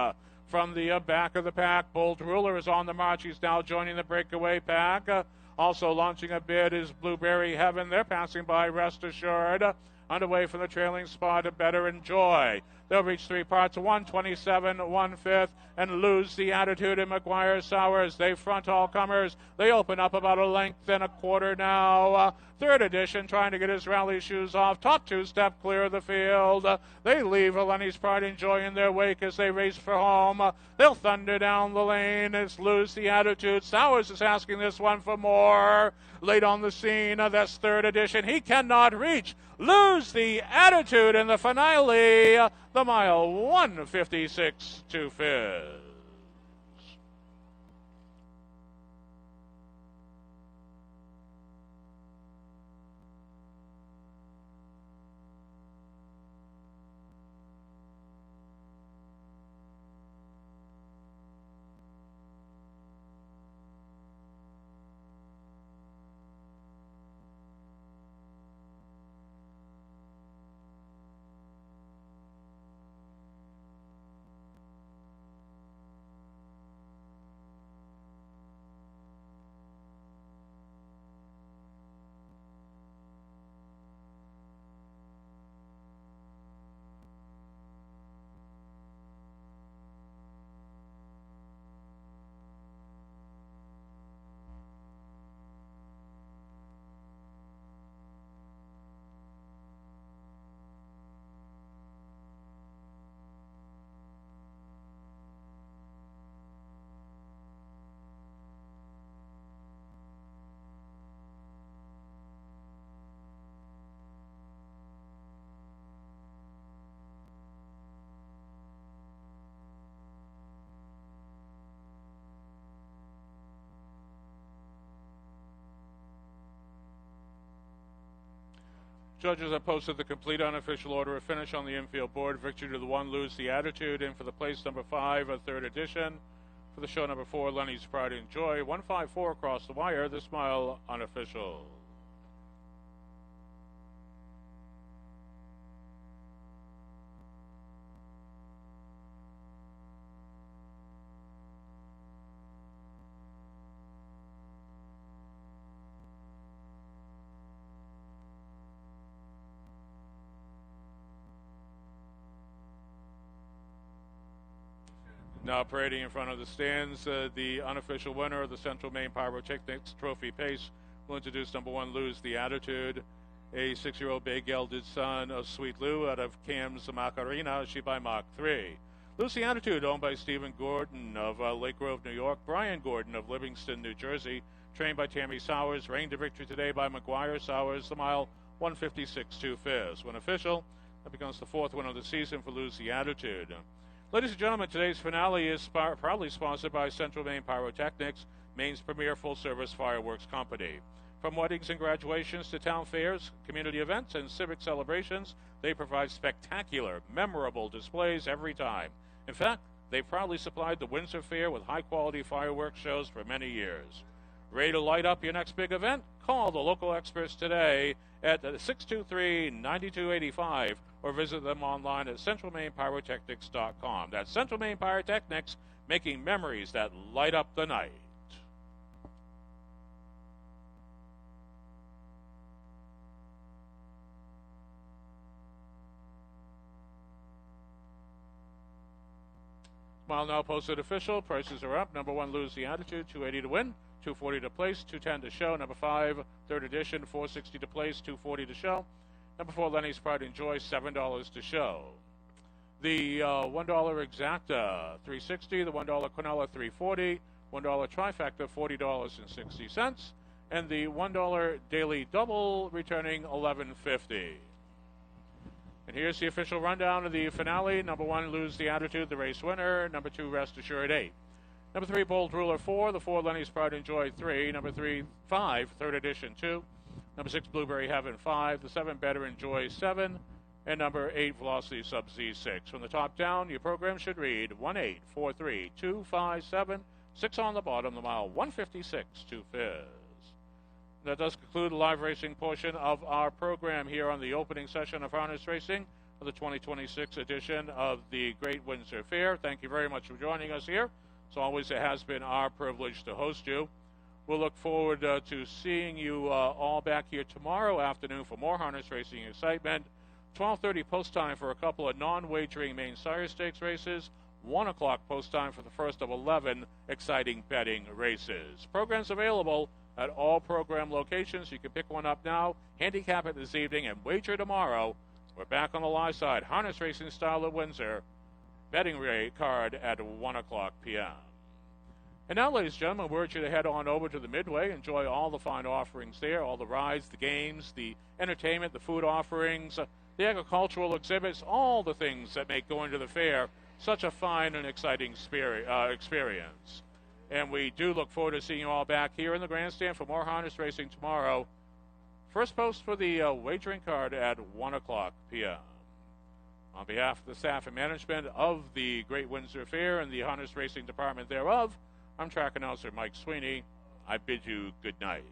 From the back of the pack, Bolt Ruler is on the march. He's now joining the breakaway pack. Also launching a bid is Blueberry Heaven. They're passing by Rest Assured. Underway from the trailing spot, a Better Enjoy. They'll reach 3 parts, 127, 1/5, and Lose the Attitude in McGuire Sowers. They front all comers. They open up about a length and a quarter now. Third edition trying to get his rally shoes off. Top 2 step clear of the field. They leave Lenny's Pride and Joy in their wake as they race for home. They'll thunder down the lane. It's Lose the Attitude. Sowers is asking this one for more. Late on the scene, that's third edition. He cannot reach. Lose the Attitude in the finale. The mile 156 to Fizz. Judges have posted the complete unofficial order of finish on the infield board. Victory to the 1, Lose the Attitude. In for the place number 5, a third edition. For the show number 4, Lenny's Pride and Joy. 154 across the wire. This mile unofficial. Now parading in front of the stands, the unofficial winner of the Central Maine Pyrotechnics Trophy Pace will introduce number 1, Lose the Attitude. a 6-year-old big gelded son of Sweet Lou out of Cam's Macarena. She by Mach 3. Lucy Attitude, owned by Stephen Gordon of Lake Grove, New York. Brian Gordon of Livingston, New Jersey. Trained by Tammy Sowers. Reigned to victory today by McGuire Sowers. The mile 156 2/5. When official, that becomes the 4th win of the season for Lucy Attitude. Ladies and gentlemen, today's finale is proudly sponsored by Central Maine Pyrotechnics, Maine's premier full-service fireworks company. From weddings and graduations to town fairs, community events, and civic celebrations, they provide spectacular, memorable displays every time. In fact, they proudly supplied the Windsor Fair with high-quality fireworks shows for many years. Ready to light up your next big event? Call the local experts today at 623-9285 or visit them online at centralmainepyrotechnics.com. That's Central Maine Pyrotechnics, making memories that light up the night. Mile now posted official. Prices are up. Number 1, Lose the Attitude, $2.80 to win, $2.40 to place, $2.10 to show. Number 5, third edition, $4.60 to place, $2.40 to show. Number 4, Lenny's Pride and Joy, $7 to show. The $1 Exacta, $3.60. The $1 Quinella, $3.40. $1 Trifecta, $40.60. And the $1 Daily Double returning $11.50. And here's the official rundown of the finale. Number 1, Lose the Attitude, the race winner. Number 2, Rest Assured, 8. Number 3, Bold Ruler, 4. The 4, Lenny's Pride and Joy, 3. Number 5, third edition, 2. Number 6, Blueberry Heaven, 5. The 7, Better Enjoy, 7. And number 8, Velocity Sub Z, 6. From the top down, your program should read 1-843-257. 6 on the bottom, the mile 156 2/5. That does conclude the live racing portion of our program here on the opening session of harness racing of the 2026 edition of the Great Windsor Fair. Thank you very much for joining us here. As always, it has been our privilege to host you. We'll look forward to seeing you all back here tomorrow afternoon for more harness racing excitement. 12:30 post time for a couple of non-wagering Maine Sire Stakes races. 1 o'clock post time for the first of 11 exciting betting races. Programs available at all program locations. You can pick one up now, handicap it this evening, and wager tomorrow. We're back on the live side, harness racing style at Windsor. Betting rate card at 1 o'clock p.m. And now, ladies and gentlemen, we urge you to head on over to the Midway. Enjoy all the fine offerings there, all the rides, the games, the entertainment, the food offerings, the agricultural exhibits, all the things that make going to the fair such a fine and exciting experience. And we do look forward to seeing you all back here in the grandstand for more harness racing tomorrow. First post for the wagering card at 1 o'clock p.m. On behalf of the staff and management of the Great Windsor Fair and the harness racing department thereof, I'm track announcer Mike Sweeney. I bid you good night.